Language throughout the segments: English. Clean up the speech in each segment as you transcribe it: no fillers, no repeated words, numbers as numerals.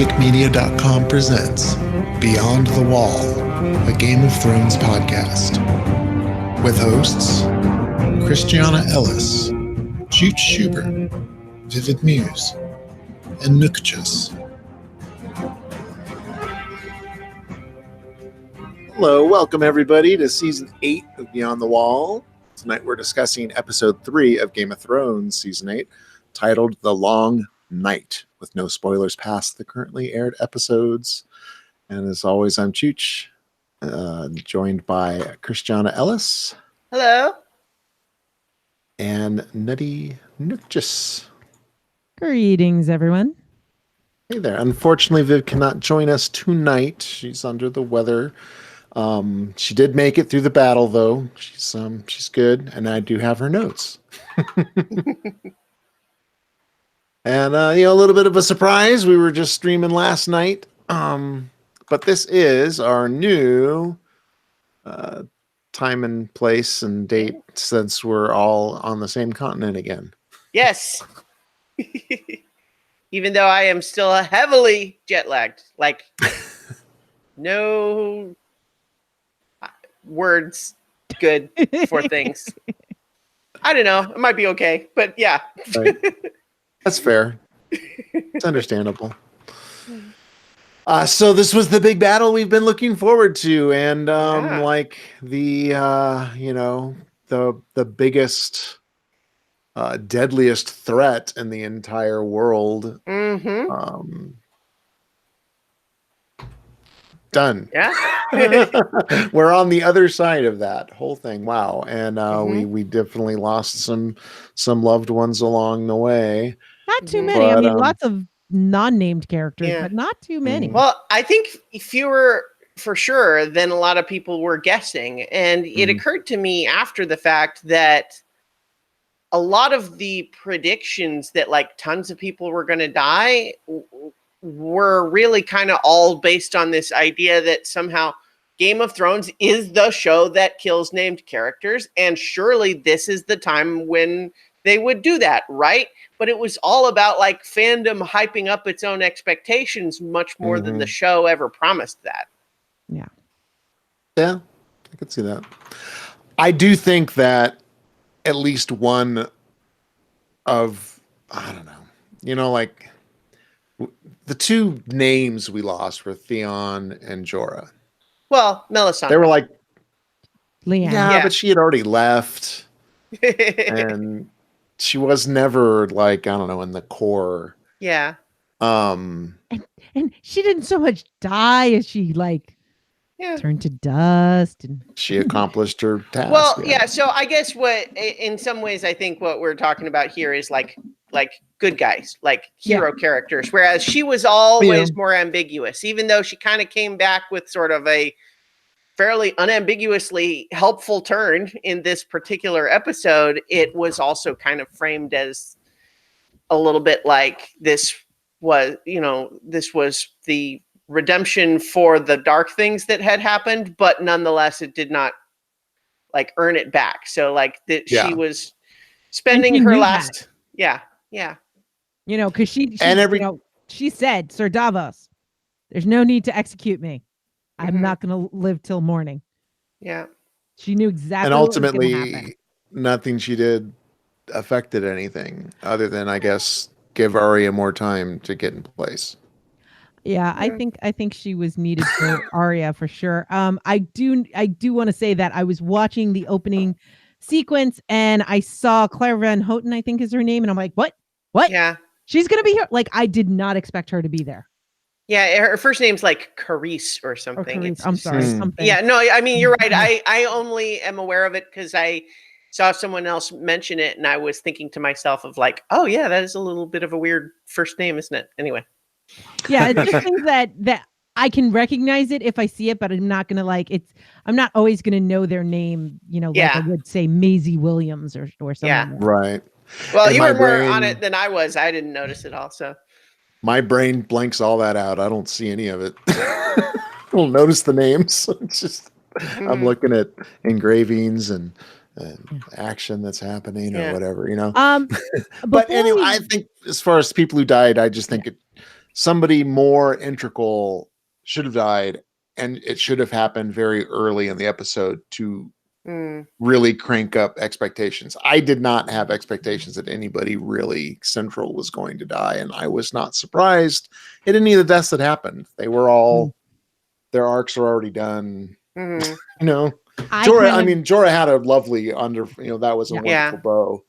PacificMedia.com presents Beyond the Wall, a Game of Thrones podcast. With hosts Christiana Ellis, Jute Schubert, Vivid Muse, and Nookchus. Hello, welcome everybody to Season 8 of Beyond the Wall. Tonight we're discussing Episode 3 of Game of Thrones, Season 8, titled The Long Night, with no spoilers past the currently aired episodes. And as always, I'm Chooch, joined by Christiana Ellis. Hello. And Nutty Nookchus. Greetings, everyone. Hey there. Unfortunately, Viv cannot join us tonight. She's under the weather. She did make it through the battle, though. She's good, and I do have her notes. And, a little bit of a surprise. We were just streaming last night. But this is our new time and place and date since we're all on the same continent again. Yes. Even though I am still heavily jet lagged. Like, no words good for things. I don't know. It might be okay. But yeah. Right. That's fair. It's understandable. So this was the big battle we've been looking forward to, and like the the biggest, deadliest threat in the entire world. Mm-hmm. Done. Yeah. We're on the other side of that whole thing. Wow. And we definitely lost some loved ones along the way. Not too many. But, I mean, lots of non-named characters, yeah. but not too many. Well, I think fewer for sure than a lot of people were guessing. And it occurred to me after the fact that a lot of the predictions that like tons of people were going to die were really kind of all based on this idea that somehow Game of Thrones is the show that kills named characters. And surely this is the time when they would do that, right? But it was all about like fandom hyping up its own expectations much more than the show ever promised that. Yeah. Yeah, I could see that. I do think that at least one of, I don't know, like the two names we lost were Theon and Jorah. Well, Melisandre. They were like, Leanne. yeah, but she had already left. And she was never like, I don't know, in the core. Yeah. And she didn't so much die as she like turned to dust, and she accomplished her task. Well, yeah. So I guess what, in some ways, I think what we're talking about here is like good guys, like hero characters, whereas she was always more ambiguous, even though she kind of came back with sort of a fairly unambiguously helpful turn in this particular episode. It was also kind of framed as a little bit like this was the redemption for the dark things that had happened, but nonetheless, it did not like earn it back. So like she was spending her last, yeah. Because she said, Sir Davos, there's no need to execute me. I'm not going to live till morning. Yeah. She knew exactly. And ultimately, what was gonna happen. Nothing she did affected anything other than, I guess, give Aria more time to get in place. Yeah, I think she was needed for Aria for sure. I do want to say that I was watching the opening sequence and I saw Claire Van Houten, I think is her name, and I'm like, what? Yeah. She's going to be here. Like, I did not expect her to be there. Yeah, her first name's like Carice or something. I'm sorry. Something. Yeah, no, I mean, you're right. I only am aware of it because I saw someone else mention it, and I was thinking to myself of like, oh, yeah, that is a little bit of a weird first name, isn't it? Anyway. Yeah, it's just things that I can recognize it if I see it, but I'm not going to I'm not always going to know their name, like I would say Maisie Williams or something. Yeah. Like that. Right. Well, you were more on it than I was. I didn't notice it also. My brain blanks all that out. I don't see any of it. I don't notice the names. It's just I'm looking at engravings and action that's happening or whatever, But anyway, I think as far as people who died, I just think somebody more integral should have died, and it should have happened very early in the episode to really crank up expectations. I did not have expectations that anybody really central was going to die, and I was not surprised at any of the deaths that happened. They were all their arcs are already done. You know, Jorah had a lovely that was a wonderful bow.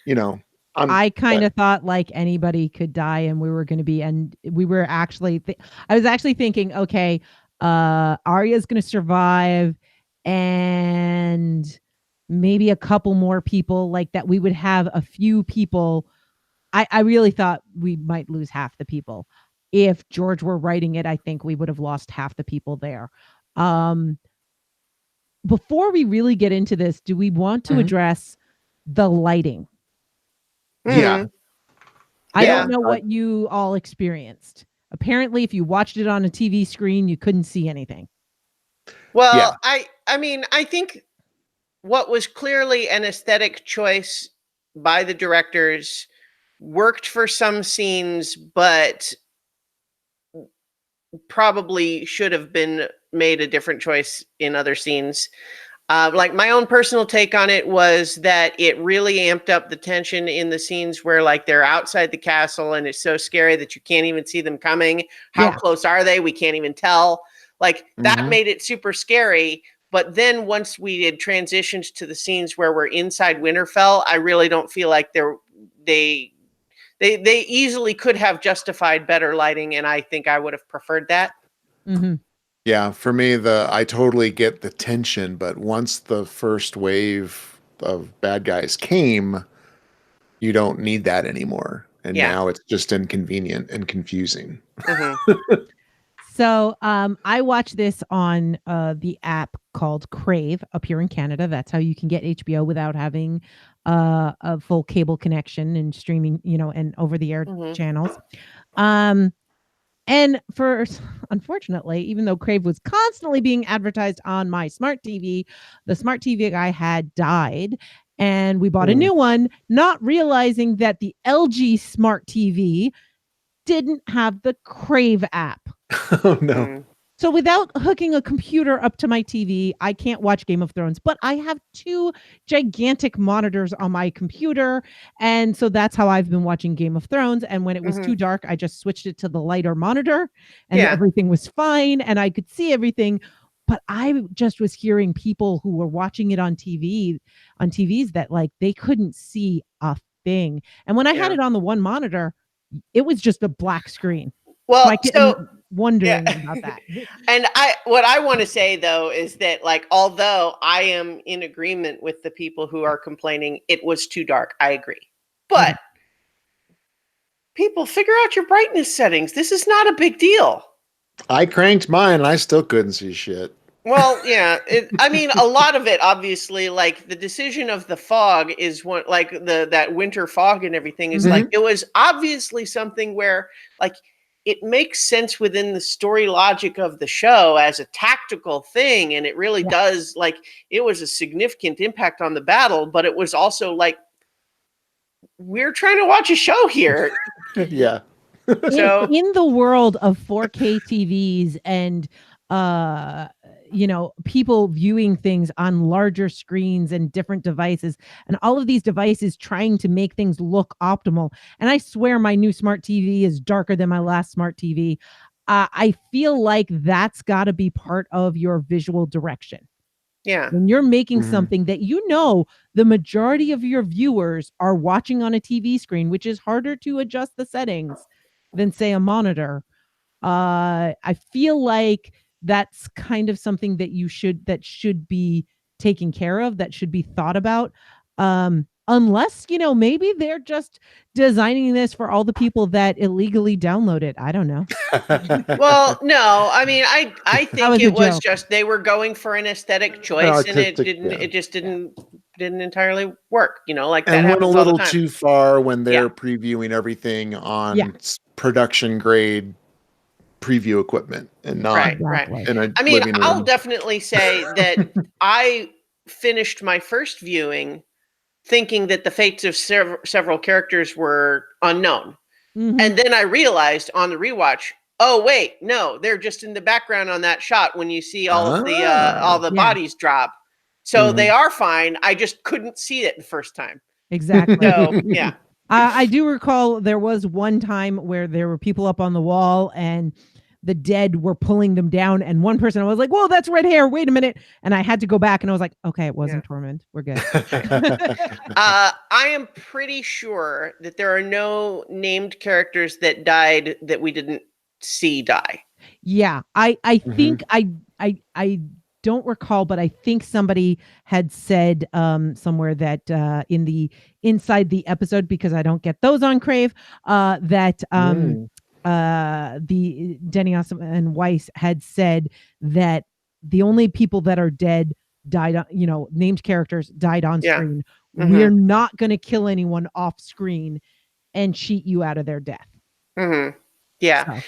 You know, I kind of thought like anybody could die, and we were going to be, and we were actually, I was actually thinking, okay, Arya's going to survive, and maybe a couple more people like that. We would have a few people. I really thought we might lose half the people. If George were writing it, I think we would have lost half the people there. Before we really get into this, do we want to address the lighting? Yeah. I don't know what you all experienced. Apparently, if you watched it on a TV screen, you couldn't see anything. Well, I mean, I think what was clearly an aesthetic choice by the directors worked for some scenes, but probably should have been made a different choice in other scenes. Like my own personal take on it was that it really amped up the tension in the scenes where like they're outside the castle and it's so scary that you can't even see them coming. How close are they? We can't even tell. Like that made it super scary. But then once we had transitioned to the scenes where we're inside Winterfell, I really don't feel like they easily could have justified better lighting, and I think I would have preferred that. Yeah, for me, I totally get the tension, but once the first wave of bad guys came, you don't need that anymore. And now it's just inconvenient and confusing. So I watched this on the app called Crave up here in Canada. That's how you can get HBO without having a full cable connection and streaming, and over-the-air channels. And unfortunately, even though Crave was constantly being advertised on my smart TV, the smart TV I had died, and we bought a new one, not realizing that the LG smart TV didn't have the Crave app. Oh no. So without hooking a computer up to my TV, I can't watch Game of Thrones, but I have 2 gigantic monitors on my computer. And so that's how I've been watching Game of Thrones. And when it was too dark, I just switched it to the lighter monitor and everything was fine and I could see everything. But I just was hearing people who were watching it on TVs that like they couldn't see a thing. And when I had it on the one monitor, it was just a black screen. Well, so wondering about that. And what I want to say though is that like although I am in agreement with the people who are complaining it was too dark, I agree. But people, figure out your brightness settings. This is not a big deal. I cranked mine and I still couldn't see shit. Well, yeah. I mean, a lot of it, obviously, like the decision of the fog is one, like that winter fog and everything is like, it was obviously something where like, it makes sense within the story logic of the show as a tactical thing. And it really does, like, it was a significant impact on the battle, but it was also like, we're trying to watch a show here. Yeah. So in the world of 4K TVs and, people viewing things on larger screens and different devices and all of these devices trying to make things look optimal. And I swear my new smart TV is darker than my last smart TV. I feel like that's got to be part of your visual direction. Yeah. When you're making something that the majority of your viewers are watching on a TV screen, which is harder to adjust the settings than say a monitor. I feel like that's kind of something that should be taken care of, that should be thought about. Unless, maybe they're just designing this for all the people that illegally download it. I don't know. Well, no, I mean, I think it was just, they were going for an aesthetic choice and it just didn't entirely work, like that. And went a little all too far when they're previewing everything on production grade preview equipment and not right. in a I mean, living room. I'll definitely say that I finished my first viewing thinking that the fates of several characters were unknown. And then I realized on the rewatch, oh wait, no, they're just in the background on that shot when you see all of the bodies drop. So they are fine. I just couldn't see it the first time. Exactly. So yeah. I do recall there was one time where there were people up on the wall and the dead were pulling them down. And one person, I was like, whoa, that's red hair. Wait a minute. And I had to go back and I was like, okay, it wasn't Tormund. We're good. I am pretty sure that there are no named characters that died that we didn't see die. Yeah. I think I don't recall, but I think somebody had said somewhere that inside the episode, because I don't get those on Crave, that the Denny Awesome and Weiss had said that the only people that are dead died on, named characters died on screen. We're not going to kill anyone off screen and cheat you out of their death. Yeah.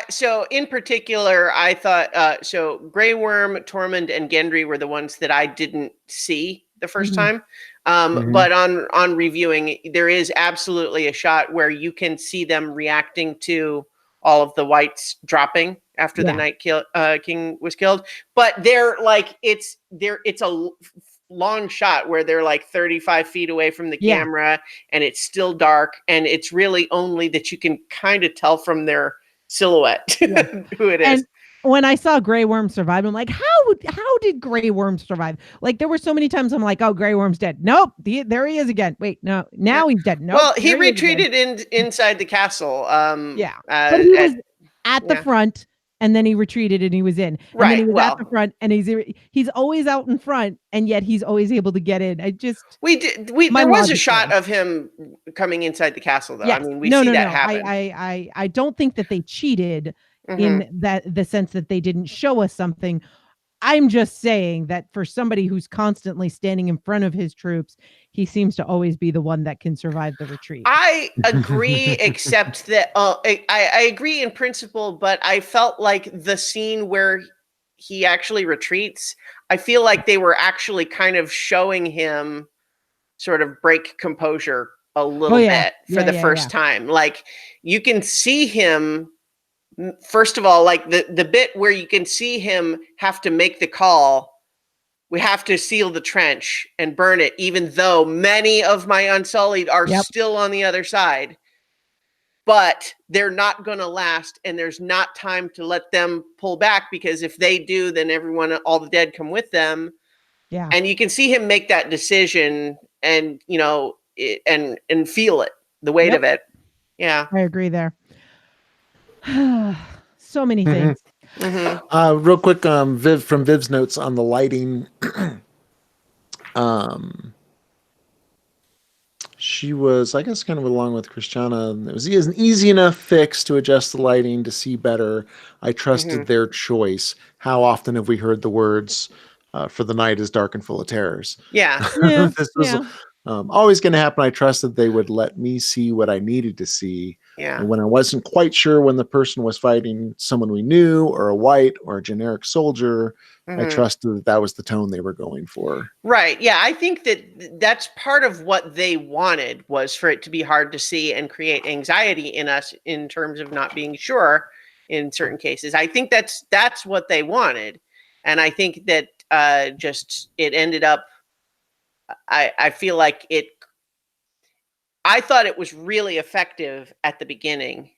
So in particular, I thought, so Grey Worm, Tormund, and Gendry were the ones that I didn't see the first time. But on reviewing, there is absolutely a shot where you can see them reacting to all of the whites dropping after the Night King was killed. But they're like, it's a long shot where they're like 35 feet away from the camera and it's still dark. And it's really only that you can kind of tell from their silhouette who it is. And when I saw Grey Worm survive, I'm like, how did Grey Worm survive? Like, there were so many times I'm like, oh, Grey Worm's dead. Nope, there he is again. Wait, no, now he's dead. Nope, well, he retreated inside the castle. But he was at the front, and then he retreated and he was in. And then he was at the front, and he's always out in front, and yet he's always able to get in. There was a shot of him coming inside the castle, though. Yes. I mean, we see that happen. I don't think that they cheated in the sense that they didn't show us something. I'm just saying that for somebody who's constantly standing in front of his troops, he seems to always be the one that can survive the retreat. I agree, except that I agree in principle, but I felt like the scene where he actually retreats, I feel like they were actually kind of showing him sort of break composure a little bit for the first time. Like, you can see him. First of all, like the bit where you can see him have to make the call, we have to seal the trench and burn it, even though many of my Unsullied are still on the other side. But they're not going to last, and there's not time to let them pull back, because if they do, then all the dead come with them. Yeah. And you can see him make that decision and, and feel it, the weight of it. Yeah. I agree there. So many things. Real quick, Viv from Viv's notes on the lighting. She was, I guess, kind of along with Christiana. It was an easy enough fix to adjust the lighting to see better. I trusted their choice. How often have we heard the words, "For the night is dark and full of terrors"? Yeah. This was always going to happen. I trusted they would let me see what I needed to see. Yeah. And when I wasn't quite sure when the person was fighting someone we knew or a white or a generic soldier, I trusted that was the tone they were going for. Right. Yeah. I think that's part of what they wanted, was for it to be hard to see and create anxiety in us in terms of not being sure in certain cases. I think that's what they wanted. And I think that it ended up, I feel like I thought it was really effective at the beginning,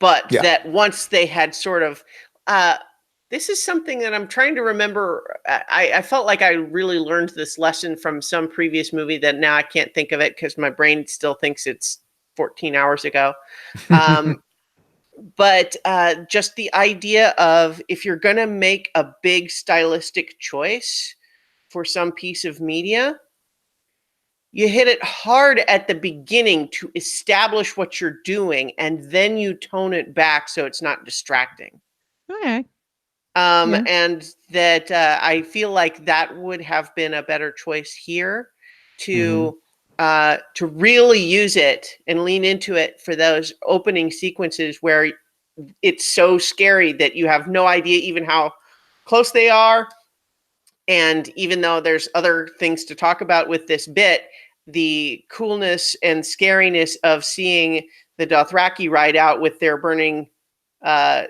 but that once they had sort of, this is something that I'm trying to remember. I felt like I really learned this lesson from some previous movie that now I can't think of it because my brain still thinks it's 14 hours ago. But just the idea of, if you're going to make a big stylistic choice for some piece of media, you hit it hard at the beginning to establish what you're doing, and then you tone it back so it's not distracting. Okay. And that I feel like that would have been a better choice here to really use it and lean into it for those opening sequences where it's so scary that you have no idea even how close they are. And even though there's other things to talk about with this bit, the coolness and scariness of seeing Dothraki ride out with their burning. I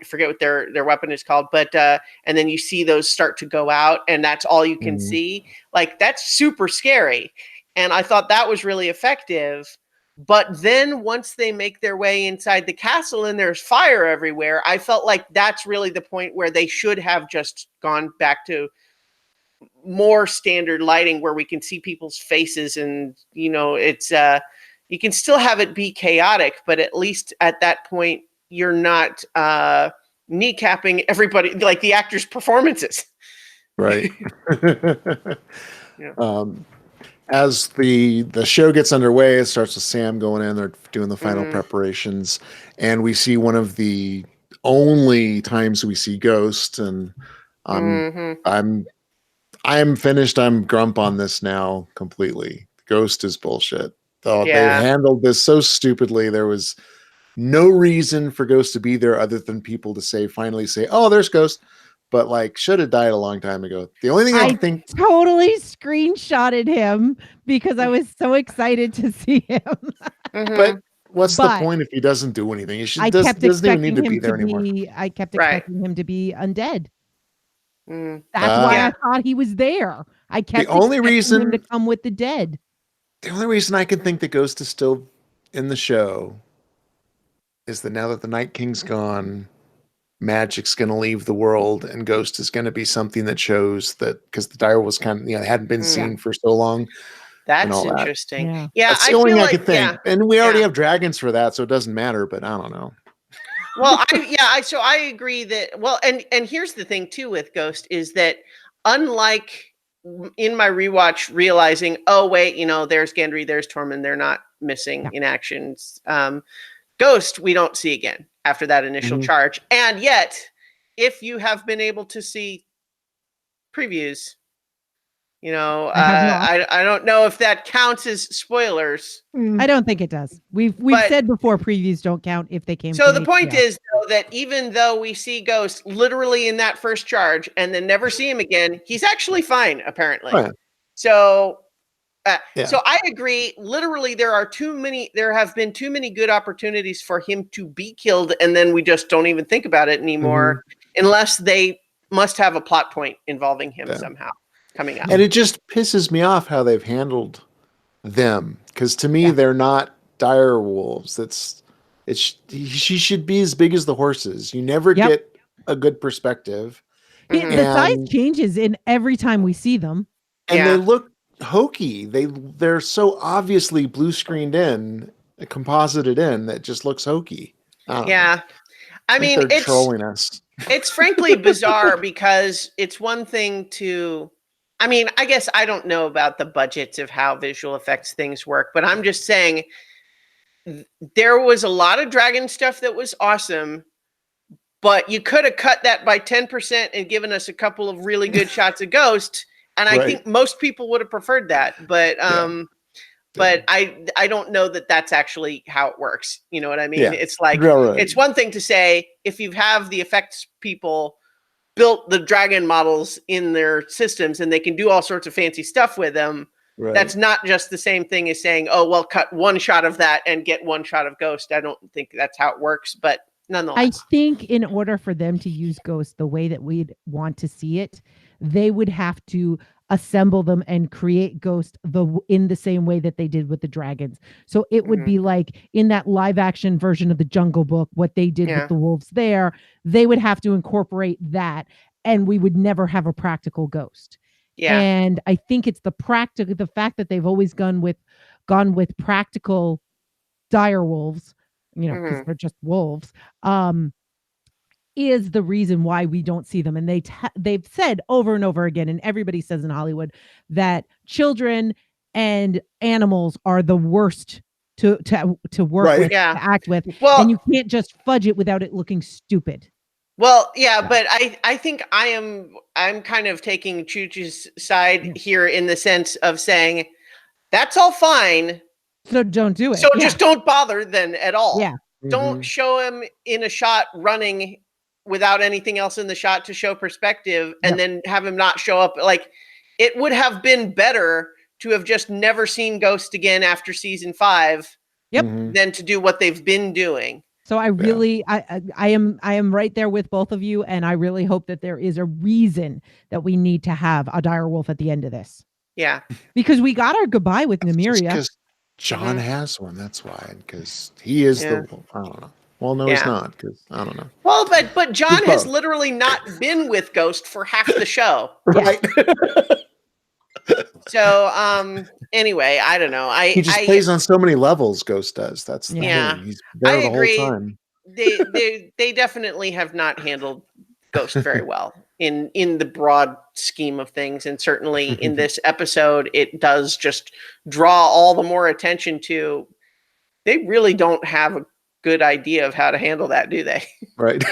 forget what their weapon is called, but and then you see those start to go out, and that's all you can see. Like, that's super scary, and I thought that was really effective. But then once they make their way inside the castle and there's fire everywhere, I felt like that's really the point where they should have just gone back to more standard lighting where we can see people's faces, and it's you can still have it be chaotic, but at least at that point you're not kneecapping everybody, like the actors' performances. Right. Yeah. As the show gets underway, it starts with Sam going in. They're doing the final preparations, and we see one of the only times we see Ghost. And I'm finished. I'm grump on this now completely. Ghost is bullshit. They handled this so stupidly. There was no reason for Ghost to be there other than people to finally say, "Oh, there's Ghost." But like, should have died a long time ago. The only thing I think totally screenshotted him because I was so excited to see him. But what's the point if he doesn't do anything? He doesn't even need to be there anymore. I kept expecting him to be undead. That's why I thought he was there. I kept expecting him to come with the dead. The only reason I can think that Ghost is still in the show is that now that the Night King's gone, magic's going to leave the world, and Ghost is going to be something that shows that, because the dire was kind of, hadn't been seen for so long. That's interesting. Yeah, that's the only thing I could think. And we already have dragons for that, so it doesn't matter. But I don't know. Well, I agree that. Well, and here's the thing too with Ghost is that, unlike in my rewatch, realizing, oh wait, there's Gendry, there's Tormund, they're not missing in actions. Ghost, we don't see again after that initial charge. And yet, if you have been able to see previews, I don't know if that counts as spoilers. I don't think it does. We've said before, previews don't count if they came. So the point is, though, that even though we see Ghost literally in that first charge and then never see him again, he's actually fine, apparently. Right. So I agree. Literally, there have been too many good opportunities for him to be killed, and then we just don't even think about it anymore, unless they must have a plot point involving him somehow coming out. And it just pisses me off how they've handled them, because to me they're not dire wolves. She should be as big as the horses. You never get a good perspective. The size changes in every time we see them, and they look hokey. They're so obviously blue screened in, composited in, that just looks hokey. I mean, they're trolling us. It's frankly bizarre, because it's one thing to, I mean, I guess I don't know about the budgets of how visual effects things work, but I'm just saying there was a lot of dragon stuff that was awesome, but you could have cut that by 10% and given us a couple of really good shots of Ghost. And I think most people would have preferred that, but I don't know that that's actually how it works. You know what I mean? Yeah. It's like, it's one thing to say, if you have the effects people built the dragon models in their systems and they can do all sorts of fancy stuff with them, that's not just the same thing as saying, oh, well, cut one shot of that and get one shot of Ghost. I don't think that's how it works, but nonetheless. I think in order for them to use Ghost the way that we'd want to see it, they would have to assemble them and create Ghost in the same way that they did with the dragons. So it would be like in that live action version of the Jungle Book, what they did with the wolves there, they would have to incorporate that, and we would never have a practical Ghost. Yeah. And I think it's the fact that they've always gone with practical dire wolves, because they're just wolves, is the reason why we don't see them. And they've said over and over again, and everybody says in Hollywood, that children and animals are the worst to work with, to act with. Well, and you can't just fudge it without it looking stupid. Well, but I think I'm kind of taking Chooch's side here, in the sense of saying that's all fine, so don't do it. So just don't bother then at all. Yeah. Don't show him in a shot running without anything else in the shot to show perspective, and then have him not show up. Like, it would have been better to have just never seen Ghost again after season 5, Yep. than to do what they've been doing. So I really, I am right there with both of you, and I really hope that there is a reason that we need to have a dire wolf at the end of this. Yeah, because we got our goodbye with Nymeria. Because John has one. That's why. Because he is the wolf. I don't know. Well, no, he's not. Because I don't know. Well, but John has literally not been with Ghost for half the show. Right. So, anyway, I don't know. He just plays on so many levels. Ghost does. That's the thing. He's there the whole time. They definitely have not handled Ghost very well in the broad scheme of things, and certainly in this episode, it does just draw all the more attention to. They really don't have a good idea of how to handle that, do they? Right.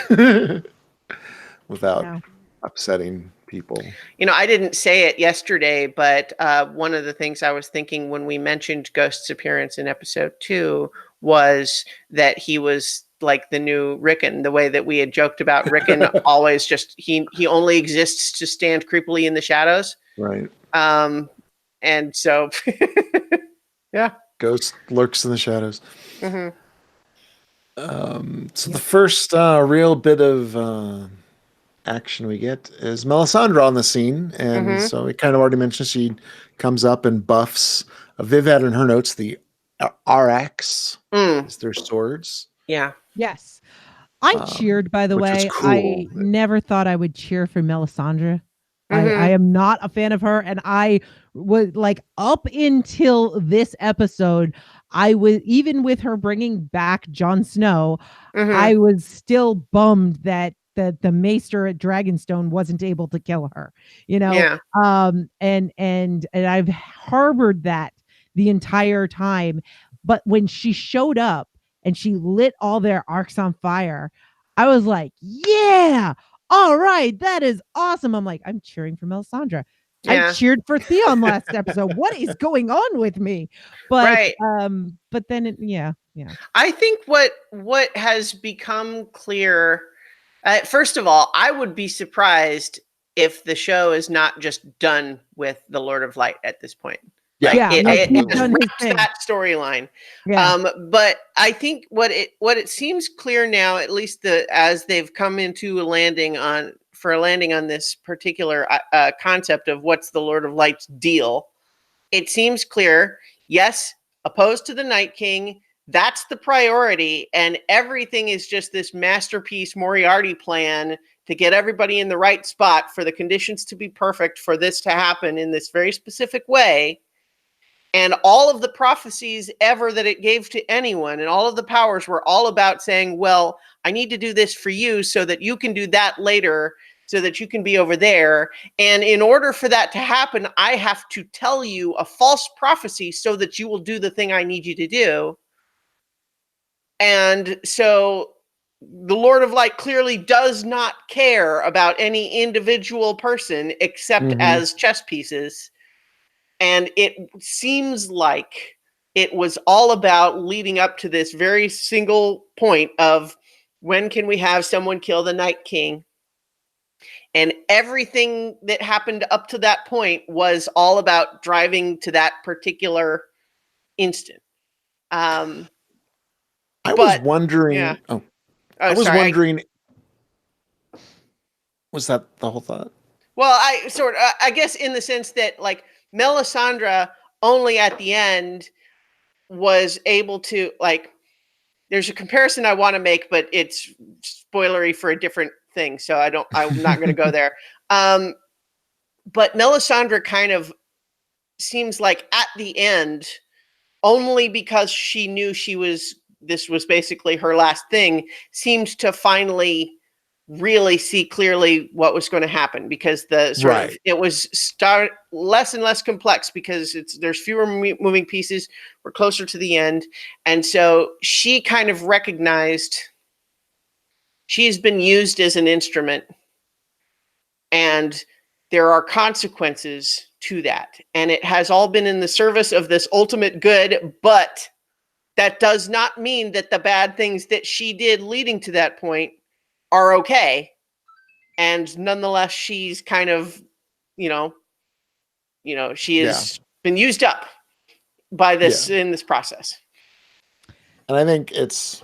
Without upsetting people. I didn't say it yesterday, but one of the things I was thinking when we mentioned Ghost's appearance in episode 2 was that he was like the new Rickon, the way that we had joked about Rickon always just, he only exists to stand creepily in the shadows. Right. And so, yeah. Ghost lurks in the shadows. So the first real bit of action we get is Melisandre on the scene, and so we kind of already mentioned she comes up and buffs. Viv had in her notes the RX is their swords. Yeah. Yes. I cheered, by the way. Cool. I never thought I would cheer for Melisandre. I am not a fan of her, and I was like, up until this episode, I was, even with her bringing back Jon Snow, I was still bummed that the maester at Dragonstone wasn't able to kill her, and I've harbored that the entire time. But when she showed up and she lit all their arcs on fire, I was like, yeah, all right, that is awesome. I'm like, I'm cheering for Melisandre. I cheered for Theon last episode. What is going on with me? But but then yeah. I think what has become clear, first of all, I would be surprised if the show is not just done with the Lord of Light at this point. It just wraps that storyline. But I think what it seems clear now, at least as they've come into a landing on this particular concept of what's the Lord of Light's deal, it seems clear. Yes, opposed to the Night King. That's the priority, and everything is just this masterpiece Moriarty plan to get everybody in the right spot for the conditions to be perfect for this to happen in this very specific way. And all of the prophecies ever that it gave to anyone and all of the powers were all about saying, well, I need to do this for you so that you can do that later, so that you can be over there. And in order for that to happen, I have to tell you a false prophecy so that you will do the thing I need you to do. And so the Lord of Light clearly does not care about any individual person except as chess pieces. And it seems like it was all about leading up to this very single point of when can we have someone kill the Night King? And everything that happened up to that point was all about driving to that particular instant. I was wondering. Wondering. Was that the whole thought? Well, I guess in the sense that like Melisandre only at the end was able to, like, there's a comparison I want to make, but it's spoilery for a different thing. So I'm not going to go there. But Melisandre kind of seems like at the end, only because she knew this was basically her last thing, seemed to finally really see clearly what was going to happen, because it was less and less complex because there's fewer moving pieces. We're closer to the end. And so she kind of recognized she's been used as an instrument and there are consequences to that. And it has all been in the service of this ultimate good, but that does not mean that the bad things that she did leading to that point are okay. And nonetheless, she's kind of, she has been used up by this in this process. and I think it's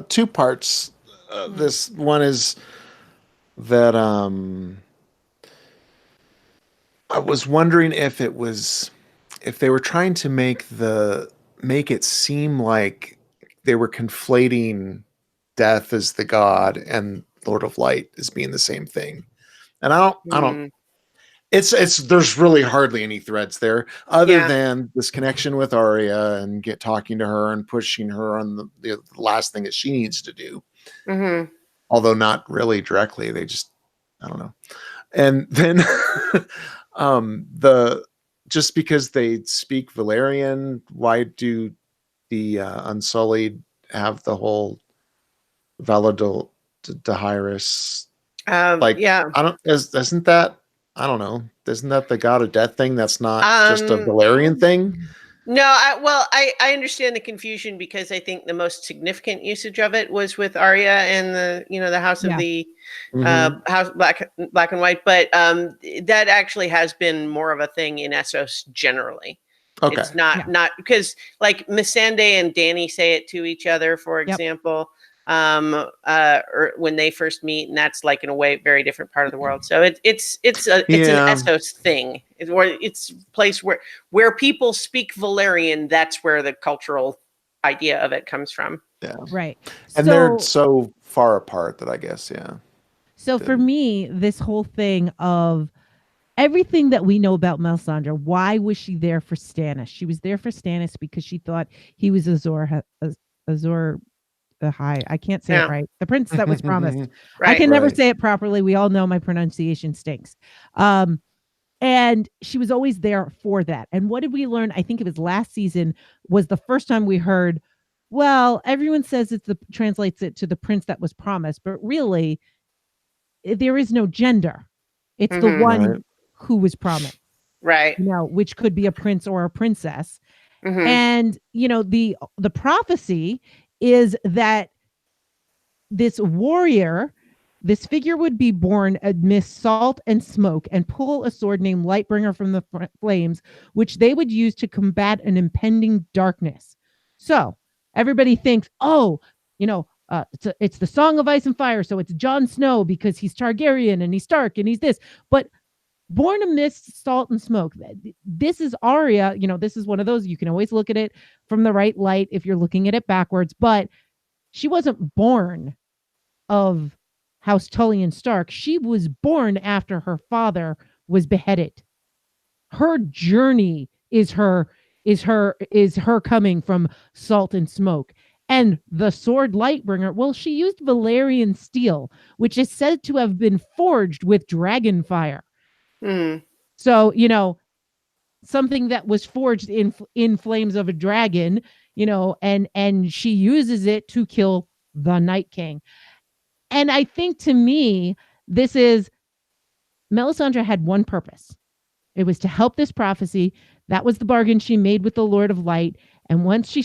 two parts. This one is that I was wondering if they were trying to make it seem like they were conflating death as the god and Lord of Light as being the same thing. And I don't it's there's really hardly any threads there other than this connection with Aria and talking to her and pushing her on the last thing that she needs to do. Although not really directly, they just, I don't know. And then just because they speak Valerian, why do the Unsullied have the whole Valadol Dahirus? Isn't that, I don't know, isn't that the god of death thing? That's not just a Valerian thing? No, I understand the confusion because I think the most significant usage of it was with Aria and the House of the House Black and White, but that actually has been more of a thing in Essos generally. Okay. It's not because like Melisandre and Dany say it to each other, for example, or when they first meet, and that's like in a way very different part of the world. So it's an Essos thing. It's a place where people speak Valerian. That's where the cultural idea of it comes from. Yeah, right. And they're so far apart that I guess So for me, this whole thing of everything that we know about Melisandre, why was she there for Stannis? She was there for Stannis because she thought he was Azor the High. I can't say it right. The prince that was promised. I can never say it properly. We all know my pronunciation stinks. And she was always there for that. And what did we learn? I think it was last season was the first time we heard, well, everyone says translates it to the prince that was promised, but really there is no gender. It's the one who was promised. Right. Which could be a prince or a princess. And, the prophecy is that this warrior, this figure would be born amidst salt and smoke and pull a sword named Lightbringer from the flames, which they would use to combat an impending darkness. So everybody thinks, it's the Song of Ice and Fire. So it's Jon Snow because he's Targaryen and he's Stark and he's this. But born amidst salt and smoke, this is Aria. This is one of those, you can always look at it from the right light if you're looking at it backwards, but she wasn't born of House Tully and Stark. She was born after her father was beheaded. Her journey is her coming from salt and smoke. And the sword Lightbringer, well, she used Valyrian steel, which is said to have been forged with dragon fire. So, something that was forged in flames of a dragon, and she uses it to kill the Night King. And I think to me, this is Melisandre had one purpose. It was to help this prophecy. That was the bargain she made with the Lord of Light. And once she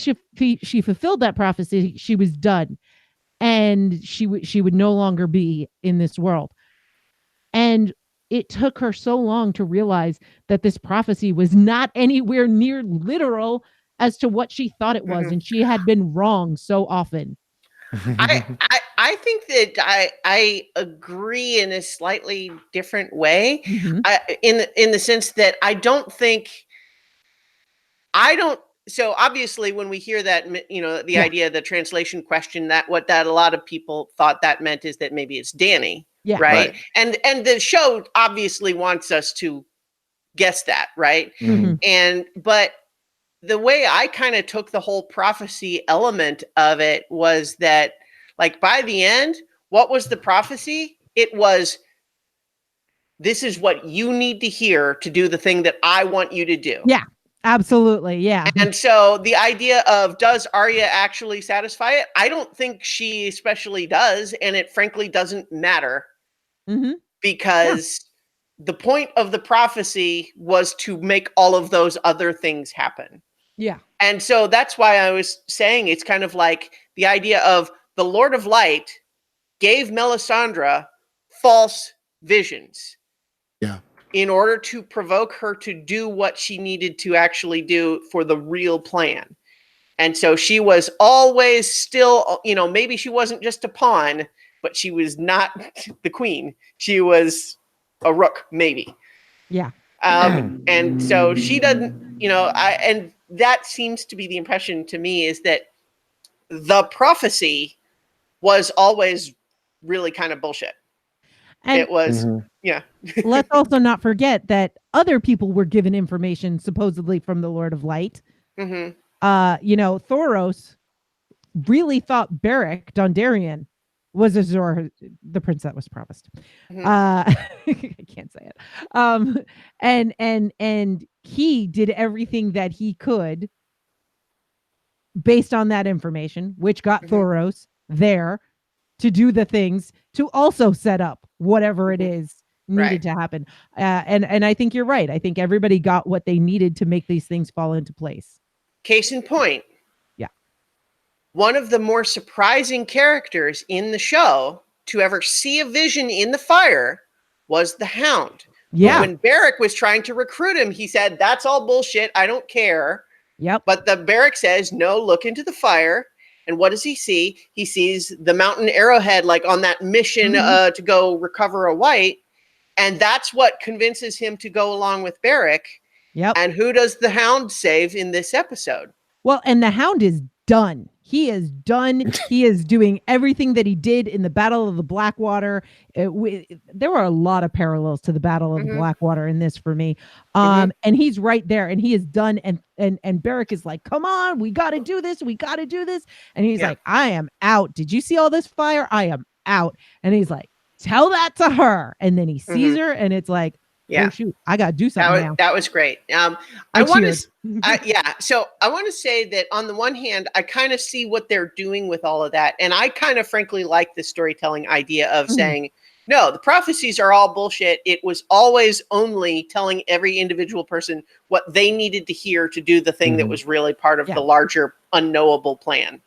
fulfilled that prophecy, she was done. And she would no longer be in this world. And it took her so long to realize that this prophecy was not anywhere near literal as to what she thought it was. And she had been wrong so often. I think that I agree in a slightly different way, in the sense that so obviously when we hear that, the idea of the translation question, that a lot of people thought that meant is that maybe it's Dany. Yeah. Right. And the show obviously wants us to guess that. Right. But the way I kind of took the whole prophecy element of it was that, like, by the end, what was the prophecy? It was, this is what you need to hear to do the thing that I want you to do. Yeah, absolutely. Yeah. And so the idea of, does Aria actually satisfy it? I don't think she especially does. And it frankly doesn't matter because the point of the prophecy was to make all of those other things happen. Yeah. And so that's why I was saying it's kind of like the idea of the Lord of Light gave Melisandre false visions. Yeah. In order to provoke her to do what she needed to actually do for the real plan. And so she was always still, you know, maybe she wasn't just a pawn, but she was not the queen. She was a rook, maybe. Yeah. And so she doesn't, you know, and that seems to be the impression to me, is that the prophecy was always really kind of bullshit. And it was, yeah. Let's also not forget that other people were given information supposedly from the Lord of Light. Mm-hmm. You know, Thoros really thought Beric Dondarrion was the prince that was promised. Mm-hmm. I can't say it. And he did everything that he could based on that information, which got Thoros there to do the things to also set up whatever it is needed to happen. And I think you're right. I think everybody got what they needed to make these things fall into place. Case in point. Yeah. One of the more surprising characters in the show to ever see a vision in the fire was the Hound. Yeah. When Beric was trying to recruit him, he said, "That's all bullshit. I don't care." Yep. But the Beric says, "No, look into the fire." And what does he see? He sees the mountain arrowhead, like on that mission to go recover a white. And that's what convinces him to go along with Beric. Yep. And who does the Hound save in this episode? Well, and the Hound is done. He is done. He is doing everything that he did in the Battle of the Blackwater. There were a lot of parallels to the Battle of the Blackwater in this for me. And he's right there, and he is done. And Beric is like, "Come on, we got to do this. We got to do this." And he's like, "I am out. Did you see all this fire? I am out." And he's like, "Tell that to her." And then he sees her, and it's like, "Oh shoot, I got to do something now." That was great. I want to, So I want to say that on the one hand, I kind of see what they're doing with all of that, and I kind of frankly like the storytelling idea of saying, no, the prophecies are all bullshit. It was always only telling every individual person what they needed to hear to do the thing that was really part of the larger unknowable plan.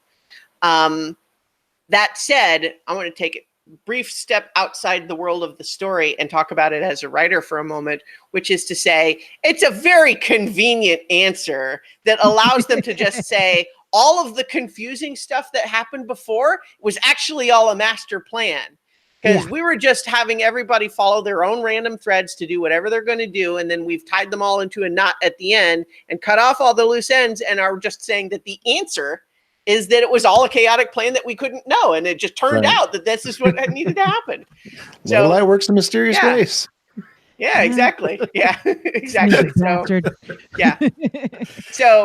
That said, I want to take it brief step outside the world of the story and talk about it as a writer for a moment, which is to say, it's a very convenient answer that allows them to just say all of the confusing stuff that happened before was actually all a master plan. Because we were just having everybody follow their own random threads to do whatever they're going to do. And then we've tied them all into a knot at the end and cut off all the loose ends and are just saying that the answer is that it was all a chaotic plan that we couldn't know. And it just turned out that this is what needed to happen. So light works in mysterious ways. Yeah, exactly. Yeah, exactly. So, yeah. So,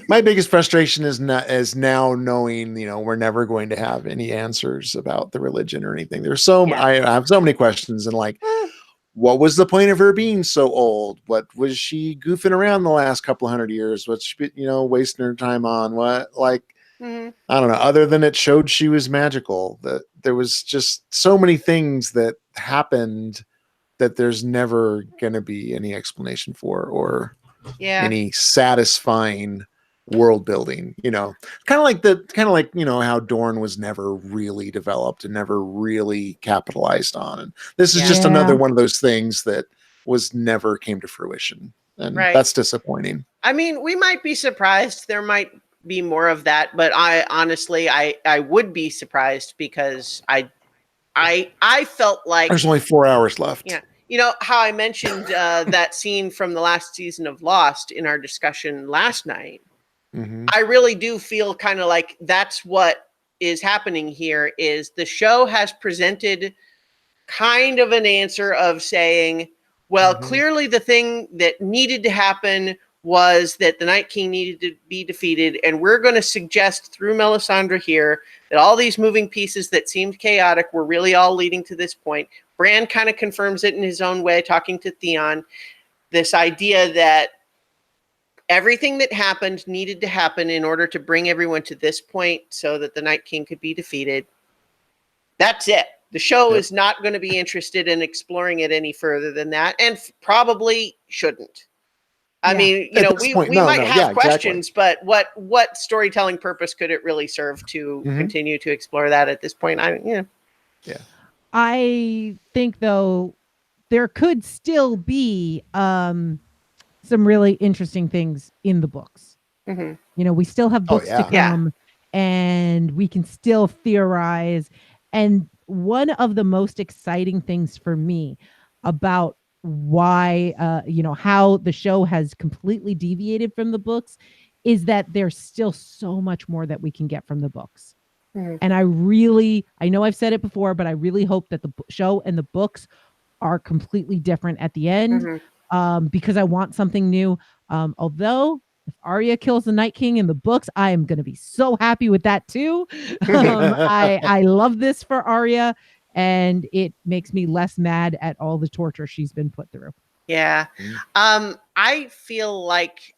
my biggest frustration is now knowing, you know, we're never going to have any answers about the religion or anything. There's I have so many questions, and like, what was the point of her being so old? What was she goofing around the last couple of 100 years? What's she, you know, wasting her time on? What, like, I don't know, other than it showed she was magical, that there was just so many things that happened that there's never going to be any explanation for, or any satisfying world building, you know, kind of like, you know, how Dorne was never really developed and never really capitalized on. And this is just another one of those things that was never came to fruition. And that's disappointing. I mean, we might be surprised. There might be more of that, but I honestly, I would be surprised, because I felt like there's only 4 hours left. Yeah. You know how I mentioned that scene from the last season of Lost in our discussion last night? I really do feel kind of like that's what is happening here, is the show has presented kind of an answer of saying, well, clearly the thing that needed to happen was that the Night King needed to be defeated. And we're going to suggest through Melisandre here that all these moving pieces that seemed chaotic were really all leading to this point. Bran kind of confirms it in his own way, talking to Theon, this idea that everything that happened needed to happen in order to bring everyone to this point so that the Night King could be defeated. That's it. The show is not going to be interested in exploring it any further than that, and probably shouldn't. I mean, you know, we might have questions, but what storytelling purpose could it really serve to continue to explore that at this point? I think, though, there could still be some really interesting things in the books. Mhm. You know, we still have books to Yeah. come, and we can still theorize. And one of the most exciting things for me about why, how the show has completely deviated from the books is that there's still so much more that we can get from the books. Mhm. And I know I've said it before, but I really hope that the show and the books are completely different at the end, because I want something new. Although if Arya kills the Night King in the books, I am going to be so happy with that too. I love this for Arya, and it makes me less mad at all the torture she's been put through. Yeah. I feel like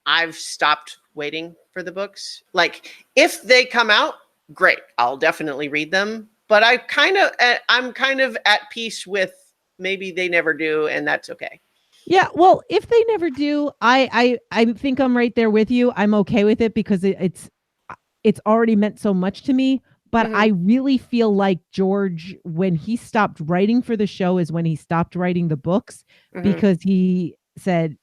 I've stopped waiting for the books. Like if they come out, great, I'll definitely read them. But I'm kind of at peace with maybe they never do, and that's okay. Yeah, well, if they never do, I think I'm right there with you. I'm okay with it because it's already meant so much to me. But I really feel like George, when he stopped writing for the show, is when he stopped writing the books, because he said,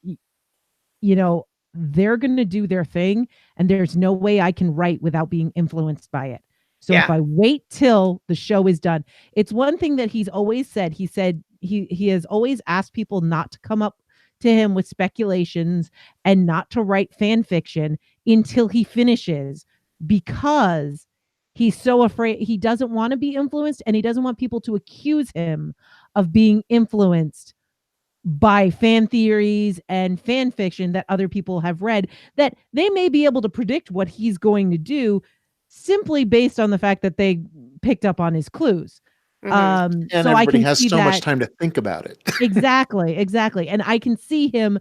they're going to do their thing, and there's no way I can write without being influenced by it. So if I wait till the show is done, it's one thing that he's always said. He said he has always asked people not to come up to him with speculations and not to write fan fiction until he finishes, because he's so afraid. He doesn't want to be influenced, and he doesn't want people to accuse him of being influenced by fan theories and fan fiction that other people have read, that they may be able to predict what he's going to do simply based on the fact that they picked up on his clues. And so everybody I can has see so that. much time to think about it. Exactly. And I can see him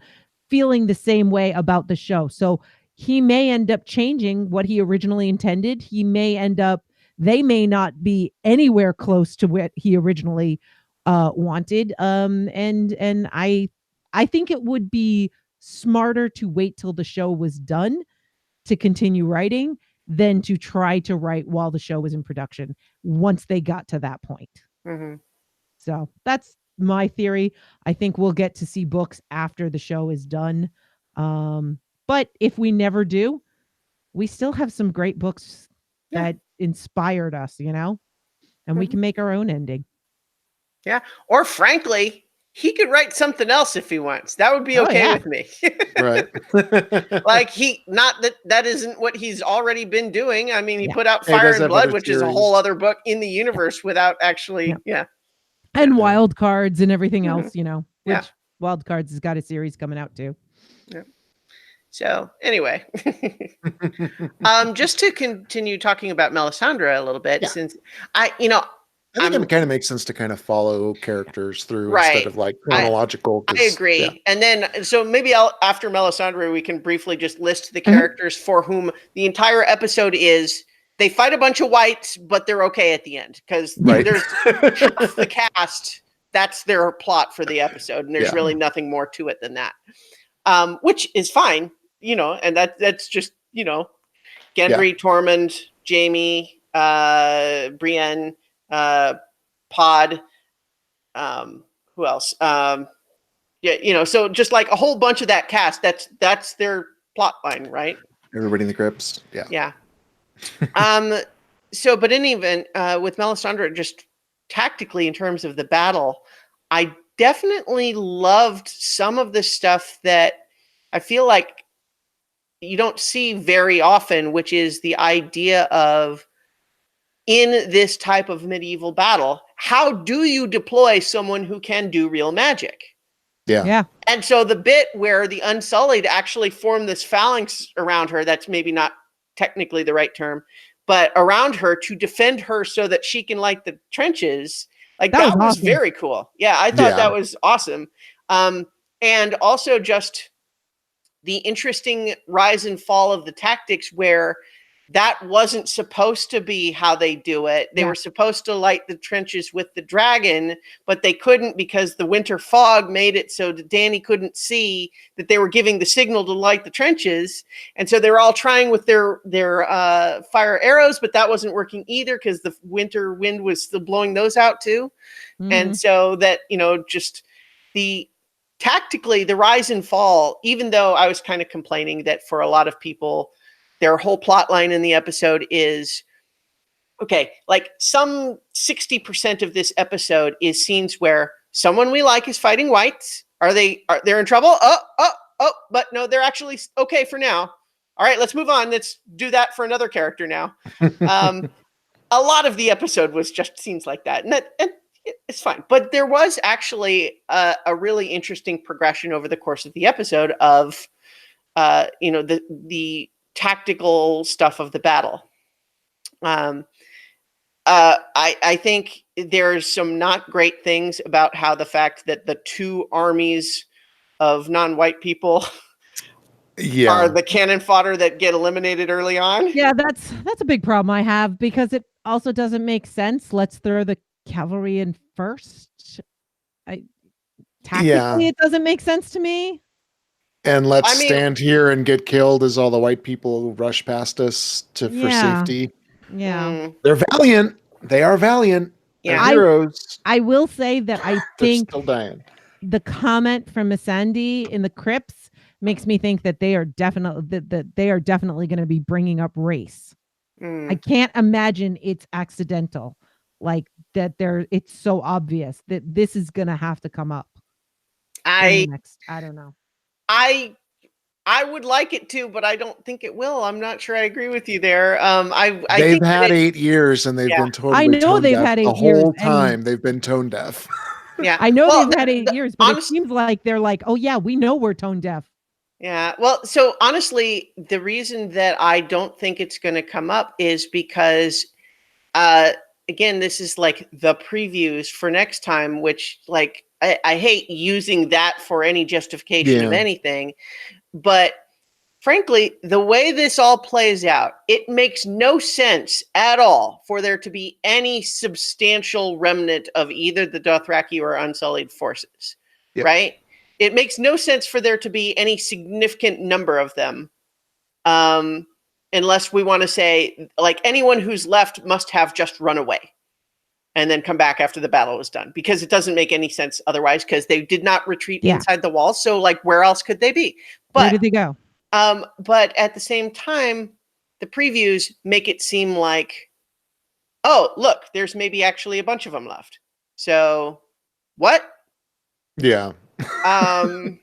feeling the same way about the show. So he may end up changing what he originally intended. They may not be anywhere close to what he originally wanted. And I think it would be smarter to wait till the show was done to continue writing than to try to write while the show was in production once they got to that point. So that's my theory. I think we'll get to see books after the show is done. But if we never do, we still have some great books that inspired us, and we can make our own ending. Yeah. Or frankly, he could write something else if he wants. That would be okay with me. Right. Like that isn't what he's already been doing. I mean, he put out He Fire does and have Blood, other which is a theories. whole other book in the universe without actually, And Wild Cards and everything else, which Yeah. Wild Cards has got a series coming out too. Yeah. So anyway, just to continue talking about Melisandre a little bit, since I think it kind of makes sense to kind of follow characters through instead of like chronological. I agree. Yeah. And then, so maybe after Melisandre, we can briefly just list the characters for whom the entire episode is. They fight a bunch of whites, but they're okay at the end because there's half the cast. That's their plot for the episode, and there's really nothing more to it than that, which is fine, and that's just Gendry, Tormund, Jaime, Brienne, Pod, who else? So just like a whole bunch of that cast, that's their plot line, right? Everybody in the crypts. Yeah. So, but in any event, with Melisandre, just tactically in terms of the battle, I definitely loved some of the stuff that I feel like you don't see very often, which is the idea of, in this type of medieval battle, how do you deploy someone who can do real magic? Yeah. And so the bit where the Unsullied actually form this phalanx around her, that's maybe not technically the right term, but around her to defend her so that she can light the trenches, like that was awesome. Very cool. Yeah, I thought that was awesome. And also just the interesting rise and fall of the tactics where that wasn't supposed to be how they do it. They were supposed to light the trenches with the dragon, but they couldn't because the winter fog made it so that Dany couldn't see that they were giving the signal to light the trenches. And so they were all trying with their fire arrows, but that wasn't working either because the winter wind was still blowing those out too. And so that, just the tactically, the rise and fall, even though I was kind of complaining that for a lot of people, their whole plot line in the episode is, okay, like some 60% of this episode is scenes where someone we like is fighting whites. They're in trouble? But no, they're actually okay for now. All right, let's move on. Let's do that for another character now. A lot of the episode was just scenes like that. And it's fine. But there was actually a really interesting progression over the course of the episode of, the tactical stuff of the battle. I think there's some not great things about how the fact that the two armies of non-white people are the cannon fodder that get eliminated early on. Yeah, that's a big problem I have, because it also doesn't make sense. Let's throw the cavalry in first. Tactically, it doesn't make sense to me. And let's stand here and get killed as all the white people rush past us for safety. Yeah. They're valiant. They are valiant. Yeah. They're heroes. I will say that I think still dying. The comment from Melisandre in the crypts makes me think that they are definitely going to be bringing up race. I can't imagine it's accidental, like that. It's so obvious that this is going to have to come up. I don't know. I would like it to, but I don't think it will. I'm not sure I agree with you there. They've had 8 years and they've been totally I know they've had 8 years. The whole time they've been tone deaf. Yeah. I know they've had 8 years, but it seems like they're like, oh yeah, we know we're tone deaf. Yeah. Well, so honestly, the reason that I don't think it's going to come up is because, again, this is like the previews for next time, which like, I hate using that for any justification of anything. But frankly, the way this all plays out, it makes no sense at all for there to be any substantial remnant of either the Dothraki or Unsullied forces, right? It makes no sense for there to be any significant number of them, unless we want to say, like, anyone who's left must have just run away and then come back after the battle was done, because it doesn't make any sense otherwise, because they did not retreat inside the walls. So, like, where else could they be? But, where did they go? But at the same time, the previews make it seem like, oh, look, there's maybe actually a bunch of them left. So, what? Yeah. And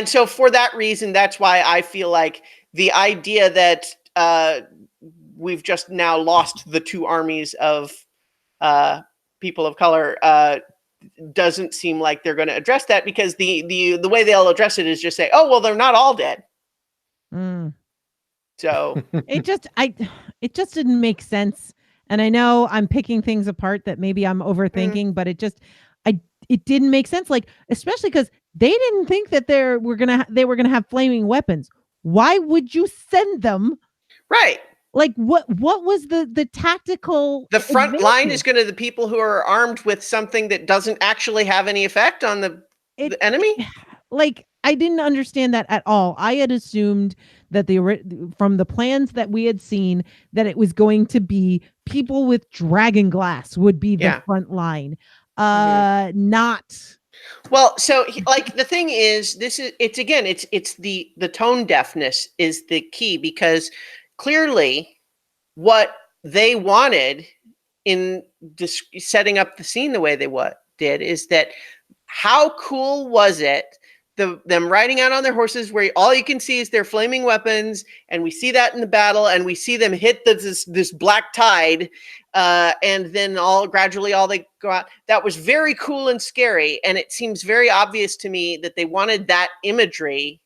so for that reason, that's why I feel like the idea that we've just now lost the two armies of people of color doesn't seem like they're going to address that, because the way they'll address it is just say, oh, well, they're not all dead. So it just didn't make sense. And I know I'm picking things apart that maybe I'm overthinking, but it didn't make sense. Like, especially because they didn't think that they were gonna have flaming weapons. Why would you send them? Right. Like, what was the tactical? The front line is going to the people who are armed with something that doesn't actually have any effect on the enemy. Like, I didn't understand that at all. I had assumed that from the plans that we had seen, that it was going to be people with dragon glass would be the front line. Not. Well, so like the thing is, it's the tone deafness is the key, because clearly what they wanted in setting up the scene the way they did is that, how cool was it, them riding out on their horses where all you can see is their flaming weapons, and we see that in the battle, and we see them hit this black tide, and then gradually they go out. That was very cool and scary, and it seems very obvious to me that they wanted that imagery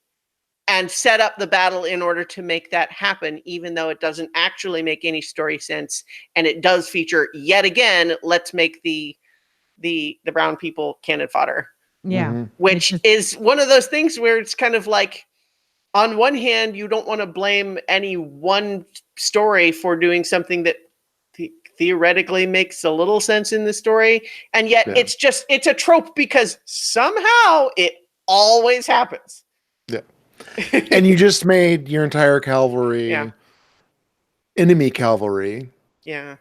and set up the battle in order to make that happen, even though it doesn't actually make any story sense. And it does feature, yet again, let's make the brown people cannon fodder. Yeah. Which is one of those things where it's kind of like, on one hand, you don't want to blame any one story for doing something that theoretically makes a little sense in the story. And yet it's a trope, because somehow it always happens. Yeah. And you just made your entire cavalry enemy cavalry. Yeah.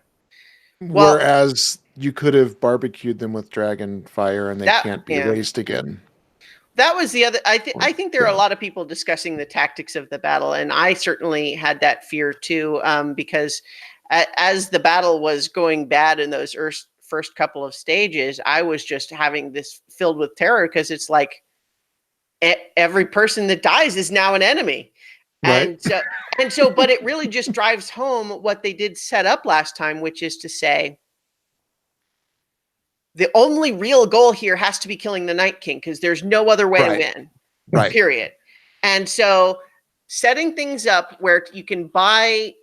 Well, whereas you could have barbecued them with dragon fire, and they can't be erased again. that was the other. I think there are a lot of people discussing the tactics of the battle, and I certainly had that fear too, because as the battle was going bad in those first couple of stages, I was just having this filled with terror because it's like every person that dies is now an enemy. Right. And so, but it really just drives home what they did set up last time, which is to say, the only real goal here has to be killing the Night King because there's no other way to win. Right. Period. And so setting things up where you can buy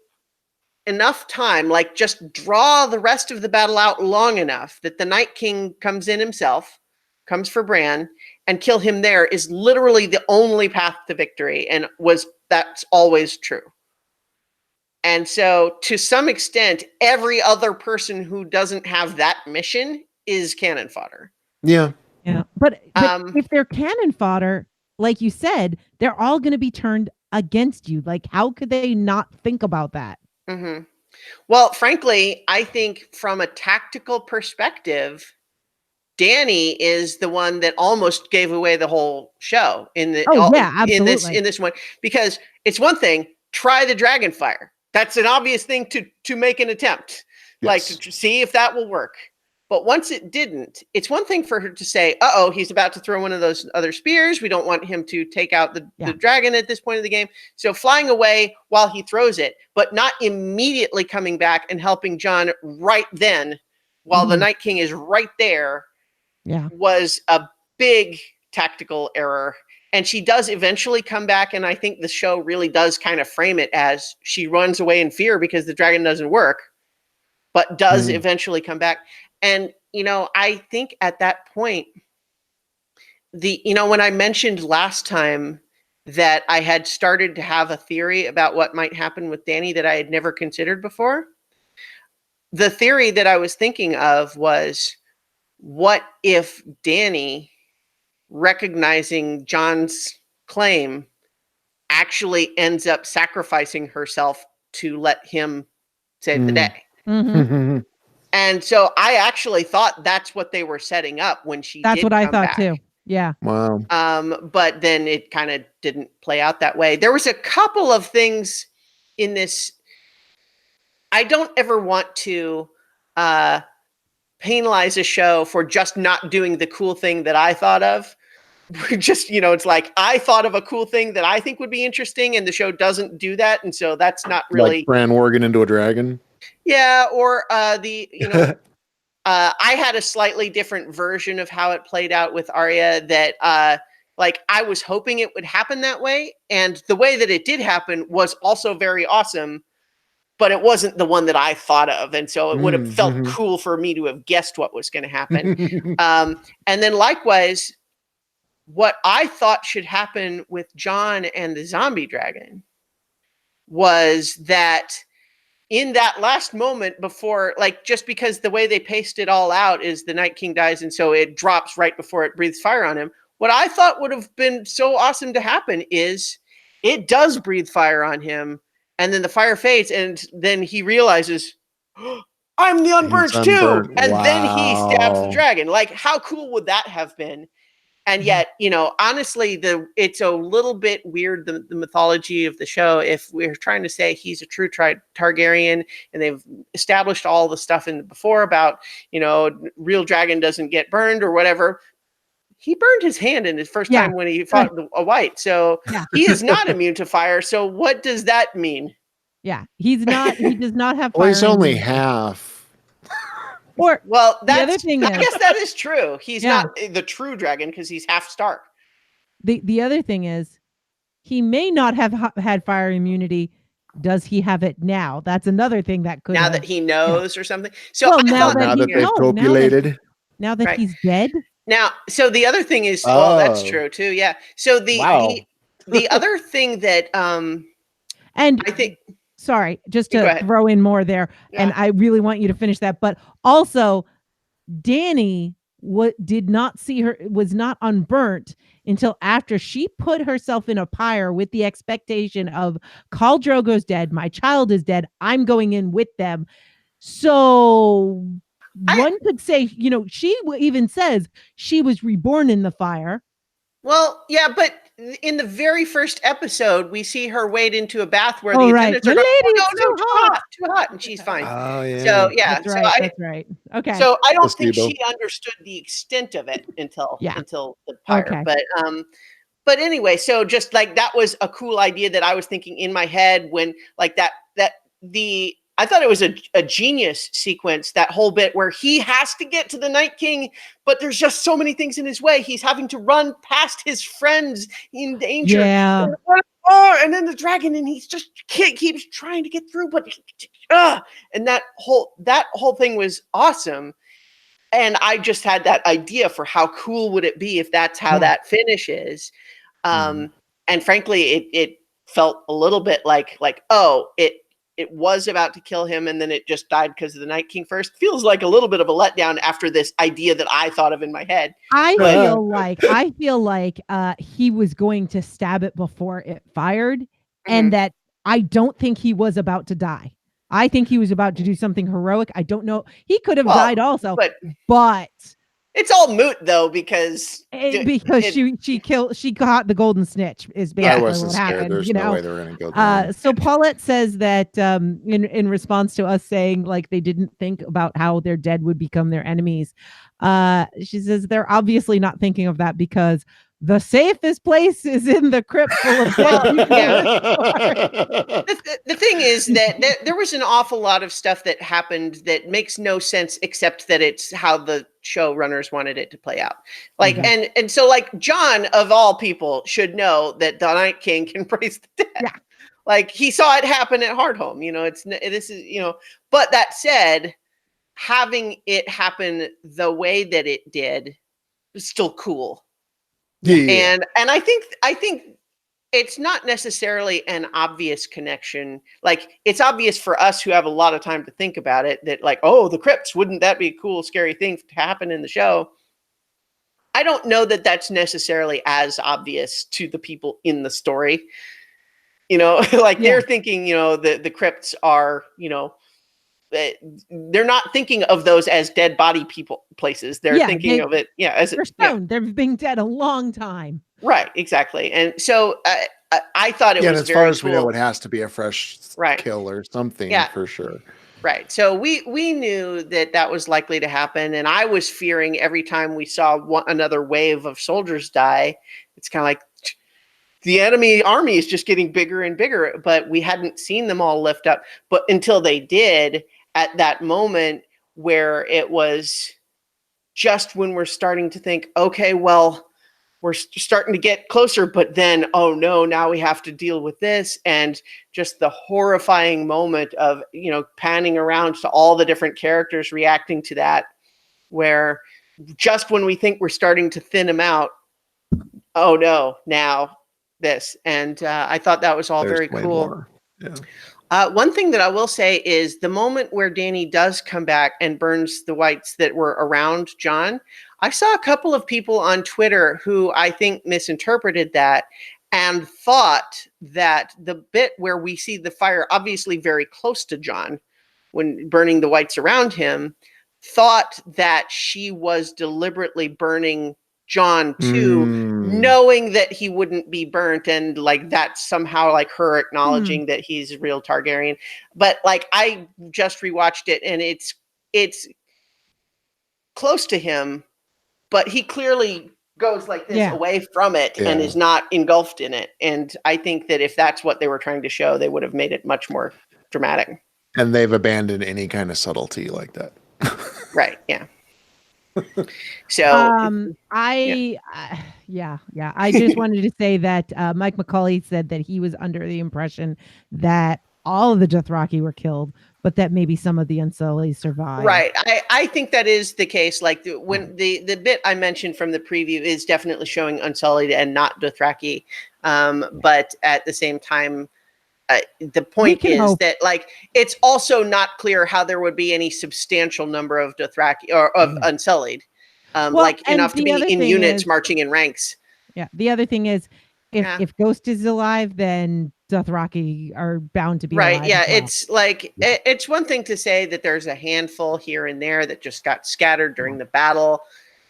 enough time, like just draw the rest of the battle out long enough that the Night King comes in himself, comes for Bran, and kill him there is literally the only path to victory. And that's always true. And so to some extent, every other person who doesn't have that mission is cannon fodder. Yeah. But if they're cannon fodder, like you said, they're all going to be turned against you. Like, how could they not think about that? Mm-hmm. Well, frankly, I think from a tactical perspective, Dany is the one that almost gave away the whole show in this one, because it's one thing, try the dragon fire. That's an obvious thing to make an attempt, like to see if that will work. But once it didn't, it's one thing for her to say, uh-oh, he's about to throw one of those other spears. We don't want him to take out the dragon at this point of the game. So flying away while he throws it, but not immediately coming back and helping Jon right then while the Night King is right there was a big tactical error. And she does eventually come back, and I think the show really does kind of frame it as she runs away in fear because the dragon doesn't work, but does eventually come back. And, I think at that point, when I mentioned last time that I had started to have a theory about what might happen with Dany that I had never considered before, the theory that I was thinking of was, what if Dany, recognizing Jon's claim, actually ends up sacrificing herself to let him save the day? Mm-hmm. And so I actually thought that's what they were setting up when she That's did what I come thought back. too. Yeah. Wow. But then it kind of didn't play out that way. There was a couple of things in this. I don't ever want to penalize a show for just not doing the cool thing that I thought of. Just, it's like, I thought of a cool thing that I think would be interesting, and the show doesn't do that. And so that's not really like Bran Morgan into a dragon. Yeah. Or I had a slightly different version of how it played out with Aria that, I was hoping it would happen that way. And the way that it did happen was also very awesome, but it wasn't the one that I thought of. And so it would have felt cool for me to have guessed what was going to happen. And then likewise, what I thought should happen with Jon and the zombie dragon was that in that last moment before, just because the way they paced it all out is the Night King dies, and so it drops right before it breathes fire on him. What I thought would have been so awesome to happen is it does breathe fire on him, and then the fire fades, and then he realizes, I'm the unburnt too! And then he stabs the dragon. How cool would that have been? And yet, honestly, it's a little bit weird, the mythology of the show. If we're trying to say he's a true Targaryen, and they've established all the stuff before about, real dragon doesn't get burned or whatever. He burned his hand in his first time when he fought a white. So he is not immune to fire. So what does that mean? Yeah, he does not have fire. Well, he's only half. Or that's the other thing I guess that is true. He's not the true dragon because he's half Stark. The other thing is, he may not have had fire immunity. Does he have it now? That's another thing that could that he knows or something. So now that they've copulated. Now that he's dead. Now, so the other thing is, that's true too. Yeah. So the other thing that and I think. Sorry, just to throw in more there, and I really want you to finish that. But also, Dany did not see was not unburnt until after she put herself in a pyre with the expectation of Khal Drogo's dead, my child is dead, I'm going in with them. So one could say, she even says she was reborn in the fire. Well, yeah, but in the very first episode, we see her wade into a bath where Oh, the right. attendants are going, Milady, "Oh, it's no, too too hot, and she's fine. Oh yeah. So yeah, That's right. That's right. Okay. so I don't think Placebo. she understood the extent of it until Yeah. the pyre. Okay. But anyway, so just like that was a cool idea that I was thinking in my head when like I thought it was a genius sequence, that whole bit where he has to get to the Night King, but there's just so many things in his way. He's having to run past his friends in danger. Yeah. And then the dragon, and he's just keeps trying to get through, but and that whole thing was awesome. And I just had that idea for how cool would it be if that's how that finishes. And frankly, it felt a little bit like it was about to kill him, and then it just died because of the Night King first. Feels like a little bit of a letdown after this idea that I thought of in my head. I feel like he was going to stab it before it fired, and that I don't think he was about to die. I think he was about to do something heroic. I don't know. He could have died also, but it's all moot though because she caught the golden snitch is basically what happened. There's no way they were going to go. So Paulette says that in response to us saying like they didn't think about how their dead would become their enemies, she says they're obviously not thinking of that because the safest place is in the crypt full of dead people. The thing is that there was an awful lot of stuff that happened that makes no sense except that it's how the showrunners wanted it to play out. Like, and so like John of all people should know that the Night King can raise the dead. Yeah. Like he saw it happen at Hardhome, but that said, having it happen the way that it did was still cool. Yeah. And I think it's not necessarily an obvious connection. Like it's obvious for us who have a lot of time to think about it that like, oh, the crypts, wouldn't that be a cool, scary thing to happen in the show? I don't know that that's necessarily as obvious to the people in the story. Like they're thinking, the crypts are, they're not thinking of those as dead body places. They're thinking of it, as they're stone. They've been dead a long time. Right, exactly. And so I thought it was as very far as cool. we know, it has to be a fresh kill or something for sure. Right. So we knew that was likely to happen, and I was fearing every time we saw another wave of soldiers die. It's kind of like the enemy army is just getting bigger and bigger, but we hadn't seen them all lift up. But until they did, at that moment where it was just when we're starting to think, okay, well, we're starting to get closer, but then, oh no, now we have to deal with this. And just the horrifying moment of, panning around to all the different characters reacting to that, where just when we think we're starting to thin them out, oh no, now this. And I thought that was all very cool. Yeah. One thing that I will say is the moment where Danny does come back and burns the whites that were around John, I saw a couple of people on Twitter who I think misinterpreted that and thought that the bit where we see the fire obviously very close to John when burning the whites around him, thought that she was deliberately burning John too, knowing that he wouldn't be burnt, and like that's somehow like her acknowledging that he's a real Targaryen. But like I just rewatched it and it's close to him, but he clearly goes like this away from it and is not engulfed in it. And I think that if that's what they were trying to show, they would have made it much more dramatic. And they've abandoned any kind of subtlety like that. Right. Yeah. So I just wanted to say that Mike McCauley said that he was under the impression that all of the Dothraki were killed, but that maybe some of the Unsullied survived. Right. I think that is the case. Like when the bit I mentioned from the preview is definitely showing Unsullied and not Dothraki. But at the same time, the point is that like it's also not clear how there would be any substantial number of Dothraki or of Unsullied, like enough to be in units marching in ranks. Yeah. The other thing is, if Ghost is alive, then Dothraki are bound to be right. alive. Yeah, as well. it's like it's one thing to say that there's a handful here and there that just got scattered during the battle.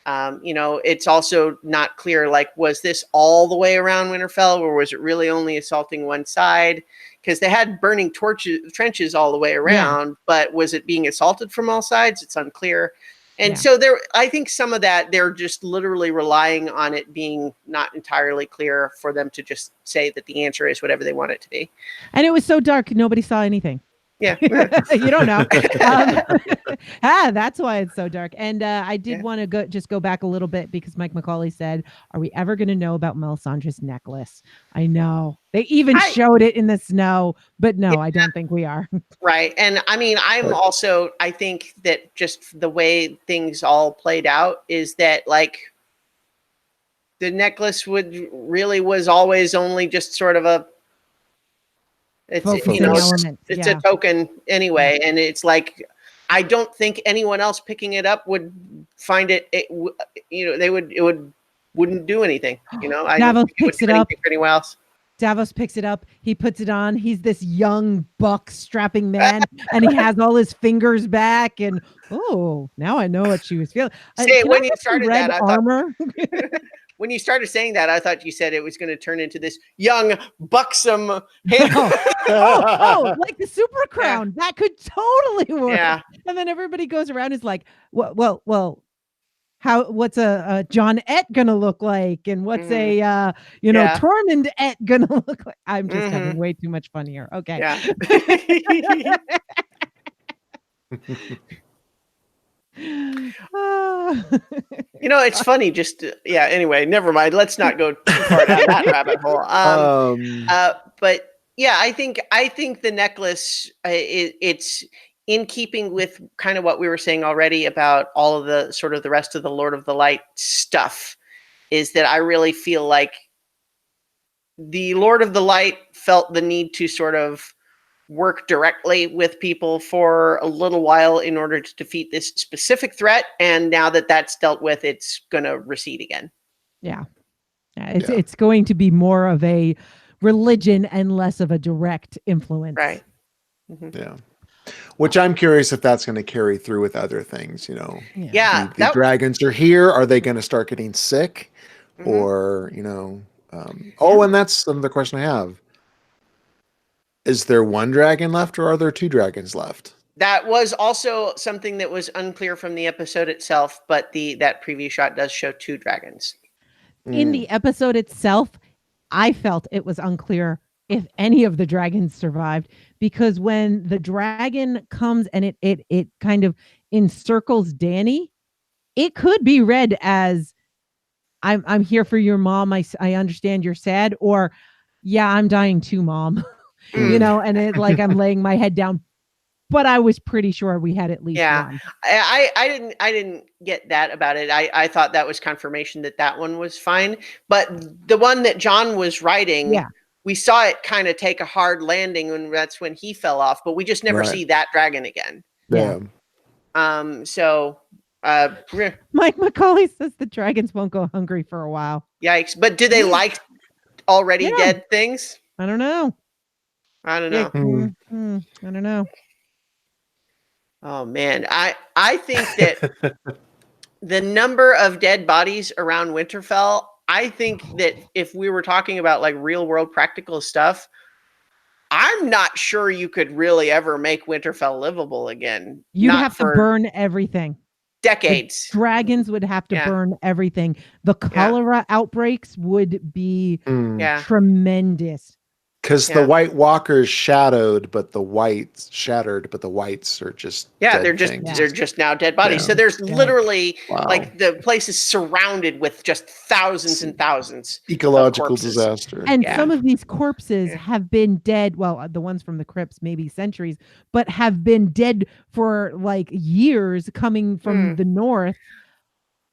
It's also not clear, like, was this all the way around Winterfell, or was it really only assaulting one side? Because they had burning trenches all the way around, but was it being assaulted from all sides? It's unclear. And so I think some of that, they're just literally relying on it being not entirely clear for them to just say that the answer is whatever they want it to be. And it was so dark, nobody saw anything. Yeah. You don't know. That's why it's so dark. And I did want to go back a little bit because Mike McCauley said, are we ever going to know about Melisandre's necklace? I know. They even showed it in the snow, but no, I don't think we are. Right. And I mean, I think that just the way things all played out is that, like, the necklace was always only just sort of it's a token anyway. And it's like, I don't think anyone else picking it up would find it wouldn't do anything. I Davos picks it up for anyone else. Davos picks it up. He puts it on. He's this young buck strapping man, and he has all his fingers back. And now I know what she was feeling. When you started that, armor. When you started saying that, I thought you said it was going to turn into this young, buxom. Like the super crown. Yeah. That could totally work. Yeah. And then everybody goes around and is like, well, what's a John Et gonna look like? And what's a Tormund Et gonna look like? I'm just having way too much fun here. Okay. Yeah. It's funny. Anyway, never mind. Let's not go too far down that rabbit hole. But yeah, I think the necklace, it's in keeping with kind of what we were saying already about all of the sort of the rest of the Lord of the Light stuff, is that I really feel like the Lord of the Light felt the need to sort of work directly with people for a little while in order to defeat this specific threat. And now that that's dealt with, it's going to recede again. Yeah. It's going to be more of a religion and less of a direct influence. Right. Mm-hmm. Yeah. Which I'm curious if that's going to carry through with other things, Yeah. The dragons are here. Are they going to start getting sick? Mm-hmm. Or, and that's another question I have. Is there one dragon left, or are there two dragons left? That was also something that was unclear from the episode itself, but that preview shot does show two dragons. In the episode itself, I felt it was unclear if any of the dragons survived, because when the dragon comes and it kind of encircles Dany, it could be read as I'm here for your mom. I understand you're sad, or I'm dying too, mom. And it like I'm laying my head down, but I was pretty sure we had at least one. I didn't get that about it. I thought that was confirmation that one was fine, but the one that John was writing, we saw it kind of take a hard landing, and that's when he fell off, but we just never see that dragon again. Yeah. Mike McCauley says the dragons won't go hungry for a while. Yikes. But do they like already dead things? I don't know. I don't know. I don't know. Oh man, I think that the number of dead bodies around Winterfell, I think that if we were talking about like real world practical stuff, I'm not sure you could really ever make Winterfell livable again. You'd have to burn everything. Decades. The dragons would have to burn everything. The cholera outbreaks would be tremendous. Because the White Walkers shattered, but the whites are just they're just now dead bodies. So there's literally like the place is surrounded with just thousands and thousands ecological disaster. And some of these corpses have been dead. Well, the ones from the crypts, maybe centuries, but have been dead for like years, coming from the north.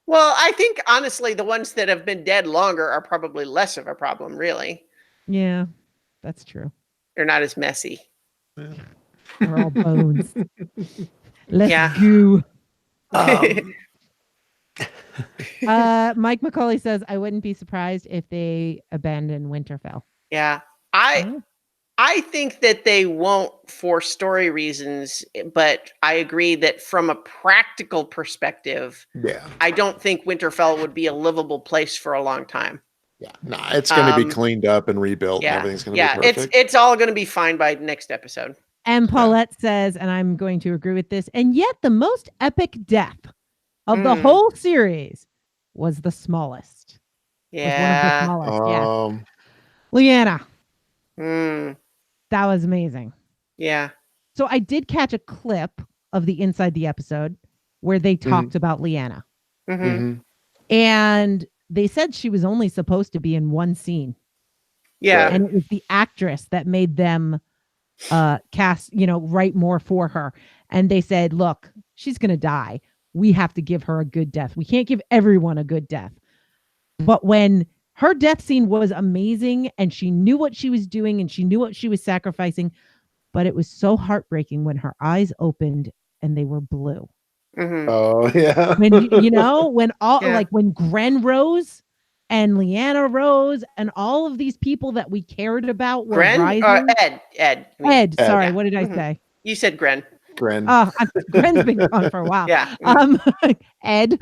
Well, I think honestly, the ones that have been dead longer are probably less of a problem, really. Yeah. That's true. They're not as messy. They're all bones. Let's go. Mike McCauley says, I wouldn't be surprised if they abandon Winterfell. Yeah. I I think that they won't for story reasons, but I agree that from a practical perspective, Yeah. I don't think Winterfell would be a livable place for a long time. Yeah. Nah, it's going to be cleaned up and rebuilt, and Yeah, everything's going to be perfect. it's all going to be fine by next episode. And Paulette says, and I'm going to agree with this, and yet the most epic death of the whole series was the smallest. Yeah. Was one of the smallest. Lyanna. That was amazing. Yeah. So I did catch a clip of the Inside the Episode where they talked about Lyanna. And they said she was only supposed to be in one scene. Yeah. And it was the actress that made them cast, write more for her. And they said, look, she's going to die. We have to give her a good death. We can't give everyone a good death. But when her death scene was amazing and she knew what she was doing and she knew what she was sacrificing, but it was so heartbreaking when her eyes opened and they were blue. Oh, yeah. When, when when Gren rose and Lyanna rose and all of these people that we cared about were rising. Ed. Sorry, what did I say? You said Gren. Gren. Gren's been gone for a while. Yeah. Ed.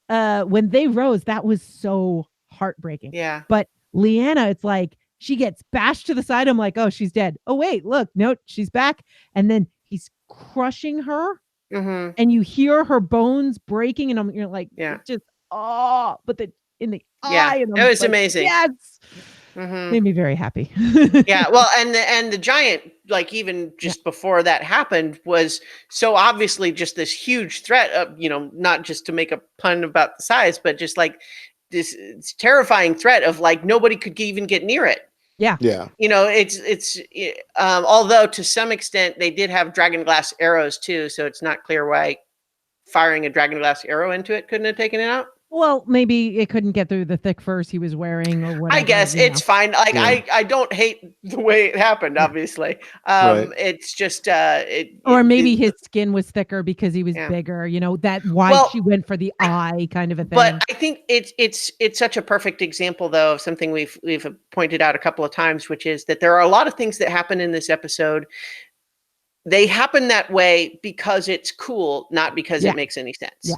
When they rose, that was so heartbreaking. Yeah. But Lyanna, it's like she gets bashed to the side. I'm like, oh, she's dead. Oh, wait, look, no, she's back. And then he's crushing her and you hear her bones breaking. And you're like, just, but in the eye. And it was amazing. Yes. Made me very happy. Yeah. Well, and the giant, like even just before that happened, was so obviously just this huge threat of, not just to make a pun about the size, but just like this terrifying threat of like nobody could even get near it. Yeah. Yeah. It's although to some extent they did have dragon glass arrows too, so it's not clear why firing a dragon glass arrow into it couldn't have taken it out. Well, maybe it couldn't get through the thick furs he was wearing or whatever. I guess it's fine. Like I don't hate the way it happened, obviously. It's just or maybe his skin was thicker because he was bigger, that why she went for the eye kind of a thing. But I think it's such a perfect example though of something we've pointed out a couple of times, which is that there are a lot of things that happen in this episode. They happen that way because it's cool, not because it makes any sense. Yeah.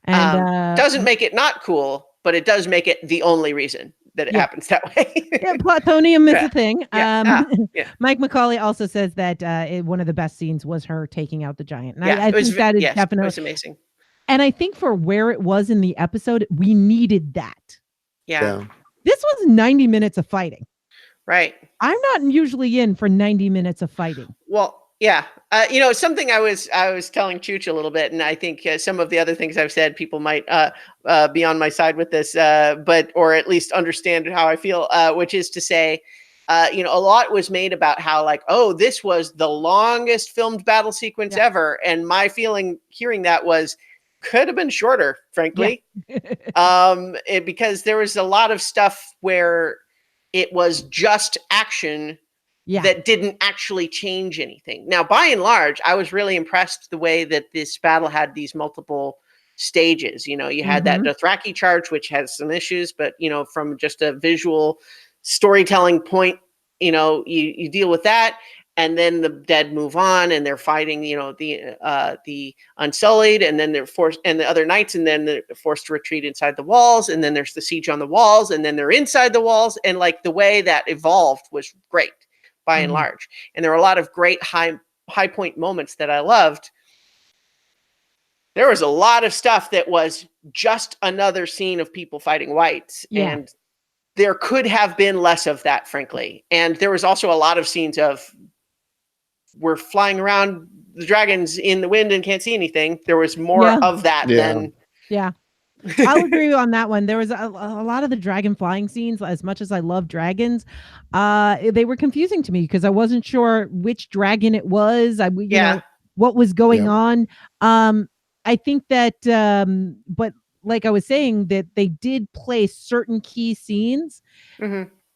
And doesn't make it not cool, but it does make it the only reason that it happens that way. Plutonium is a thing. Mike McCauley also says that one of the best scenes was her taking out the giant. And I think that is definitely it was amazing. And I think for where it was in the episode, we needed that. Yeah. This was 90 minutes of fighting. Right. I'm not usually in for 90 minutes of fighting. Well, yeah. Something I was telling Chooch a little bit, and I think some of the other things I've said, people might be on my side with this, or at least understand how I feel, which is to say, a lot was made about how like, oh, this was the longest filmed battle sequence ever. And my feeling hearing that was could have been shorter, frankly, because there was a lot of stuff where it was just action that didn't actually change anything. Now, by and large, I was really impressed the way that this battle had these multiple stages. You had that Dothraki charge, which has some issues, but, from just a visual storytelling point, you deal with that. And then the dead move on and they're fighting, the Unsullied, and then they're forced, and the other knights, and then they're forced to retreat inside the walls. And then there's the siege on the walls, and then they're inside the walls. And like the way that evolved was great by and large. And there were a lot of great high point moments that I loved. There was a lot of stuff that was just another scene of people fighting whites. Yeah. And there could have been less of that, frankly. And there was also a lot of scenes of we're flying around the dragons in the wind and can't see anything. There was more of that than... Yeah. I'll agree on that one. There was a lot of the dragon flying scenes. As much as I love dragons, they were confusing to me because I wasn't sure which dragon it was. What was going on. I think that, but like I was saying, that they did place certain key scenes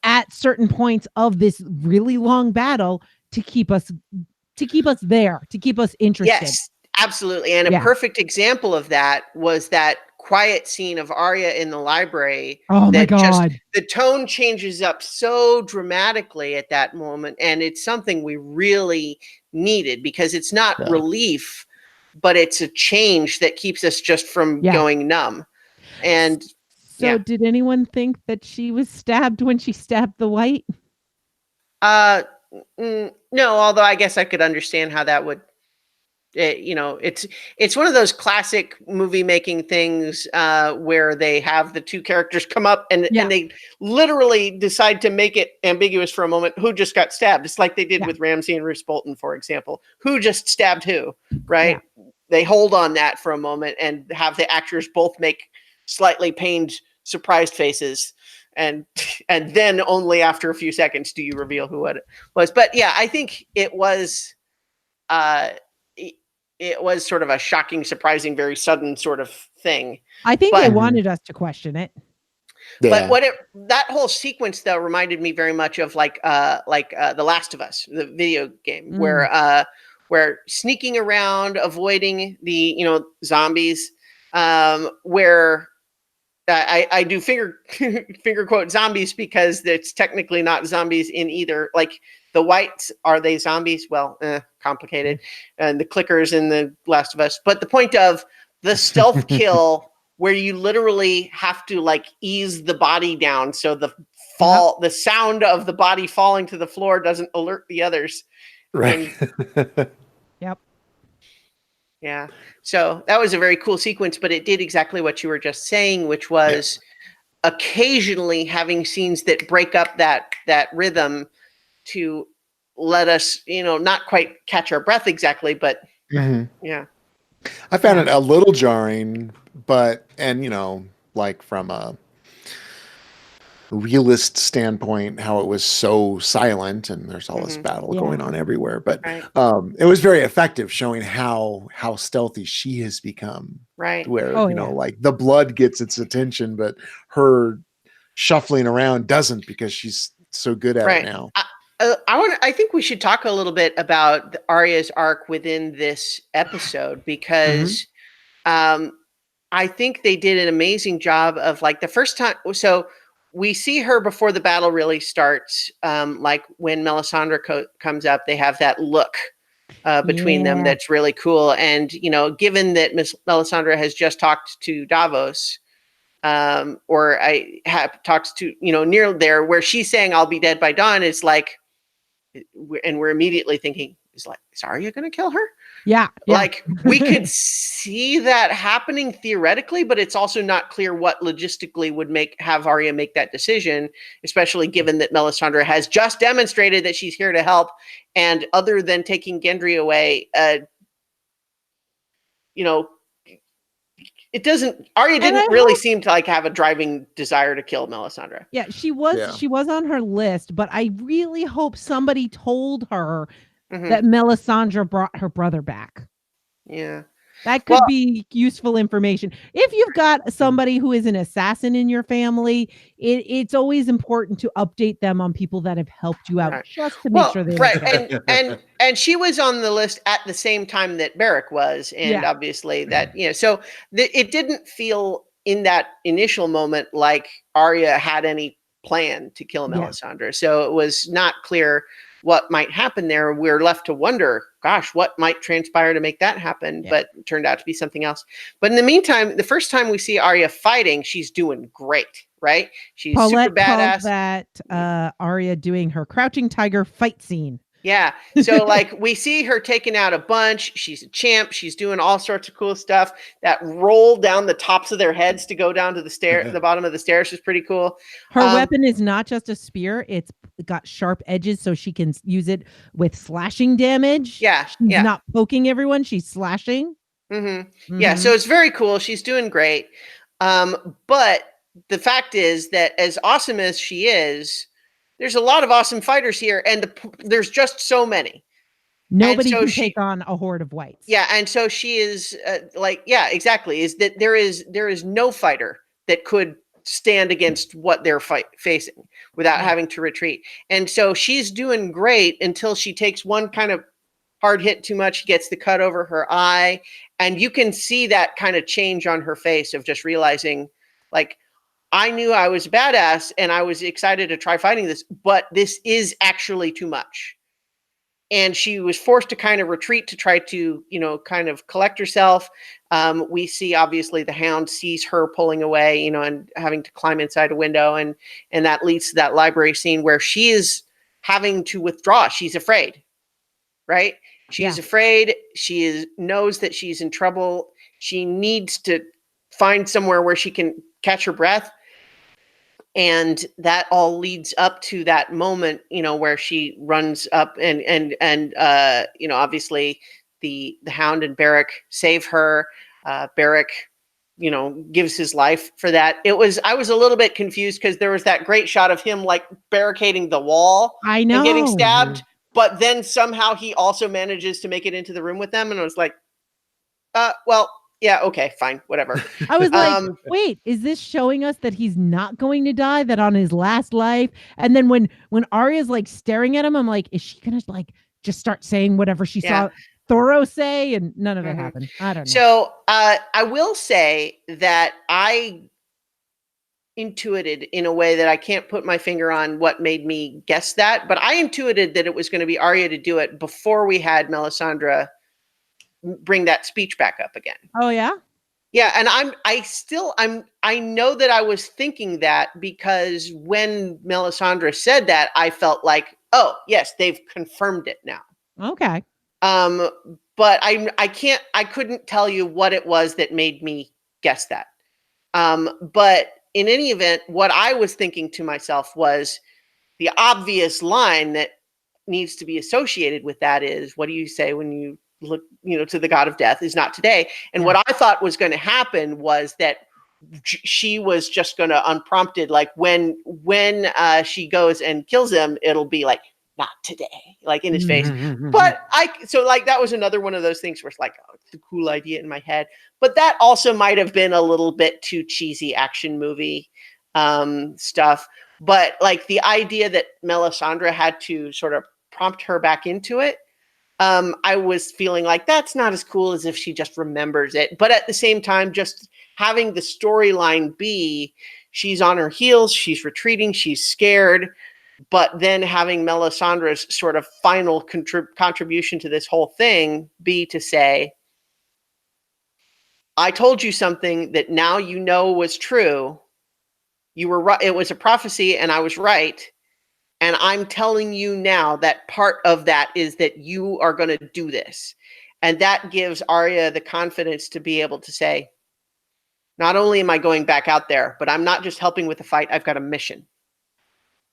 at certain points of this really long battle to keep us there, to keep us interested. Yes, absolutely. And a perfect example of that was that quiet scene of Aria in the library. Oh my that just God. the tone changes up so dramatically at that moment, and it's something we really needed because it's not Yeah. relief, but it's a change that keeps us just from Yeah. going numb. And So yeah. did anyone think that she was stabbed when she stabbed the white? No, although I guess I could understand how that would, it's one of those classic movie making things where they have the two characters come up and they literally decide to make it ambiguous for a moment who just got stabbed. It's like they did with Ramsay and Roose Bolton, for example. Who just stabbed who, right? Yeah. They hold on that for a moment and have the actors both make slightly pained, surprised faces. And then only after a few seconds do you reveal who it was. But yeah, I think it was sort of a shocking, surprising, very sudden sort of thing. I think they wanted us to question it. Yeah. But that whole sequence though reminded me very much of like The Last of Us, the video game, where sneaking around, avoiding the zombies, where I do finger quote zombies because it's technically not zombies in either. Like the whites, are they zombies? Well, complicated. And the clickers in The Last of Us. But the point of the stealth kill where you literally have to like ease the body down so the sound of the body falling to the floor doesn't alert the others. Right. Yep. Yeah. So that was a very cool sequence, but it did exactly what you were just saying, which was occasionally having scenes that break up that rhythm to let us, not quite catch our breath exactly, but yeah. I found it a little jarring, but like from a realist standpoint, how it was so silent and there's all this battle going on everywhere. But it was very effective showing how stealthy she has become. Right. Where, like the blood gets its attention, but her shuffling around doesn't because she's so good at it now. I think we should talk a little bit about Aria's arc within this episode because I think they did an amazing job of like the first time. So we see her before the battle really starts. Like when Melisandre comes up, they have that look between them that's really cool. And, given that Melisandre has just talked to Davos, or I have talked to, near there where she's saying, I'll be dead by dawn. It's like, and we're immediately thinking, is Aria going to kill her? Yeah. Like we could see that happening theoretically, but it's also not clear what logistically would have Aria make that decision, especially given that Melisandre has just demonstrated that she's here to help. And other than taking Gendry away, Aria didn't really seem to like have a driving desire to kill Melisandre. Yeah, she was on her list, but I really hope somebody told her that Melisandre brought her brother back. Yeah. That could be useful information. If you've got somebody who is an assassin in your family, it's always important to update them on people that have helped you out just to make sure they and she was on the list at the same time that Beric was, and obviously that so it didn't feel in that initial moment like Aria had any plan to kill Melisandre. So it was not clear what might happen there. We're left to wonder, gosh, what might transpire to make that happen? But it turned out to be something else. But in the meantime, the first time we see Aria fighting, she's doing great, right? She's Paulette super badass. Called that Aria doing her crouching tiger fight scene. Yeah. So like we see her taking out a bunch. She's a champ. She's doing all sorts of cool stuff. That roll down the tops of their heads to go down to the bottom of the stairs is pretty cool. Her weapon is not just a spear. It's got sharp edges so she can use it with slashing damage. Yeah. She's not poking everyone. She's slashing. Yeah. So it's very cool. She's doing great. But the fact is that as awesome as she is, there's a lot of awesome fighters here, and there's just so many. Nobody can take on a horde of whites. Yeah, and so she is exactly. Is that there is no fighter that could stand against what they're facing without having to retreat. And so she's doing great until she takes one kind of hard hit too much, gets the cut over her eye. And you can see that kind of change on her face of just realizing, like, I knew I was a badass and I was excited to try fighting this, but this is actually too much. And she was forced to kind of retreat to try to, kind of collect herself. We see, obviously, the Hound sees her pulling away, and having to climb inside a window. And that leads to that library scene where she is having to withdraw. She's afraid, right? She's afraid. She knows that she's in trouble. She needs to find somewhere where she can catch her breath. And that all leads up to that moment, where she runs up and obviously the Hound and Beric save her. Beric, gives his life for that. I was a little bit confused because there was that great shot of him like barricading the wall I know. and getting stabbed, but then somehow he also manages to make it into the room with them. And I was like, well, yeah, okay, fine, whatever. I was like, wait, is this showing us that he's not going to die, that on his last life? And then when Aria's like staring at him, I'm like, is she gonna like just start saying whatever she saw Thoreau say? And none of it happened. I don't know. So I will say that I intuited in a way that I can't put my finger on what made me guess that, but I intuited that it was going to be Aria to do it before we had Melisandre bring that speech back up again. Oh yeah? Yeah, and I know that I was thinking that because when Melisandre said that, I felt like, oh, yes, they've confirmed it now. Okay. But I couldn't tell you what it was that made me guess that. But in any event, what I was thinking to myself was the obvious line that needs to be associated with that is, what do you say when you look, to the god of death is not today. And what I thought was going to happen was that she was just going to unprompted, like when she goes and kills him, it'll be like, not today, like in his face. But that was another one of those things where it's like, oh, it's a cool idea in my head. But that also might have been a little bit too cheesy action movie stuff. But like the idea that Melisandre had to sort of prompt her back into it, I was feeling like that's not as cool as if she just remembers it. But at the same time, just having the storyline be she's on her heels, she's retreating, she's scared, but then having Melisandre's sort of final contribution to this whole thing be to say, I told you something that now you know was true. You were right. It was a prophecy and I was right. And I'm telling you now that part of that is that you are going to do this. And that gives Aria the confidence to be able to say, not only am I going back out there, but I'm not just helping with the fight. I've got a mission.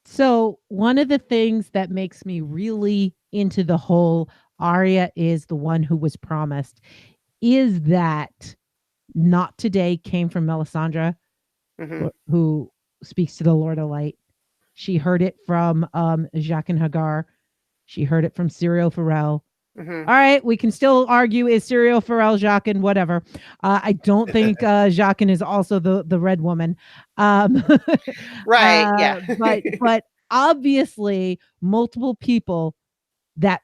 So one of the things that makes me really into the whole Aria is the one who was promised is that not today came from Melisandre, who speaks to the Lord of Light. She heard it from Jaqen and Hagar. She heard it from Syrio Forel. All right, we can still argue, is Syrio Forel Jaqen, whatever. I don't think Jaqen is also the red woman. Right, yeah. but obviously multiple people that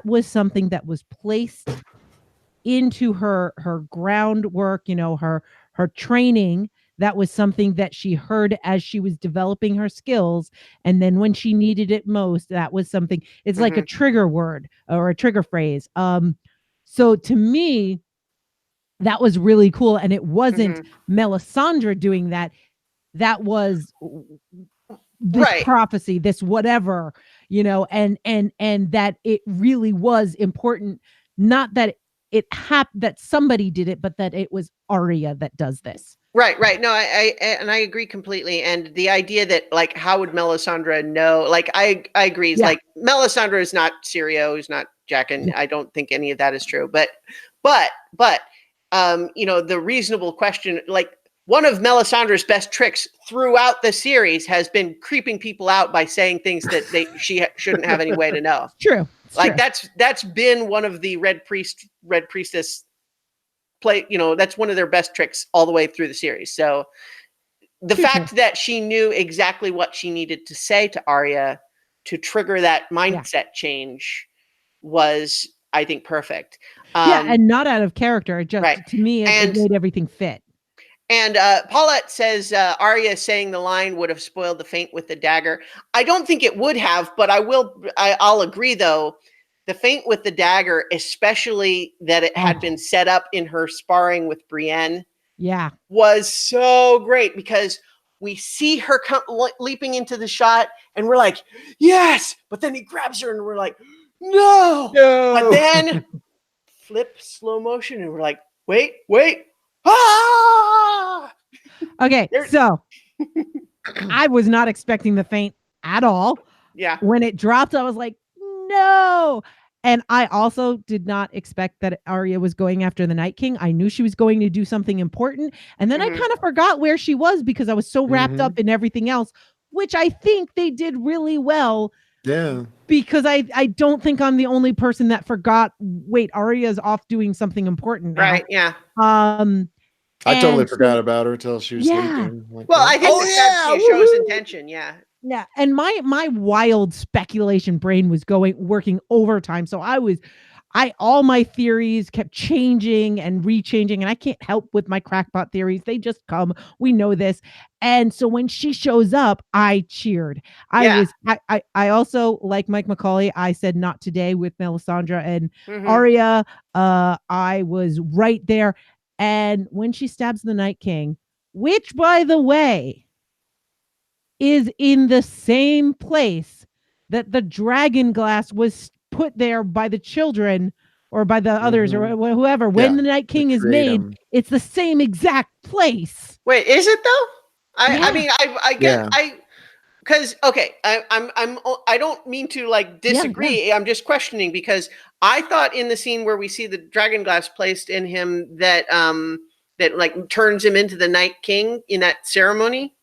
was something that was placed into her groundwork, her training. That was something that she heard as she was developing her skills. And then when she needed it most, that was something, it's like a trigger word or a trigger phrase. So to me, that was really cool. And it wasn't Melisandre doing that. That was this prophecy, this whatever, and that it really was important. Not that it happened, that somebody did it, but that it was Aria that does this. Right. No, I agree completely. And the idea that, like, how would Melisandre know? Like, I agree. It's like Melisandre is not Syrio, is not Jaqen. I don't think any of that is true. But the reasonable question, like, one of Melisandre's best tricks throughout the series has been creeping people out by saying things that she shouldn't have any way to know. True. Like that's been one of the Red Priestess play, that's one of their best tricks all the way through the series. So the fact that she knew exactly what she needed to say to Aria to trigger that mindset change was I think, perfect. Yeah, and not out of character. It just, Right. to me, it made everything fit. And Paulette says Aria saying the line would have spoiled the feint with the dagger. I don't think it would have, but I'll agree, though. The feint with the dagger, especially that it had been set up in her sparring with Brienne, was so great, because we see her leaping into the shot and we're like, yes, but then he grabs her and we're like, no. But then flip slow motion and we're like, wait, ah. Okay, so I was not expecting the feint at all. Yeah. When it dropped, I was like, no. And I also did not expect that Aria was going after the Night King. I knew she was going to do something important. And then I kind of forgot where she was because I was so wrapped up in everything else, which I think they did really well. Yeah. Because I don't think I'm the only person that forgot, wait, Aria's off doing something important now. Right, yeah. I totally forgot about her until she was sleeping. Like, well, I think that shows intention, yeah. Yeah, and my wild speculation brain was working overtime. So all my theories kept changing and rechanging, and I can't help with my crackpot theories. They just come. We know this. And so when she shows up, I cheered. I also, like Mike McCauley, I said not today with Melisandre and Aria. I was right there. And when she stabs the Night King, which, by the way, is in the same place that the dragon glass was put there by the children or by the others or whoever. When the Night King is made, it's the same exact place. Wait, is it though? I mean, I get because I don't mean to like disagree. Yeah. I'm just questioning, because I thought in the scene where we see the dragon glass placed in him that that like turns him into the Night King in that ceremony.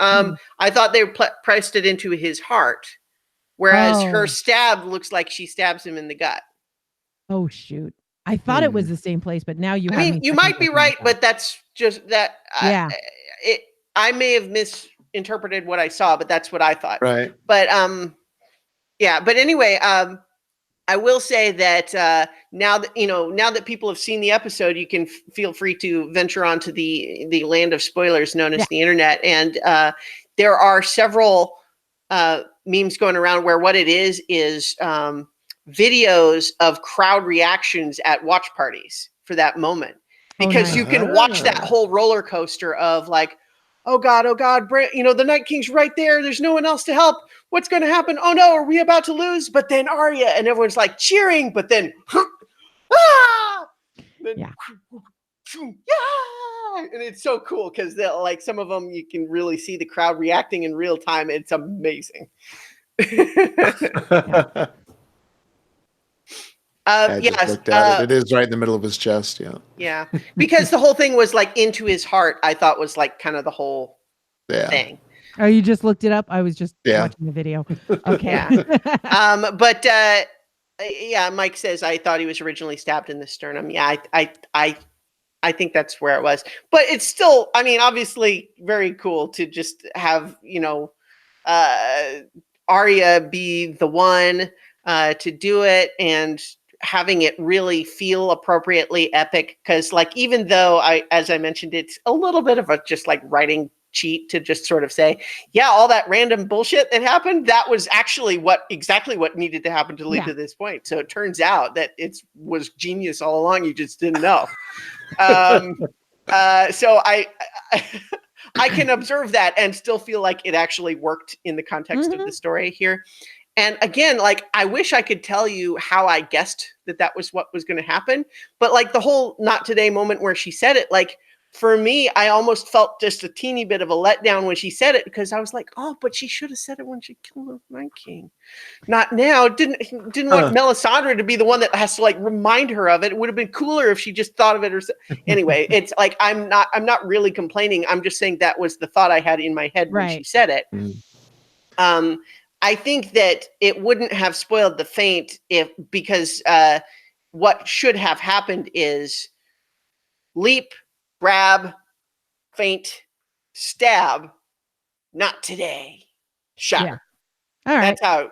I thought they pressed it into his heart, whereas her stab looks like she stabs him in the gut. Oh shoot! I thought it was the same place, but now you. I mean, you might be right, but that's just that. I may have misinterpreted what I saw, but that's what I thought. Right. But But anyway, I will say that now that people have seen the episode, you can feel free to venture onto the land of spoilers known as the internet, and there are several memes going around where what it is videos of crowd reactions at watch parties for that moment, because you can watch that whole roller coaster of like, oh God, the Night King's right there. There's no one else to help. What's going to happen? Oh no, are we about to lose? But then Aria, and everyone's like cheering, but then, and it's so cool because like some of them you can really see the crowd reacting in real time. It's amazing. Looked at it. It is right in the middle of his chest. Yeah, because the whole thing was like into his heart. I thought was like kind of the whole thing. Oh, you just looked it up? I was just watching the video. Okay. Mike says I thought he was originally stabbed in the sternum. Yeah, I think that's where it was. But it's still, I mean, obviously very cool to just have, Aria be the one to do it, and having it really feel appropriately epic. Because like, even though as I mentioned, it's a little bit of a just like writing cheat to just sort of say, all that random bullshit that happened, that was actually exactly what needed to happen to lead to this point. So it turns out that it was genius all along. You just didn't know. So I can observe that and still feel like it actually worked in the context of the story here. And again, like, I wish I could tell you how I guessed that was what was going to happen. But like the whole not today moment where she said it, like, for me, I almost felt just a teeny bit of a letdown when she said it, because I was like, oh, but she should have said it when she killed the Night King. Not now. Didn't want Melisandre to be the one that has to like remind her of it. It would have been cooler if she just thought of it. Anyway, it's like, I'm not really complaining. I'm just saying that was the thought I had in my head when she said it. I think that it wouldn't have spoiled the feint because what should have happened is leap, grab, feint, stab, not today, shatter. All right. That's how,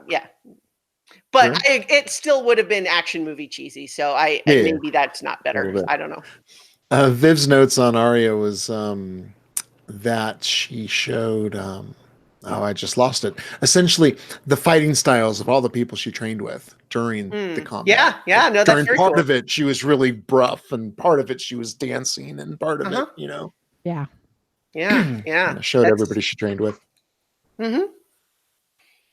But Sure. it still would have been action movie cheesy. So maybe that's not better. bit. I don't know. Viv's notes on Aria was that she showed. I just lost it. Essentially, the fighting styles of all the people she trained with during the combat. Yeah. No, that's during very part cool. of it, she was really gruff, and part of it, she was dancing, and part of it, Yeah. kinda showed everybody she trained with. Mm-hmm.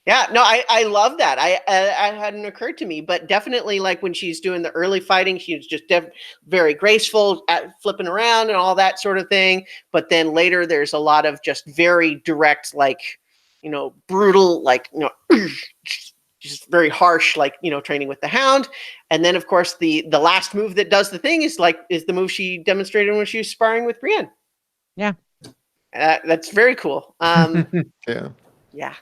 Yeah, no, I love that. I hadn't occurred to me, but definitely like when she's doing the early fighting, she's just very graceful at flipping around and all that sort of thing. But then later, there's a lot of just very direct, like, brutal, like, just very harsh, like, training with the Hound. And then, of course, the last move that does the thing is the move she demonstrated when she was sparring with Brienne. Yeah. That's very cool. Yeah. Yeah.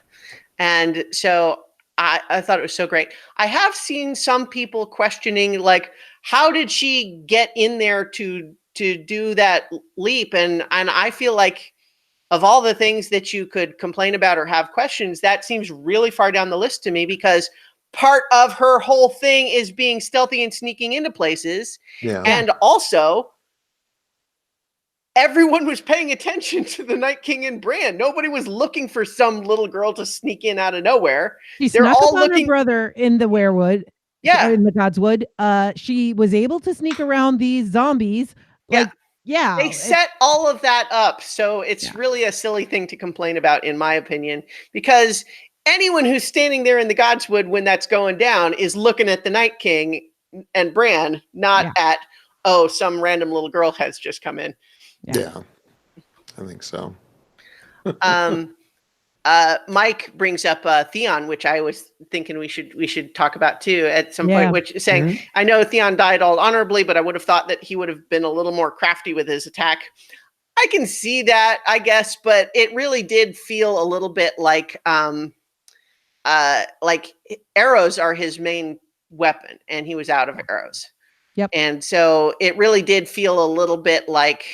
And so I thought it was so great. I have seen some people questioning, like, how did she get in there to do that leap? And I feel like of all the things that you could complain about or have questions, that seems really far down the list to me, because part of her whole thing is being stealthy and sneaking into places. Yeah. And also, everyone was paying attention to the Night King and Bran. Nobody was looking for some little girl to sneak in out of nowhere. They're all looking. Her brother in the werewood. Yeah, in the Godswood. She was able to sneak around these zombies. Like, yeah, they set all of that up. So it's really a silly thing to complain about, in my opinion, because anyone who's standing there in the Godswood when that's going down is looking at the Night King and Bran, not at, some random little girl has just come in. Yeah, I think so. Mike brings up Theon, which I was thinking we should talk about too at some point, which is saying, I know Theon died all honorably, but I would have thought that he would have been a little more crafty with his attack. I can see that, I guess, but it really did feel a little bit like arrows are his main weapon, and he was out of arrows. Yep. And so it really did feel a little bit like,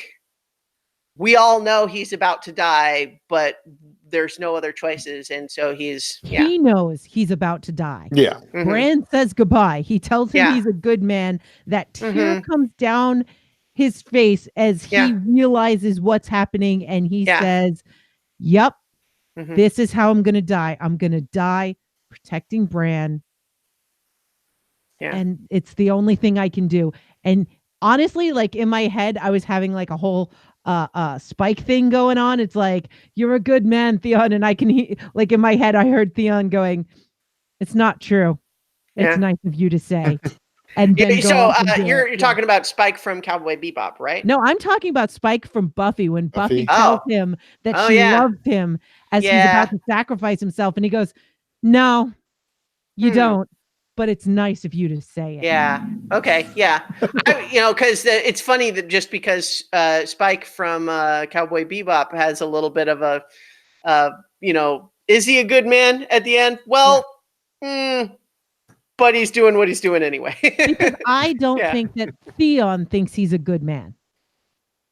we all know he's about to die, but there's no other choices. And so he knows he's about to die. Yeah. Mm-hmm. Bran says goodbye. He tells him he's a good man. That tear comes down his face as he realizes what's happening. And he says, yep, this is how I'm going to die. I'm going to die protecting Bran. Yeah. And it's the only thing I can do. And honestly, like in my head, I was having like a whole Spike thing going on. It's like, you're a good man, Theon. And I can like in my head, I heard Theon going, it's not true. It's nice of you to say. And then you're talking about Spike from Cowboy Bebop, right? No, I'm talking about Spike from Buffy, when Buffy tells him that she loved him as he's about to sacrifice himself. And he goes, no, you don't. But it's nice of you to say it. Yeah. Okay. Yeah. Because it's funny that just because Spike from Cowboy Bebop has a little bit of a, is he a good man at the end? Well, but he's doing what he's doing anyway. Because I don't think that Theon thinks he's a good man.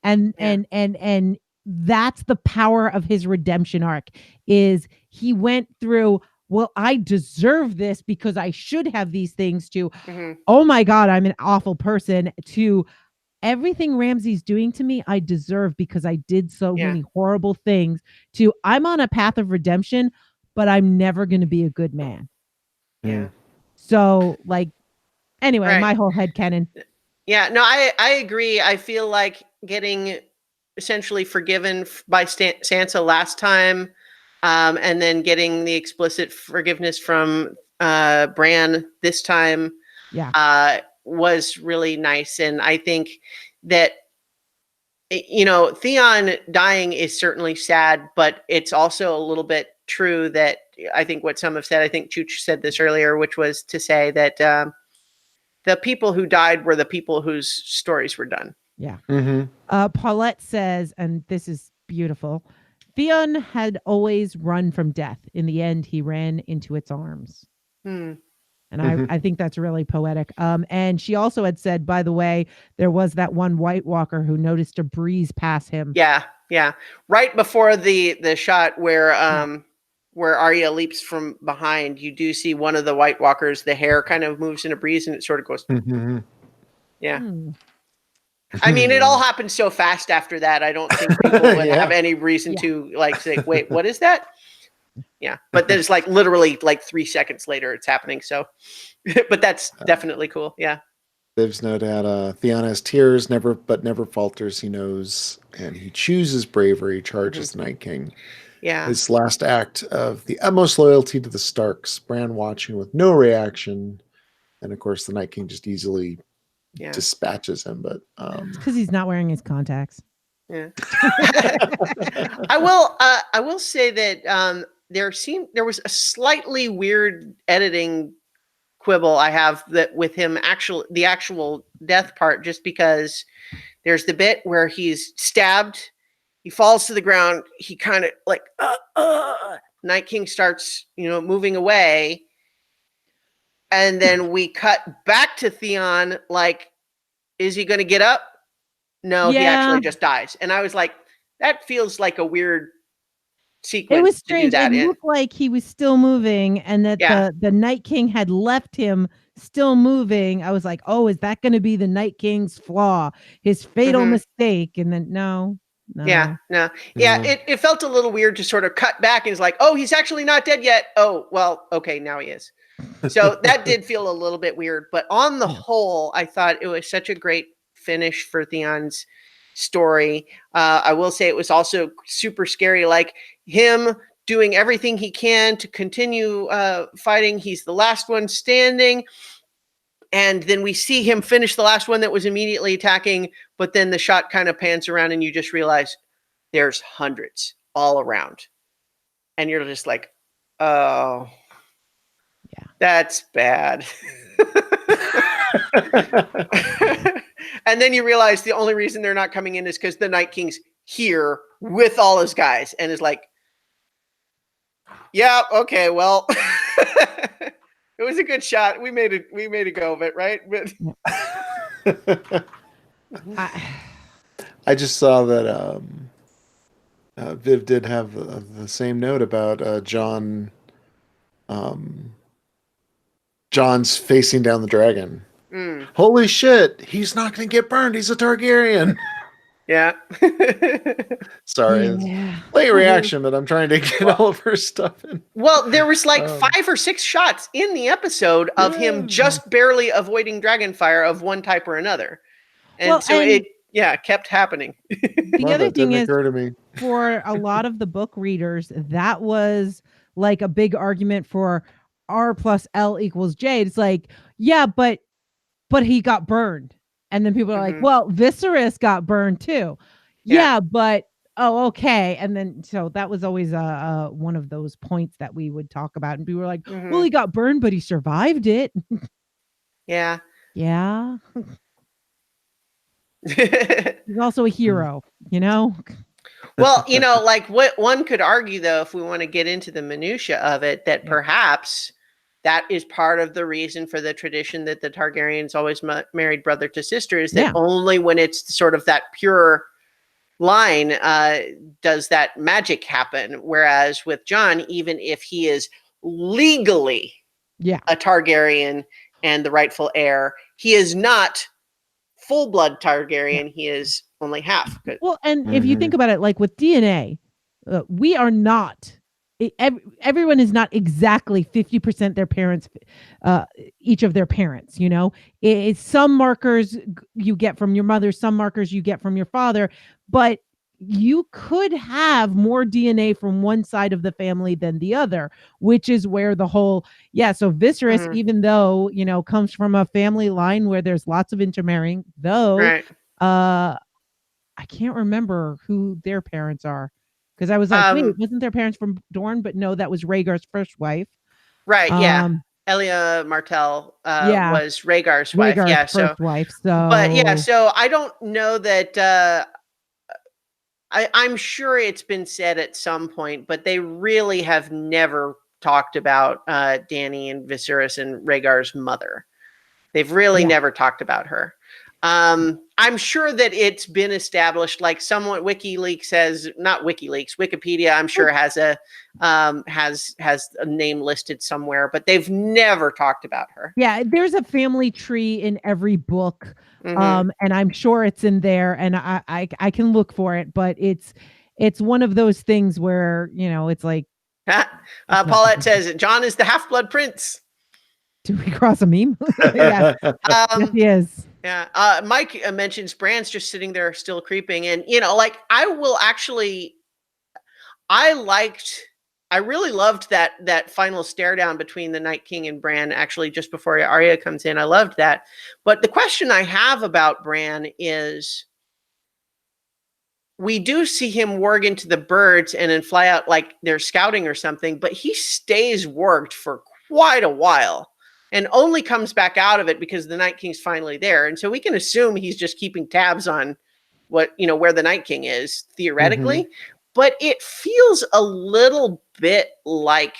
And that's the power of his redemption arc, is he went through, well, I deserve this because I should have these things, to, oh my God, I'm an awful person, to everything Ramsay's doing to me, I deserve because I did so many horrible things, to I'm on a path of redemption, but I'm never going to be a good man. Yeah. So like, anyway, my whole headcanon. Yeah, no, I agree. I feel like getting essentially forgiven by Sansa last time, and then getting the explicit forgiveness from Bran this time was really nice. And I think that, Theon dying is certainly sad, but it's also a little bit true that I think what some have said, I think Chooch said this earlier, which was to say that the people who died were the people whose stories were done. Yeah. Paulette says, and this is beautiful, Theon had always run from death. In the end, he ran into its arms. And I think that's really poetic. And she also had said, by the way, there was that one White Walker who noticed a breeze pass him. Yeah. Right before the shot where where Aria leaps from behind, you do see one of the White Walkers, the hair kind of moves in a breeze and it sort of goes. Mm-hmm. Yeah. I mean, it all happened so fast after that. I don't think people would have any reason to like say, wait, what is that? Yeah. But then it's like literally like 3 seconds later it's happening. So, but that's definitely cool. Yeah. There's no doubt. Theon has tears, never falters. He knows, and he chooses bravery. Charges the Night King. Yeah. His last act of the utmost loyalty to the Starks. Bran watching with no reaction, and of course the Night King just easily dispatches him. But because he's not wearing his contacts. Yeah. I will say that there was a slightly weird editing quibble I have that with him the actual death part, just because there's the bit where he's stabbed, he falls to the ground, he kind of like Night King starts moving away, and then we cut back to Theon, like, is he going to get up? No, he actually just dies. And I was like, that feels like a weird sequence. It was strange. To do that it looked like he was still moving, and that the Night King had left him still moving. I was like, oh, is that going to be the Night King's flaw, his fatal mistake? And then no. Yeah, it felt a little weird to sort of cut back and it's like, oh, he's actually not dead yet. Oh, well, okay, now he is. So that did feel a little bit weird. But on the whole, I thought it was such a great finish for Theon's story. I will say it was also super scary, like him doing everything he can to continue fighting. He's the last one standing. And then we see him finish the last one that was immediately attacking, but then the shot kind of pans around and you just realize there's hundreds all around. And you're just like, oh, yeah, that's bad. And then you realize the only reason they're not coming in is because the Night King's here with all his guys and is like, yeah, okay, well, it was a good shot. We made a go of it, right? But I just saw that Viv did have the same note about Jon. Jon's facing down the dragon. Holy shit! He's not going to get burned. He's a Targaryen. Yeah. Sorry. Late reaction, but I'm trying to get all of her stuff in. Well, there was like 5 or 6 shots in the episode of him just barely avoiding dragonfire of one type or another. And it kept happening. The other thing is, for a lot of the book readers, that was like a big argument for R plus L equals J. It's like, yeah, but he got burned. And then people are like, well, Viserys got burned too. Yeah, but okay. And then so that was always one of those points that we would talk about. And people were like, well, he got burned, but he survived it. Yeah. Yeah. He's also a hero, Well, like what one could argue, though, if we want to get into the minutia of it, that perhaps that is part of the reason for the tradition that the Targaryens always married brother to sister, is that only when it's sort of that pure line does that magic happen. Whereas with Jon, even if he is legally a Targaryen and the rightful heir, he is not full-blood Targaryen. He is only half. Well, and if you think about it, like with DNA, we are not. Everyone is not exactly 50% their parents, each of their parents. It's some markers you get from your mother, some markers you get from your father, but you could have more DNA from one side of the family than the other, which is where the whole so Viserys, even though comes from a family line where there's lots of intermarrying, though I can't remember who their parents are. Because I was like, wait, wasn't their parents from Dorne? But no, that was Rhaegar's first wife. Right, Elia Martell was Rhaegar's wife. First wife. So, but so I don't know that. I'm sure it's been said at some point, but they really have never talked about Dany and Viserys and Rhaegar's mother. They've really never talked about her. I'm sure that it's been established, like someone WikiLeaks has, not WikiLeaks, Wikipedia, I'm sure has a name listed somewhere, but they've never talked about her. Yeah, there's a family tree in every book. Mhm. And I'm sure it's in there, and I can look for it, but it's one of those things where, it's like, Paulette says John is the Half-Blood Prince. do we cross a meme? Yeah. Yes, he is. Yeah. Mike mentions Bran's just sitting there still creeping. And, like I really loved that final stare down between the Night King and Bran, actually, just before Arya comes in. I loved that. But the question I have about Bran is, we do see him warg into the birds and then fly out like they're scouting or something, but he stays warged for quite a while and only comes back out of it because the Night King's finally there. And so we can assume he's just keeping tabs on where the Night King is, theoretically. Mm-hmm. But it feels a little bit like,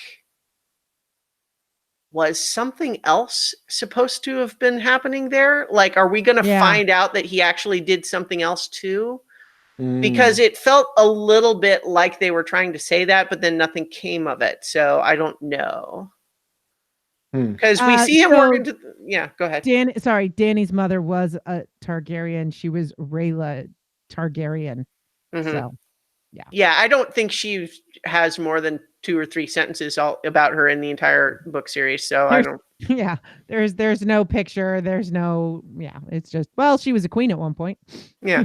was something else supposed to have been happening there? Like, are we going to find out that he actually did something else too? Because it felt a little bit like they were trying to say that, but then nothing came of it. So I don't know. Because we see him work into... Yeah, go ahead. Dany's mother was a Targaryen. She was Rhaela Targaryen. Mm-hmm. So, yeah. Yeah, I don't think she has more than 2 or 3 sentences about her in the entire book series. So I don't... Yeah, there's no picture. There's no... Yeah, it's just... Well, she was a queen at one point. Yeah.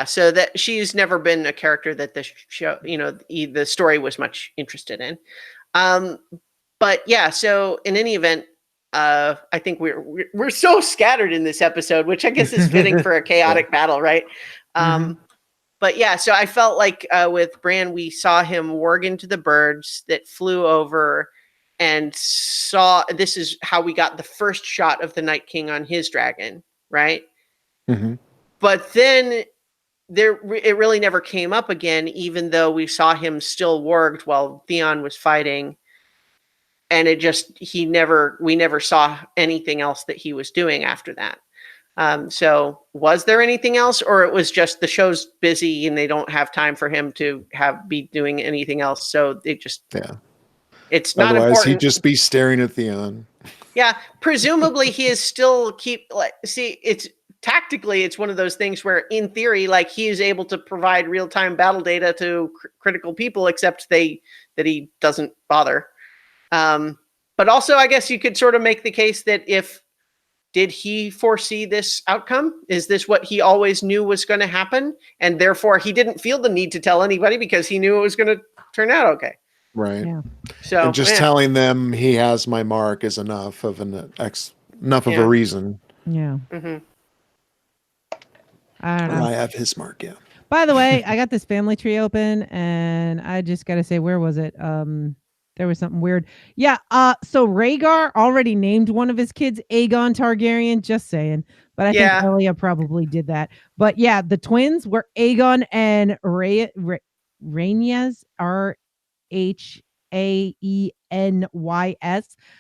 So that she's never been a character that the show, the story was much interested in. But yeah, so in any event, I think we're so scattered in this episode, which I guess is fitting for a chaotic battle, right? But yeah, so I felt like with Bran, we saw him warg into the birds that flew over and saw, this is how we got the first shot of the Night King on his dragon, right? Mm-hmm. But then it really never came up again, even though we saw him still warged while Theon was fighting. And we never saw anything else that he was doing after that. So was there anything else, or it was just the show's busy and they don't have time for him to be doing anything else? So it's not Otherwise, important. he'd just be staring at Theon. Yeah, presumably he is still tactically, it's one of those things where, in theory, like, he is able to provide real-time battle data to critical people, except that he doesn't bother. But also, I guess you could sort of make the case that did he foresee this outcome? Is this what he always knew was going to happen? And therefore, he didn't feel the need to tell anybody because he knew it was going to turn out okay. Right. Yeah. So and just telling them he has my mark is enough of a reason. Yeah. Mm-hmm. I don't know. I have his mark, yeah. By the way, I got this family tree open, and I just got to say, where was it? There was something weird. Yeah. So Rhaegar already named one of his kids Aegon Targaryen. Just saying. But I think Aria probably did that. But yeah, the twins were Aegon and Rhaenys, Rhaenys.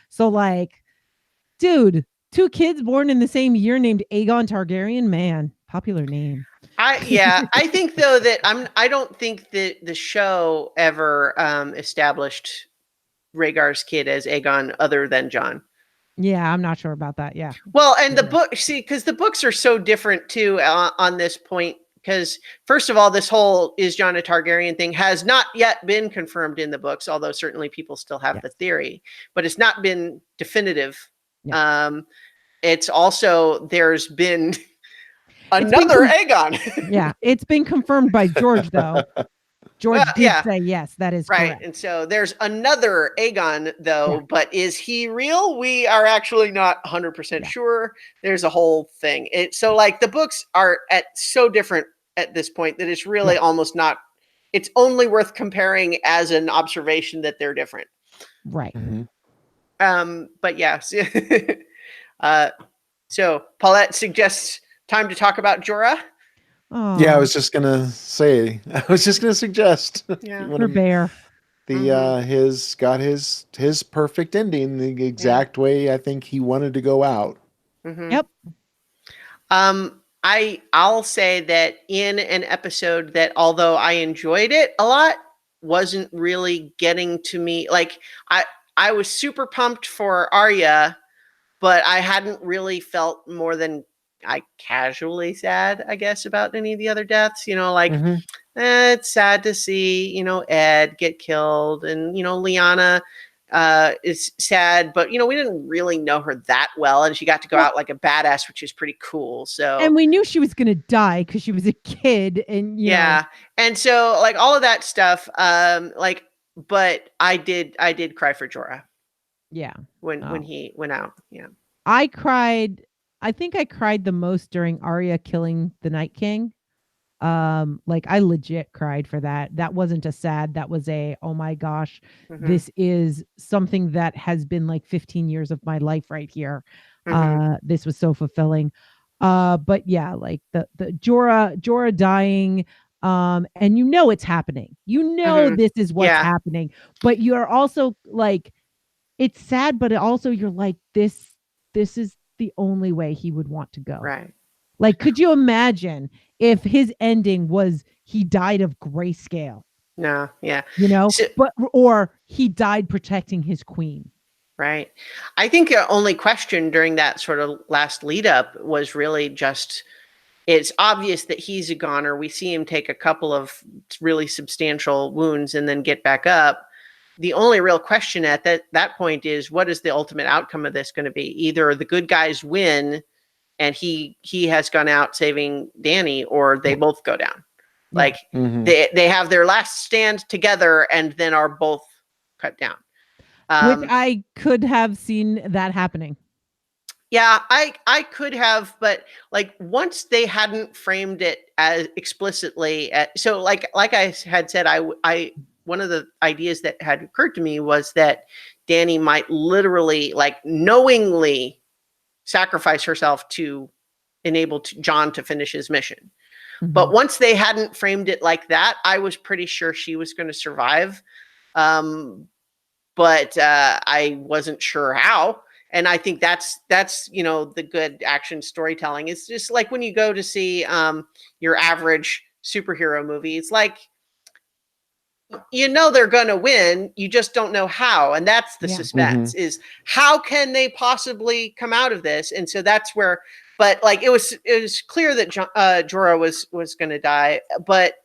So, like, dude, 2 kids born in the same year named Aegon Targaryen. Man, popular name. I think though that I don't think that the show ever established Rhaegar's kid as Aegon other than Jon. Yeah, I'm not sure about that. Yeah. Well, and the book, because the books are so different too on this point. Because first of all, this whole is Jon a Targaryen thing has not yet been confirmed in the books, although certainly people still have the theory, but it's not been definitive. Yeah. It's also, there's been another Aegon. Yeah, it's been confirmed by George, though. George did say yes, that is right. Correct. And so there's another Aegon, though, but is he real? We are actually not 100% sure. There's a whole thing. So like the books are so different at this point that it's really almost not, it's only worth comparing as an observation that they're different. Right. Mm-hmm. But yes. So Paulette suggests time to talk about Jorah. Oh. Yeah, I was just gonna suggest. For Bear. His perfect ending, the exact way I think he wanted to go out. Mm-hmm. Yep. I'll say that in an episode that, although I enjoyed it a lot, wasn't really getting to me. Like I was super pumped for Aria, but I hadn't really felt more than casually sad, I guess, about any of the other deaths. Like it's sad to see, Ed get killed, and Liana is sad, but we didn't really know her that well, and she got to go out like a badass, which is pretty cool. So, and we knew she was gonna die because she was a kid, and yeah, and so like all of that stuff, but I did cry for Jorah. Yeah, when he went out. Yeah, I cried. I think I cried the most during Arya killing the Night King. Like I legit cried for that. That wasn't a sad, that was a, oh my gosh, this is something that has been like 15 years of my life right here. This was so fulfilling. But yeah, like the Jorah dying, and it's happening. This is what's happening. But you're also like, it's sad, but also you're like, this is the only way he would want to go. Right. Like, could you imagine if his ending was he died of grayscale? No, yeah. Or he died protecting his queen. Right. I think the only question during that sort of last lead up was really just, it's obvious that he's a goner. We see him take a couple of really substantial wounds and then get back up. The only real question at that point is, what is the ultimate outcome of this going to be? Either the good guys win and he has gone out saving Dany, or they both go down. Like they have their last stand together and then are both cut down. Which I could have seen that happening. Yeah, I could have, but like once they hadn't framed it as explicitly, so like I had said, I one of the ideas that had occurred to me was that Dany might literally, like, knowingly sacrifice herself to enable Jon to finish his mission. But once they hadn't framed it like that, I was pretty sure she was going to survive. But I wasn't sure how. And I think that's the good action storytelling. It's just like when you go to see your average superhero movie, it's like, they're going to win. You just don't know how. And that's the suspense is, how can they possibly come out of this? And so that's where, but like, it was clear that Jorah was going to die. But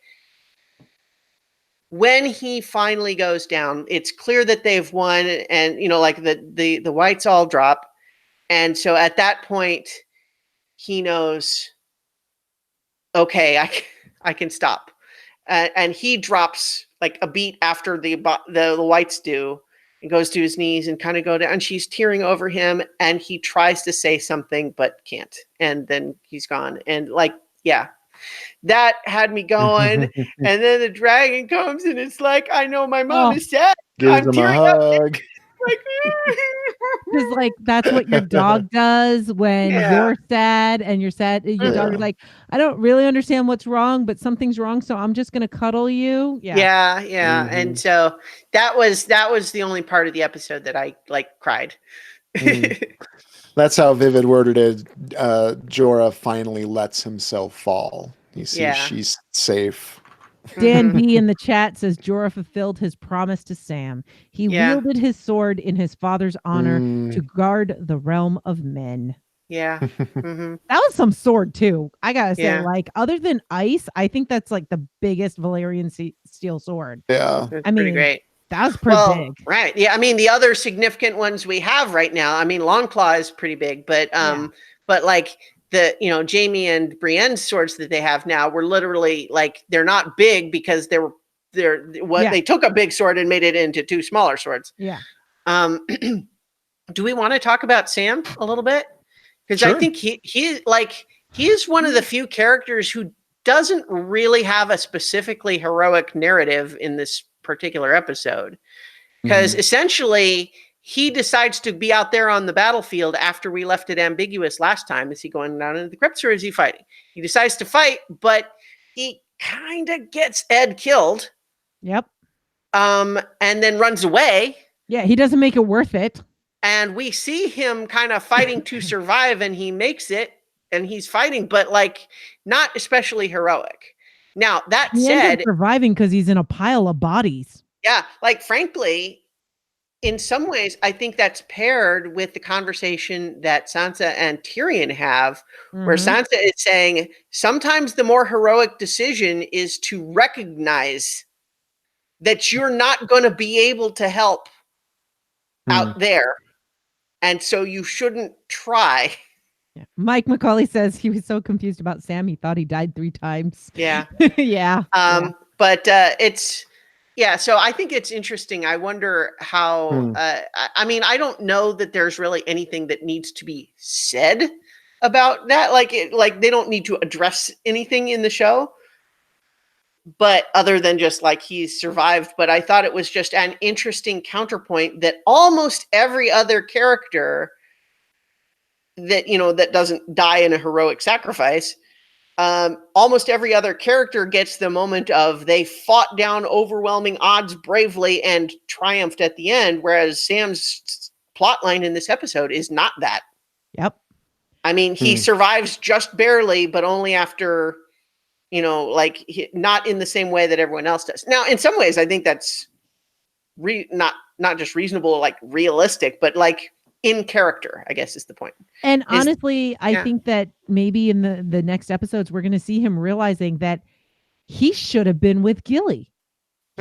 when he finally goes down, it's clear that they've won, and like the whites all drop. And so at that point, he knows, okay, I can stop. And he drops like a beat after the whites do, and goes to his knees and kind of go down. And she's tearing over him, and he tries to say something but can't. And then he's gone. And like, yeah, that had me going. And then the dragon comes, and it's like, I know my mom is sad. Gives him a hug. Like, because like that's what your dog does when you're sad, and you're sad. Your dog's like, I don't really understand what's wrong, but something's wrong, so I'm just gonna cuddle you. Yeah. And so that was the only part of the episode that I like cried. That's how Vivid worded it. Jorah finally lets himself fall. He sees she's safe. Dan B in the chat says Jorah fulfilled his promise to Sam. He wielded his sword in his father's honor to guard the realm of men. Yeah. That was some sword too. I gotta say, like, other than ice, I think that's like the biggest Valyrian steel sword. Yeah. I mean, pretty great. That was pretty big. Right. Yeah. I mean, the other significant ones we have right now, I mean, Longclaw is pretty big, but like the, Jaime and Brienne's swords that they have now were literally like, they're not big because they took a big sword and made it into two smaller swords. Yeah. Do we want to talk about Sam a little bit? Because I think he is one of the few characters who doesn't really have a specifically heroic narrative in this particular episode. Because essentially he decides to be out there on the battlefield after we left it ambiguous last time. Is he going down into the crypts, or is he fighting? He decides to fight, but he kind of gets Ed killed. Yep. And then runs away. Yeah, he doesn't make it worth it. And we see him kind of fighting to survive, and he makes it. and he's fighting, but like not especially heroic. Now that He ends up said, surviving because he's in a pile of bodies. yeah, like frankly, in some ways, I think that's paired with the conversation that Sansa and Tyrion have, where Sansa is saying sometimes the more heroic decision is to recognize that you're not going to be able to help out there. And so you shouldn't try. Yeah. Mike McCauley says he was so confused about Sam, he thought he died 3 times. Yeah. Yeah. But it's, yeah, so I think it's interesting. I wonder how, I mean, I don't know that there's really anything that needs to be said about that. Like, they don't need to address anything in the show, but other than just like he's survived. But I thought it was just an interesting counterpoint that almost every other character that, you know, that doesn't die in a heroic sacrifice, almost every other character gets the moment of they fought down overwhelming odds bravely and triumphed at the end, whereas Sam's plot line in this episode is not that. Yep. I mean, he survives just barely, but only after, you know, like not in the same way that everyone else does. Now, in some ways, I think that's not just reasonable, like realistic, but like in character, I guess is the point. And honestly, I think that maybe in the next episodes, we're going to see him realizing that he should have been with Gilly.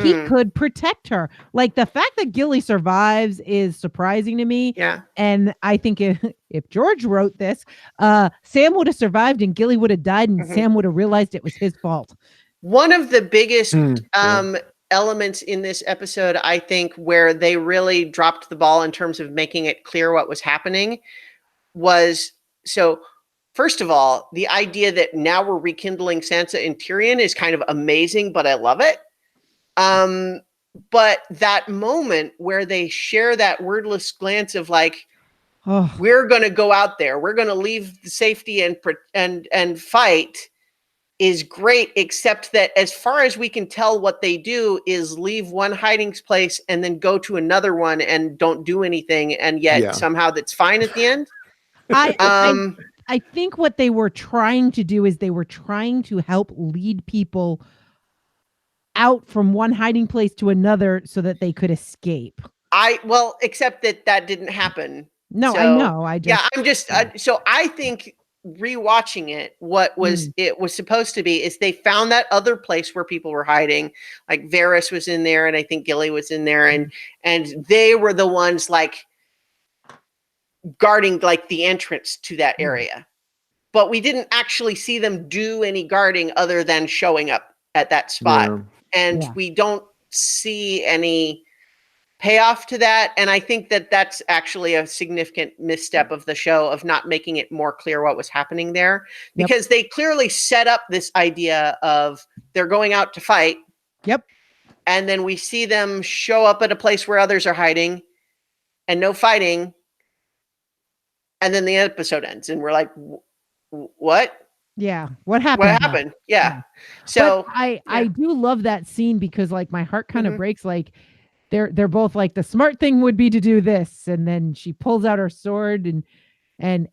He could protect her. Like the fact that Gilly survives is surprising to me. Yeah. And I think if George wrote this, Sam would have survived and Gilly would have died and Sam would have realized it was his fault. One of the biggest elements in this episode, I think, where they really dropped the ball in terms of making it clear what was happening was, so first of all, the idea that now we're rekindling Sansa and Tyrion is kind of amazing, but I love it. But that moment where they share that wordless glance of like, we're going to go out there, we're going to leave the safety and fight, is great, except that as far as we can tell, what they do is leave one hiding place and then go to another one and don't do anything, and yet somehow that's fine at the end. I think what they were trying to do is they were trying to help lead people out from one hiding place to another so that they could escape. Except that didn't happen. No, so, I know. So I think rewatching it, what was it was supposed to be is they found that other place where people were hiding, like Varys was in there, and I think Gilly was in there, and they were the ones like guarding like the entrance to that area. But we didn't actually see them do any guarding other than showing up at that spot. And we don't see any payoff to that. And I think that that's actually a significant misstep of the show, of not making it more clear what was happening there, because they clearly set up this idea of they're going out to fight. Yep. And then we see them show up at a place where others are hiding and no fighting. And then the episode ends and we're like, what? Yeah. What happened? What happened? Yeah. So but I do love that scene because like my heart kind of breaks. Like they're both like, the smart thing would be to do this. And then she pulls out her sword and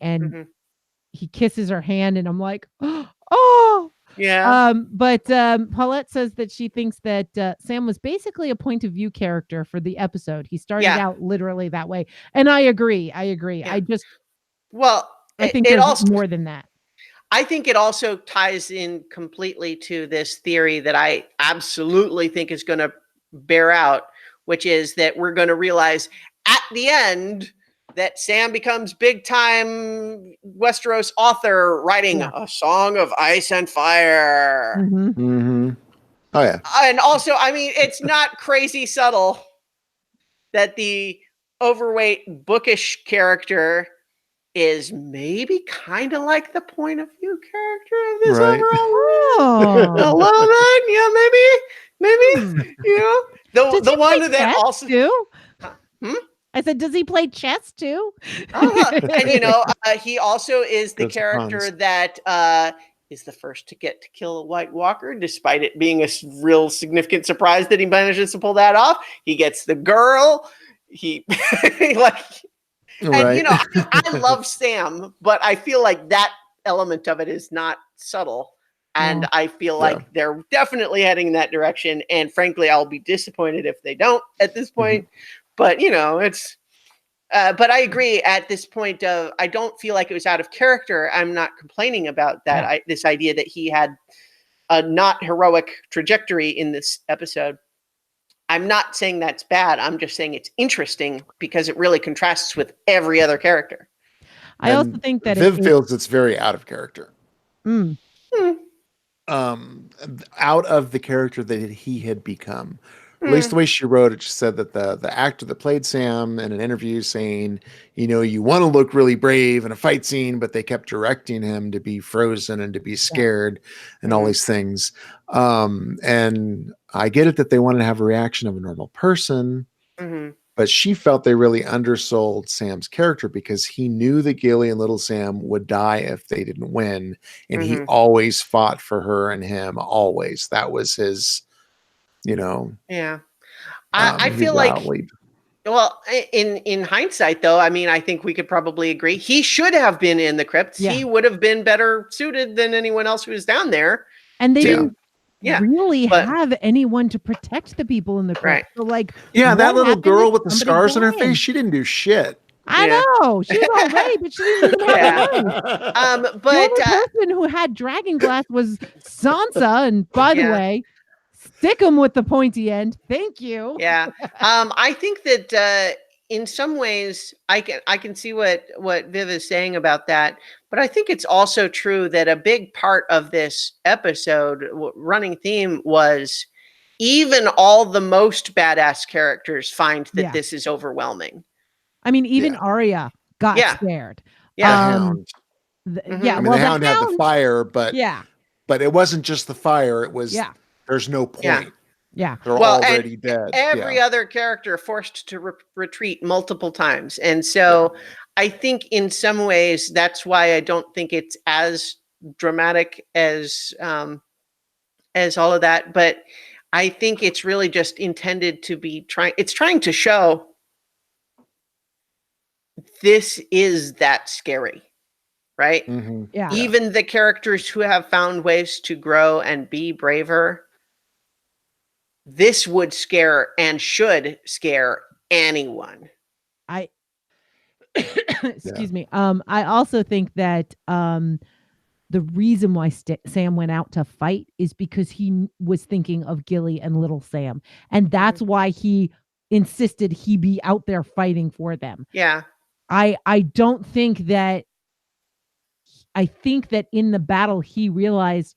he kisses her hand. And I'm like, oh, yeah. But Paulette says that she thinks that Sam was basically a point of view character for the episode. He started out literally that way. And I agree. Yeah. I think there's also more than that. I think it also ties in completely to this theory that I absolutely think is going to bear out, which is that we're going to realize at the end that Sam becomes big time Westeros author writing a Song of Ice and Fire. Oh yeah. And also, I mean, it's not crazy subtle that the overweight bookish character is maybe kind of like the point of view character of this overall. A little bit, maybe, you know, the one that also too. I said, does he play chess too? And you know, he also is the character that is the first to get to kill a White Walker, despite it being a real significant surprise that he manages to pull that off. He gets the girl. He like. And, you know, I love Sam, but I feel like that element of it is not subtle. And Yeah. I feel like they're definitely heading in that direction. And frankly, I'll be disappointed if they don't at this point. But, you know, it's, but I agree at this point of, I don't feel like it was out of character. I'm not complaining about that. This idea that he had a not heroic trajectory in this episode. I'm not saying that's bad. I'm just saying it's interesting because it really contrasts with every other character. I also think that Viv feels it's very out of character. Out of the character that he had become. At least the way she wrote it, she said that the actor that played Sam in an interview saying, you know, you want to look really brave in a fight scene, but they kept directing him to be frozen and to be scared and all these things. And I get it that they wanted to have a reaction of a normal person, but she felt they really undersold Sam's character because he knew that Gilly and Little Sam would die if they didn't win. And he always fought for her and him, always. That was his, you know. Yeah. I feel like, well, in hindsight, though, I mean, I think we could probably agree he should have been in the crypts. Yeah. He would have been better suited than anyone else who was down there. And they didn't really have anyone to protect the people in the crypt. Right. So, like, that little girl with the scars on her face, she didn't do shit. I know. She was all right, but she didn't even have a but the only person who had dragon glass was Sansa. And by the way, stick him with the pointy end. Thank you. Yeah. I think that in some ways I can see what Viv is saying about that. But I think it's also true that a big part of this episode running theme was even all the most badass characters find that this is overwhelming. I mean, even Aria got scared. Yeah. The Hound. I mean, the Hound had the fire, but it wasn't just the fire. It was, there's no point. Yeah. They're already dead. Every other character forced to retreat multiple times. And so I think in some ways that's why I don't think it's as dramatic as all of that. But I think it's really just intended to be trying to show this is that scary, right? Yeah. Even the characters who have found ways to grow and be braver, this would scare and should scare anyone. Excuse me. I also think that the reason why Sam went out to fight is because he was thinking of Gilly and Little Sam. And that's why he insisted he be out there fighting for them. Yeah. I don't think that, I think that in the battle, he realized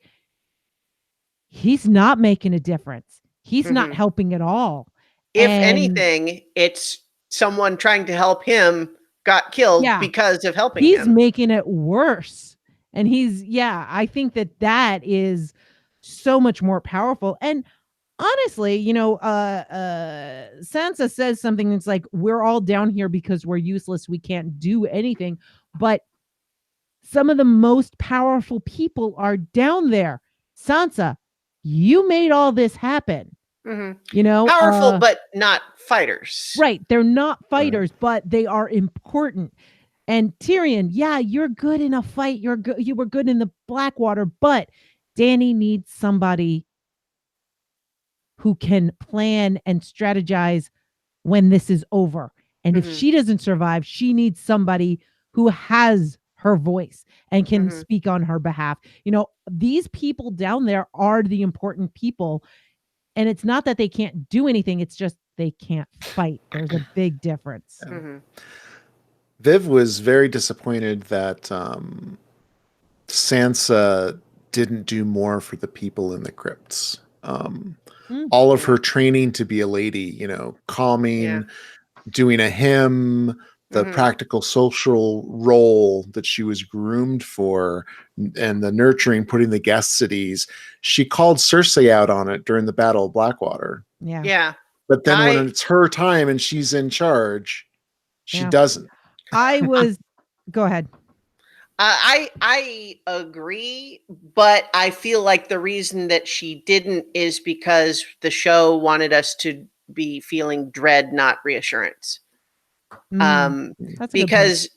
he's not making a difference. He's not helping at all. If anything, it's someone trying to help him got killed because of helping him. He's making it worse. And I think that is so much more powerful. And honestly, you know, Sansa says something that's like, we're all down here because we're useless. We can't do anything. But some of the most powerful people are down there. Sansa, you made all this happen. You know, powerful, but not fighters. Right. They're not fighters, but they are important. And Tyrion, you're good in a fight. You were good in the Blackwater, but Dany needs somebody who can plan and strategize when this is over. And if she doesn't survive, she needs somebody who has her voice and can speak on her behalf. You know, these people down there are the important people. And it's not that they can't do anything. It's just they can't fight. There's a big difference. Viv was very disappointed that Sansa didn't do more for the people in the crypts. All of her training to be a lady, you know, calming, doing a hymn, the practical social role that she was groomed for, and the nurturing, putting the guests at ease. She called Cersei out on it during the Battle of Blackwater. Yeah. But then when it's her time and she's in charge, she doesn't. Go ahead. I agree, but I feel like the reason that she didn't is because the show wanted us to be feeling dread, not reassurance. Because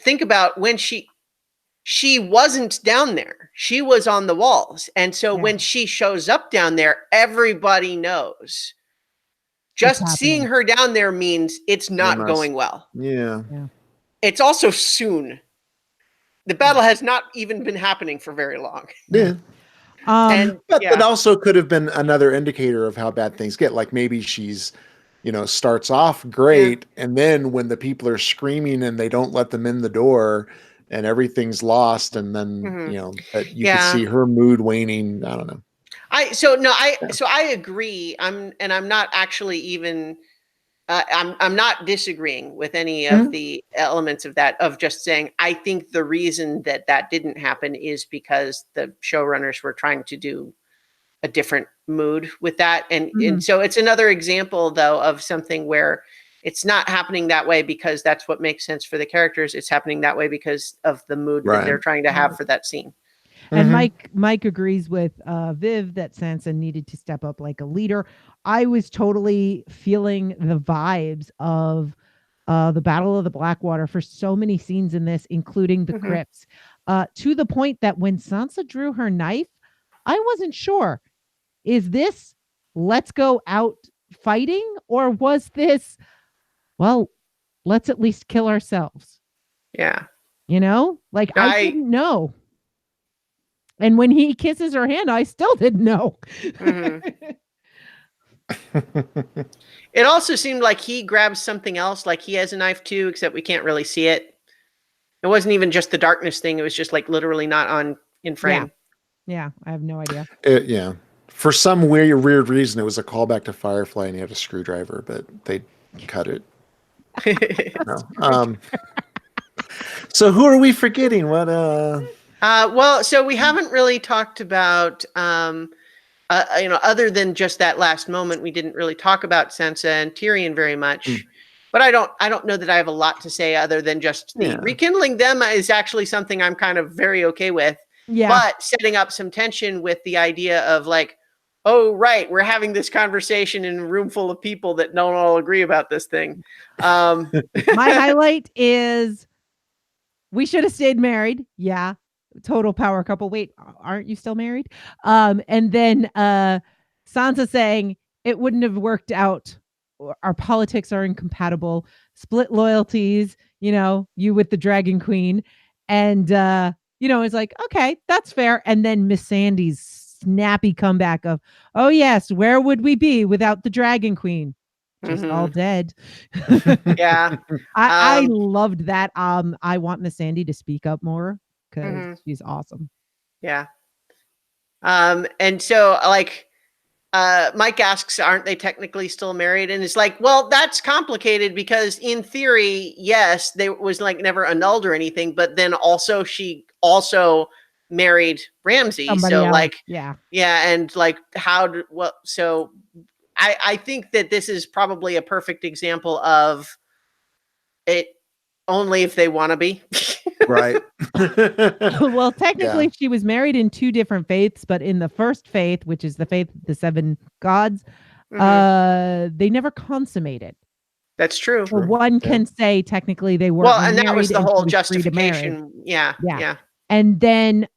think about when she she wasn't down there. She was on the walls. And so Yeah. when she shows up down there, everybody knows. Just seeing her down there means it's not going well. Yeah. It's also soon. The battle has not even been happening for very long. Yeah. And but that also could have been another indicator of how bad things get. Like maybe she's, starts off great, and then when the people are screaming and they don't let them in the door and everything's lost, and then that you could see her mood waning. I don't know. I agree. I'm not actually even I'm not disagreeing with any of the elements of that, of just saying I think the reason that didn't happen is because the showrunners were trying to do a different mood with that. And so it's another example, though, of something where it's not happening that way because that's what makes sense for the characters. It's happening that way because of the mood that they're trying to have for that scene. And Mike agrees with Viv that Sansa needed to step up like a leader. I was totally feeling the vibes of the Battle of the Blackwater for so many scenes in this, including the crypts, to the point that when Sansa drew her knife, I wasn't sure, is this let's go out fighting, or was this, well, let's at least kill ourselves? Yeah. Like I didn't know. And when he kisses her hand, I still didn't know. It also seemed like he grabs something else, like he has a knife too, except we can't really see it. It wasn't even just the darkness thing. It was just like literally not in frame. Yeah, I have no idea. Yeah. For some weird reason, it was a callback to Firefly and he had a screwdriver, but they cut it. No. So who are we forgetting? What well, so we haven't really talked about other than just that last moment, we didn't really talk about Sansa and Tyrion very much. But I don't know that I have a lot to say other than just the rekindling them is actually something I'm kind of very okay with. Yeah. But setting up some tension with the idea of like, oh, right, we're having this conversation in a room full of people that don't all agree about this thing. My highlight is we should have stayed married. Yeah. Total power couple. Wait, aren't you still married? And then Sansa saying it wouldn't have worked out. Our politics are incompatible. Split loyalties, you with the Dragon Queen. And, it's like, okay, that's fair. And then Miss Sandy's snappy comeback of, oh, yes, where would we be without the Dragon Queen? Just all dead. Yeah. I loved that. I want Miss Sandy to speak up more because she's awesome. Yeah. And so like Mike asks, aren't they technically still married? And it's like, well, that's complicated because in theory, yes, they was like never annulled or anything, but then also she also married Ramsay. Somebody so else. like, yeah. And like so I think that this is probably a perfect example of it only if they want to be. Right. Well, technically she was married in two different faiths, but in the first faith, which is the faith of the seven gods, they never consummated. That's true. So one can say technically they weren't. Well, and that was the whole justification. Yeah. And then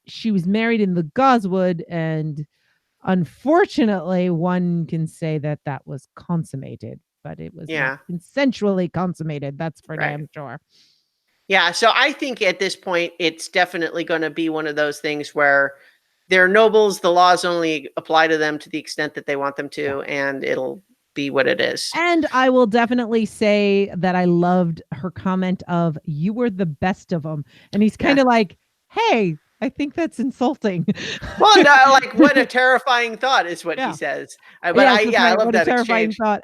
she was married in the Goswood, and unfortunately one can say that was consummated, but it was not consensually consummated. That's for damn sure. Yeah, so I think at this point, it's definitely going to be one of those things where they're nobles, the laws only apply to them to the extent that they want them to, and it'll be what it is. And I will definitely say that I loved her comment of, you were the best of them. And he's kind of like, hey, I think that's insulting. Well, no, like what a terrifying thought is what he says. But I love that terrifying exchange. Thought.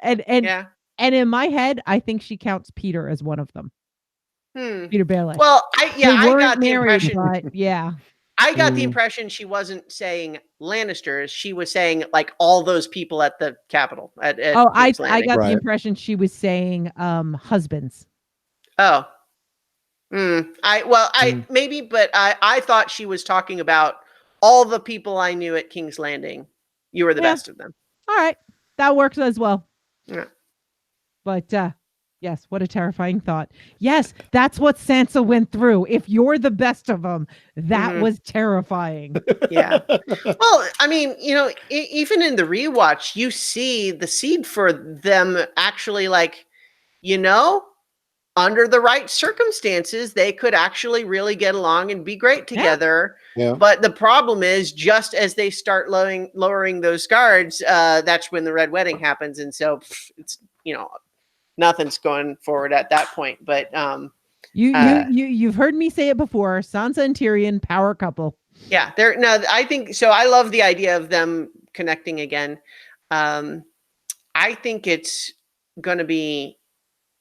And in my head, I think she counts Peter as one of them. Peter Baelish. Well, I got the impression. But I got the impression she wasn't saying Lannisters. She was saying like all those people at the Capitol. At I got the impression she was saying husbands. Oh. Maybe, but I thought she was talking about all the people I knew at King's Landing. You were the best of them. All right, that works as well. Yeah. But Yes, what a terrifying thought. Yes, that's what Sansa went through. If you're the best of them, that was terrifying. Yeah. Well, I mean, even in the rewatch, you see the seed for them actually, like, under the right circumstances, they could actually really get along and be great together. Yeah. But the problem is, just as they start lowering those guards, that's when the Red Wedding happens. And so it's, nothing's going forward at that point. But you've heard me say it before. Sansa and Tyrion, power couple. Yeah, I think so. I love the idea of them connecting again. I think it's going to be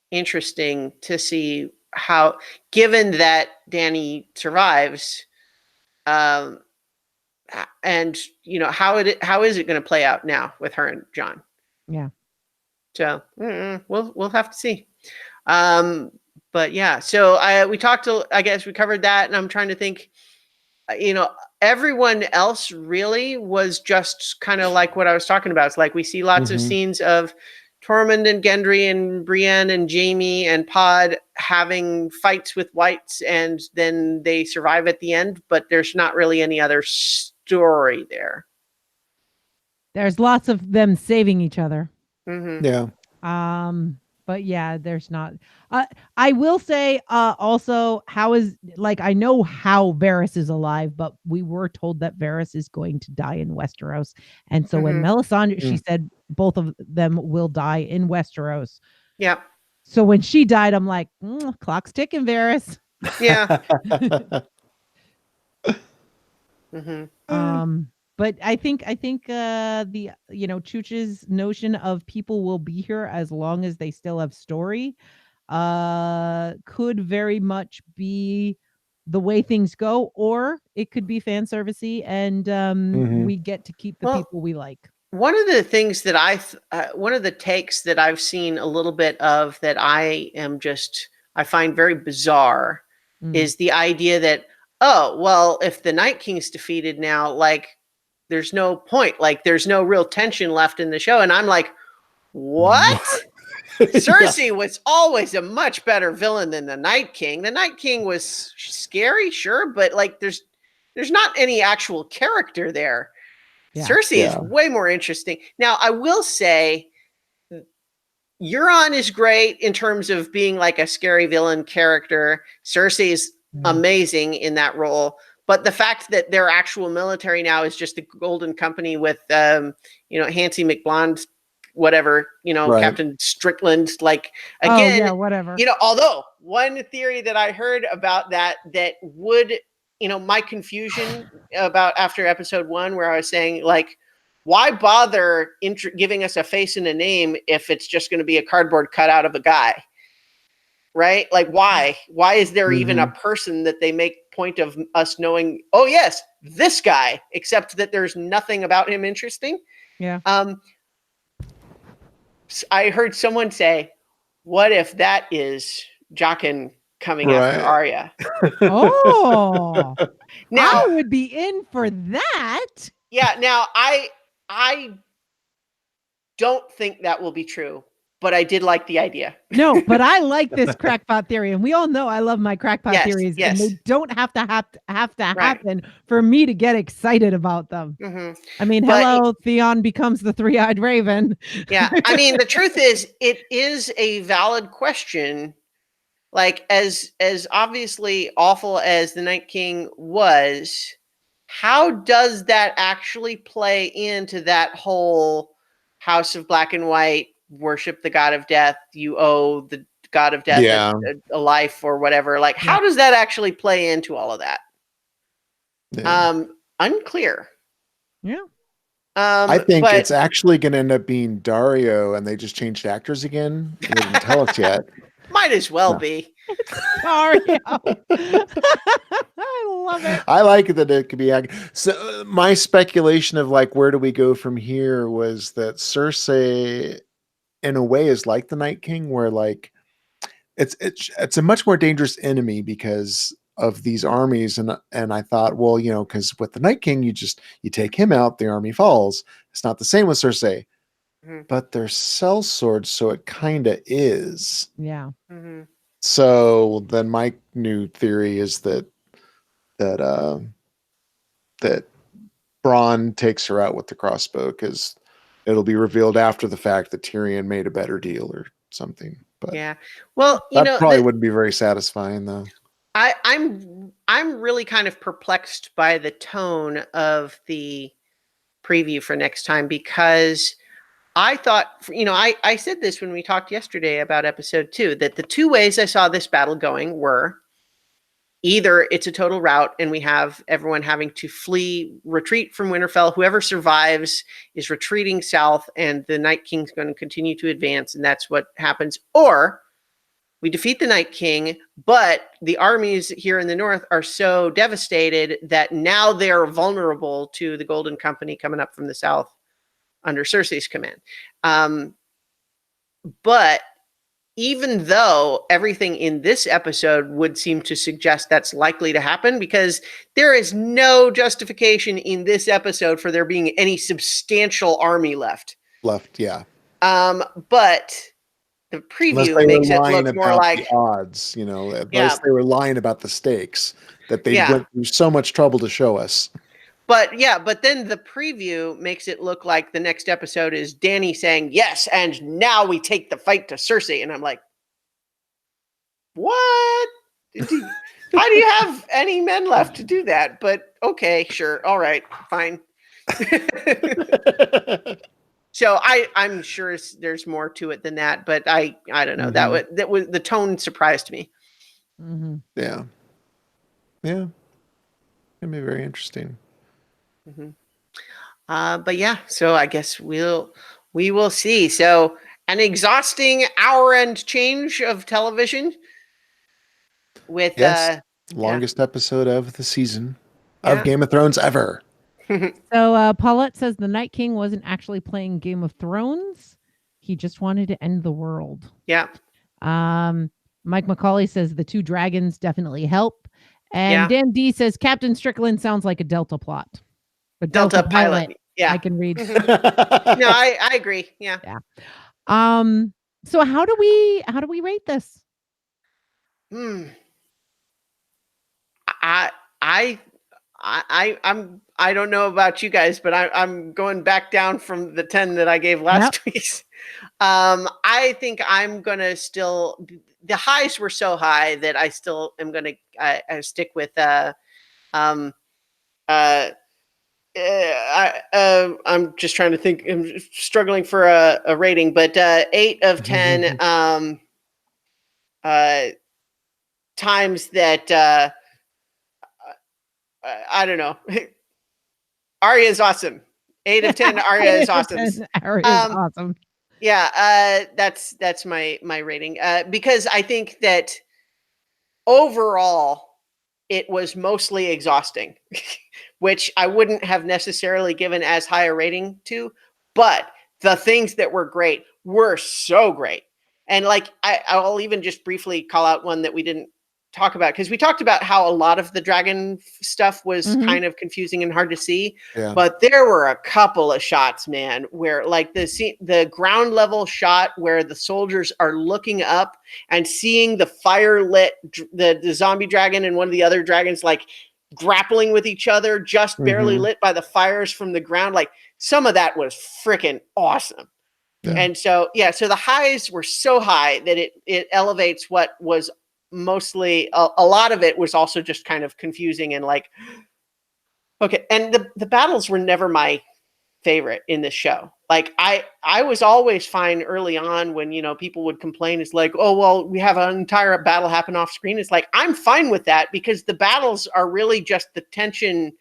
interesting to see how, given that Dany survives, and how is it going to play out now with her and Jon? Yeah. So we'll have to see. But yeah, so I guess we covered that, and I'm trying to think. Everyone else really was just kind of like what I was talking about. It's like we see lots of scenes of Tormund and Gendry and Brienne and Jaime and Pod having fights with whites, and then they survive at the end, but there's not really any other story there. There's lots of them saving each other. Yeah. But yeah, there's not. I will say also, I know how Varys is alive, but we were told that Varys is going to die in Westeros. And so when Melisandre, she said both of them will die in Westeros. Yeah. So when she died, I'm like, clock's ticking, Varys. Yeah. But I think the Chooch's notion of people will be here as long as they still have story could very much be the way things go, or it could be fan servicey and we get to keep the people we like. One of the things that one of the takes that I've seen a little bit of that I find very bizarre is the idea that, oh, well, if the Night King's defeated now, like, there's no point. Like, there's no real tension left in the show. And I'm like, what? Cersei was always a much better villain than the Night King. The Night King was scary, sure, but like, there's not any actual character there. Yeah. Cersei is way more interesting. Now, I will say, Euron is great in terms of being like a scary villain character. Cersei is amazing in that role. But the fact that their actual military now is just the Golden Company with, Hansi McBlonde, whatever, right. Captain Strickland, like, again, whatever. Although one theory that I heard about that would, my confusion about after episode 1, where I was saying, like, why bother giving us a face and a name if it's just going to be a cardboard cutout of a guy? Right? Like, why is there even a person that they make point of us knowing, oh yes, this guy, except that there's nothing about him interesting? Yeah. I heard someone say, what if that is Jaqen coming after Aria? Oh, now I would be in for that. Yeah. Now I don't think that will be true, but I did like the idea. No, but I like this crackpot theory, and we all know I love my crackpot theories, and they don't have to happen for me to get excited about them. I mean, hello, Theon becomes the three-eyed raven. Yeah, I mean, the truth is, it is a valid question. Like, as obviously awful as the Night King was, how does that actually play into that whole House of Black and White, worship the god of death, you owe the god of death a life or whatever? Like, how does that actually play into all of that? Unclear. Yeah. I think it's actually going to end up being Dario, and they just changed actors again. They didn't tell us yet. Might as well be. Dario. I love it. I like that it could be. So my speculation of like, where do we go from here, was that Cersei, in a way, is like the Night King, where like it's a much more dangerous enemy because of these armies. And I thought, well, because with the Night King, you take him out, the army falls. It's not the same with Cersei. but they're sellswords, so it kind of is. Yeah. Mm-hmm. So then my new theory is that Bronn takes her out with the crossbow, because it'll be revealed after the fact that Tyrion made a better deal or something. But Yeah. Well, that probably wouldn't be very satisfying, though. I'm really kind of perplexed by the tone of the preview for next time, because I thought, I said this when we talked yesterday about episode 2, that the two ways I saw this battle going were either it's a total rout and we have everyone having to retreat from Winterfell. Whoever survives is retreating south, and the Night King's going to continue to advance, and that's what happens. Or we defeat the Night King, but the armies here in the north are so devastated that now they're vulnerable to the Golden Company coming up from the south under Cersei's command. But even though everything in this episode would seem to suggest that's likely to happen, because there is no justification in this episode for there being any substantial army left. Yeah. But the preview makes it look more like the odds, unless Yeah. they were lying about the stakes, that they Yeah. went through so much trouble to show us. But then the preview makes it look like the next episode is Dany saying, yes, and now we take the fight to Cersei. And I'm like, what? How do you have any men left to do that? But okay, sure. All right, fine. So I'm sure there's more to it than that, but I don't know. Mhm. That was the tone surprised me. Mm-hmm. Yeah. It'd be very interesting. Mm-hmm. But yeah, so I guess we will see. So an exhausting hour and change of television with longest episode of the season Yeah. of Game of Thrones ever. So Paulette says the Night King wasn't actually playing Game of Thrones. He just wanted to end the world. Yeah. Mike McCauley says the two dragons definitely help. And Yeah. Dan D says Captain Strickland sounds like a Delta plot. A Delta pilot. Yeah. I can read. No, I agree. Yeah. Yeah. So how do we rate this? I don't know about you guys, but I'm going back down from the 10 that I gave last week. I think I'm gonna still. The highs were so high that I still am gonna stick with I'm just trying to think. I'm struggling for a rating, but 8 of 10 times that. I don't know. Aria is awesome. 8 of 10. Aria is awesome. Aria is awesome. Yeah, that's my rating. Because I think that overall it was mostly exhausting, which I wouldn't have necessarily given as high a rating to, but the things that were great were so great. And like I'll even just briefly call out one that we didn't talk about, because we talked about how a lot of the dragon stuff was kind of confusing and hard to see, but there were a couple of shots, man, where like the ground level shot where the soldiers are looking up and seeing the fire lit the zombie dragon and one of the other dragons like grappling with each other, just barely lit by the fires from the ground. Like some of that was freaking awesome. And so so the highs were so high that it elevates what was mostly a lot of it was also just kind of confusing and like, okay. And the battles were never my favorite in this show. Like I was always fine early on when, people would complain. It's like, oh, well, we have an entire battle happen off screen. It's like, I'm fine with that because the battles are really just the tension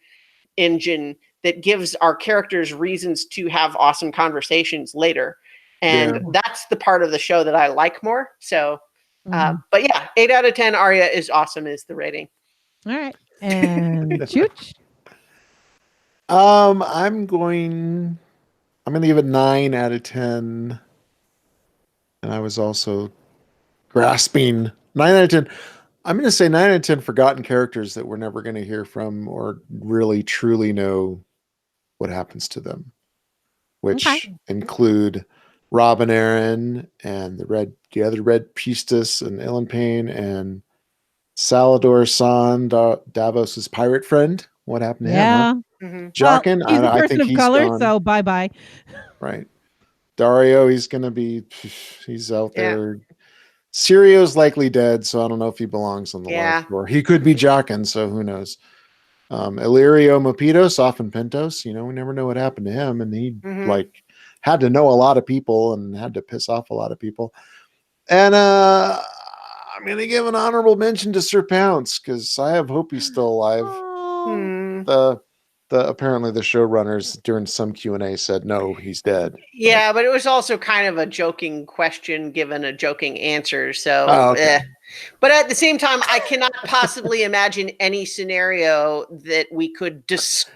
engine that gives our characters reasons to have awesome conversations later. And that's the part of the show that I like more. So, but yeah, 8 out of 10 Aria is awesome is the rating. All right. And Chooch? I'm going to give it 9 out of 10. And I was also grasping 9 out of 10. I'm going to say 9 out of 10 forgotten characters that we're never going to hear from or really truly know what happens to them, which include Robin Aaron and the other Red Priestess and Ellen Payne and Salador San, Davos's pirate friend. What happened to him? Huh? Mm-hmm. Jaqen, Well, he's a I person think of he's color, gone. so bye. Right. Dario, he's out Yeah. there. Sirio's likely dead, so I don't know if he belongs on the Yeah. left. Or he could be Jaqen, so who knows? Illyrio Mopitos, often Pentos, we never know what happened to him, and he had to know a lot of people and had to piss off a lot of people. And I'm gonna give an honorable mention to Sir Pounce because I have hope he's still alive. Oh. Apparently the showrunners during some Q&A said no, he's dead. Yeah, but it was also kind of a joking question given a joking answer. So, okay. But at the same time, I cannot possibly imagine any scenario that we could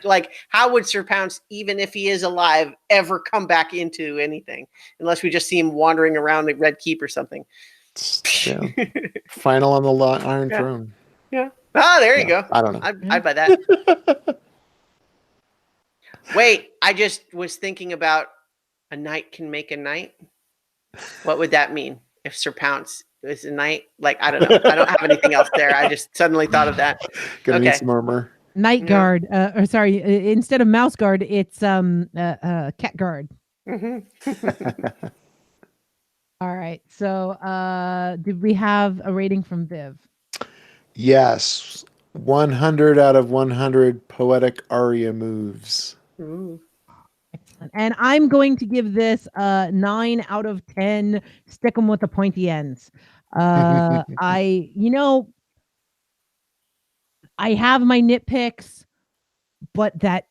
like. How would Sir Pounce, even if he is alive, ever come back into anything? Unless we just see him wandering around the Red Keep or something. Yeah. Final on the Iron Throne. Yeah. Oh, there you go. I don't know. I'd buy that. Wait, I just was thinking about a knight can make a knight. What would that mean if Sir Pounce is a knight? Like, I don't know. I don't have anything else there. I just suddenly thought of that. Gonna need some armor. Night guard, or sorry, instead of mouse guard, it's cat guard. Mm-hmm. All right. So, did we have a rating from Viv? Yes, 100 out of 100 poetic Aria moves. Ooh. Excellent. And I'm going to give this 9 out of 10. Stick them with the pointy ends. I have my nitpicks, but that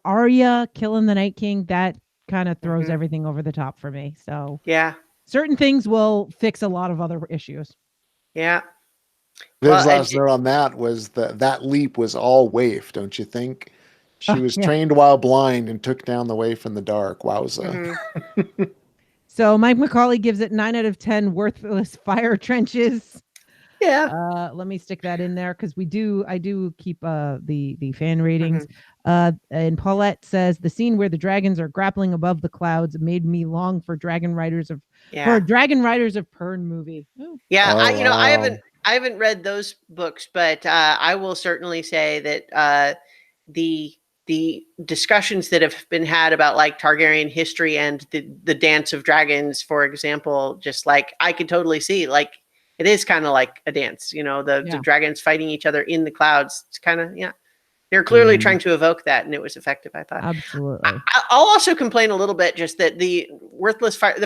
Aria killing the Night King, that kind of throws everything over the top for me. So yeah, certain things will fix a lot of other issues. Yeah. Viv's last note on that was that leap was all waif, don't you think? She was trained while blind and took down the waif in the dark. Wowza. So Mike McCauley gives it 9 out of 10 worthless fire trenches. Yeah. Let me stick that in there because I do keep the fan ratings. And Paulette says the scene where the dragons are grappling above the clouds made me long for Dragon Riders of Pern movie. Ooh. Yeah, I haven't read those books, but I will certainly say that the discussions that have been had about like Targaryen history and the dance of dragons, for example, just like I could totally see like it is kind of like a dance, the dragons fighting each other in the clouds. It's kind of they're clearly trying to evoke that, and it was effective, I thought. Absolutely. I'll also complain a little bit just that the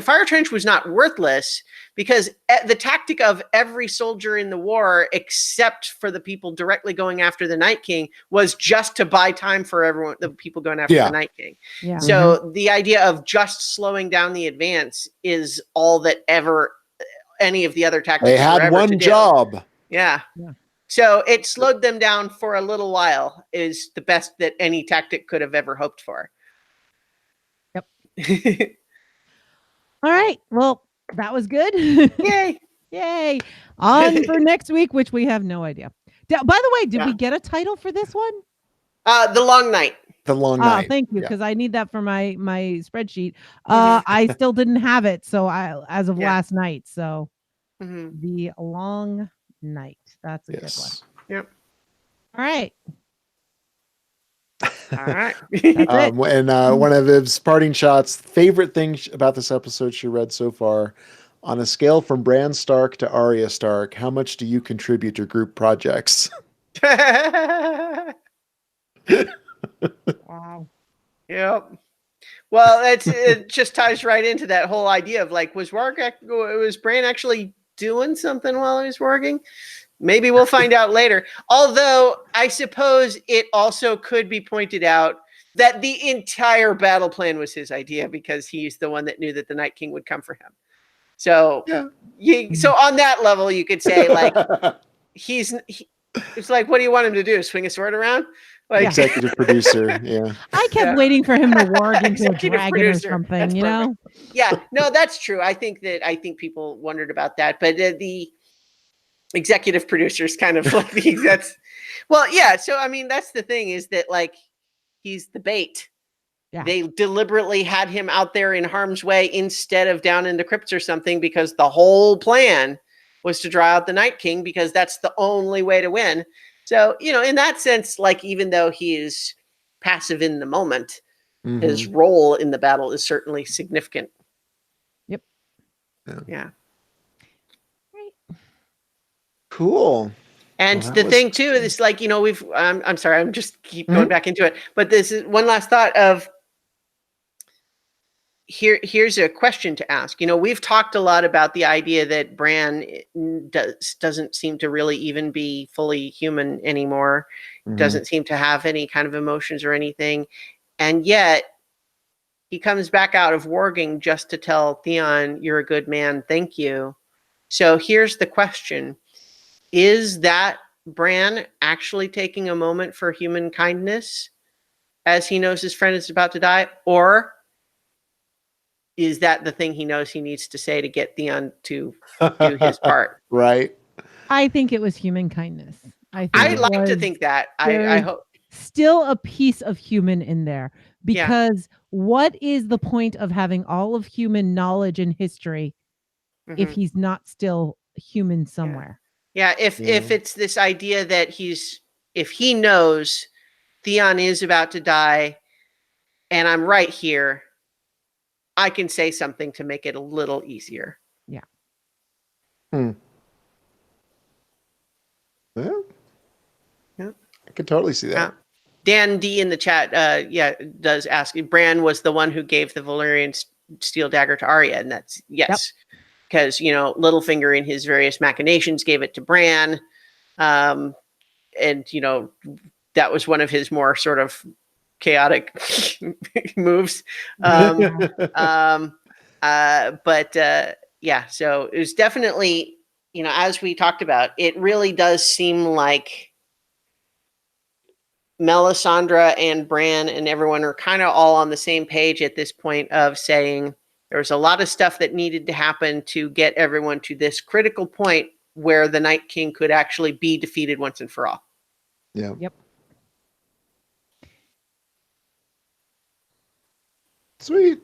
fire trench was not worthless because the tactic of every soldier in the war, except for the people directly going after the Night King, was just to buy time for the people going after the Night King. Yeah. So the idea of just slowing down the advance is all that ever any of the other tactics they had one job. Yeah. So it slowed them down for a little while is the best that any tactic could have ever hoped for. Yep. All right. Well, that was good. Yay. Yay. On for next week, which we have no idea. By the way, did we get a title for this one? The Long Night. The Long Night. Thank you, because I need that for my spreadsheet. I still didn't have it, so as of last night. So The Long Night. That's a good one. Yep. All right. All right. That's it. And one of Viv's parting shots, favorite thing about this episode she read so far, on a scale from Bran Stark to Arya Stark, how much do you contribute to group projects? Wow. Yep. Well, it just ties right into that whole idea of like, was Bran actually doing something while he was working? Maybe we'll find out later. Although I suppose it also could be pointed out that the entire battle plan was his idea because he's the one that knew that the Night King would come for him. So, so on that level, you could say like it's like, what do you want him to do? Swing a sword around? Like executive producer. Yeah. I kept waiting for him to warg into a dragon or something, that's you know? Yeah, no, that's true. I think people wondered about that, but the executive producers kind of like that's well, yeah. So I mean, that's the thing is that like he's the bait, Yeah. They deliberately had him out there in harm's way instead of down in the crypts or something, because the whole plan was to draw out the Night King, because that's the only way to win. So, in that sense, like, even though he is passive in the moment, his role in the battle is certainly significant. Yep. Yeah. Right. Cool. And the thing too is, like, I'm sorry, I'm just keep going back into it, but this is one last thought of here's a question to ask. We've talked a lot about the idea that Bran doesn't seem to really even be fully human anymore, doesn't seem to have any kind of emotions or anything, and yet he comes back out of Warging just to tell Theon, "You're a good man, thank you." So here's the question: is that Bran actually taking a moment for human kindness as he knows his friend is about to die? Or is that the thing he knows he needs to say to get Theon to do his part? Right. I think it was human kindness. I'd like to think that. I hope. Still a piece of human in there, because what is the point of having all of human knowledge and history if he's not still human somewhere? Yeah, if it's this idea that if he knows Theon is about to die and I'm right here, I can say something to make it a little easier. Yeah. Well, I could totally see that. Dan D in the chat, does ask. Bran was the one who gave the Valyrian steel dagger to Arya, and that's yes, because Littlefinger in his various machinations gave it to Bran, and that was one of his more sort of chaotic moves. So it was definitely, as we talked about, it really does seem like Melisandre and Bran and everyone are kind of all on the same page at this point of saying there was a lot of stuff that needed to happen to get everyone to this critical point where the Night King could actually be defeated once and for all. Yeah. Yep. Sweet.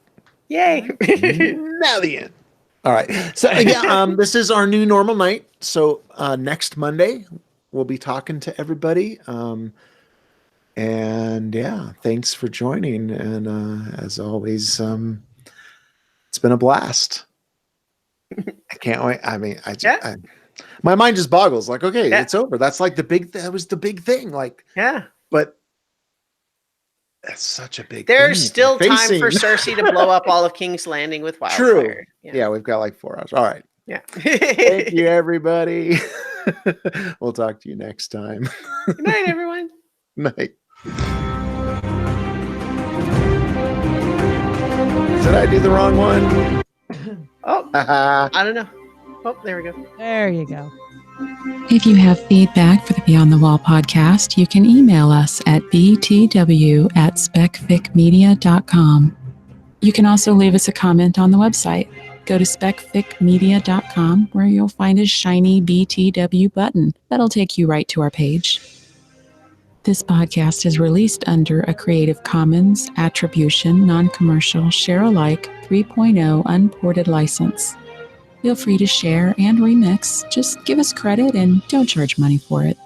Yay. Now the end. All right. So this is our new normal night. So next Monday we'll be talking to everybody. And thanks for joining. And as always, it's been a blast. I can't wait. I mean, my mind just boggles. Like, okay, it's over. That's like that was the big thing. Like, but that's such a big There's thing. still time for Cersei to blow up all of King's Landing with wildfire. True. Yeah, we've got like 4 hours. All right. Yeah. Thank you, everybody. We'll talk to you next time. Good night, everyone. Night. Did I do the wrong one? Oh, I don't know. Oh, there we go. There you go. If you have feedback for the Beyond the Wall podcast, you can email us at btw@specficmedia.com. You can also leave us a comment on the website. Go to specficmedia.com, where you'll find a shiny BTW button. That'll take you right to our page. This podcast is released under a Creative Commons Attribution, Non-Commercial, Share-alike 3.0 Unported license. Feel free to share and remix. Just give us credit and don't charge money for it.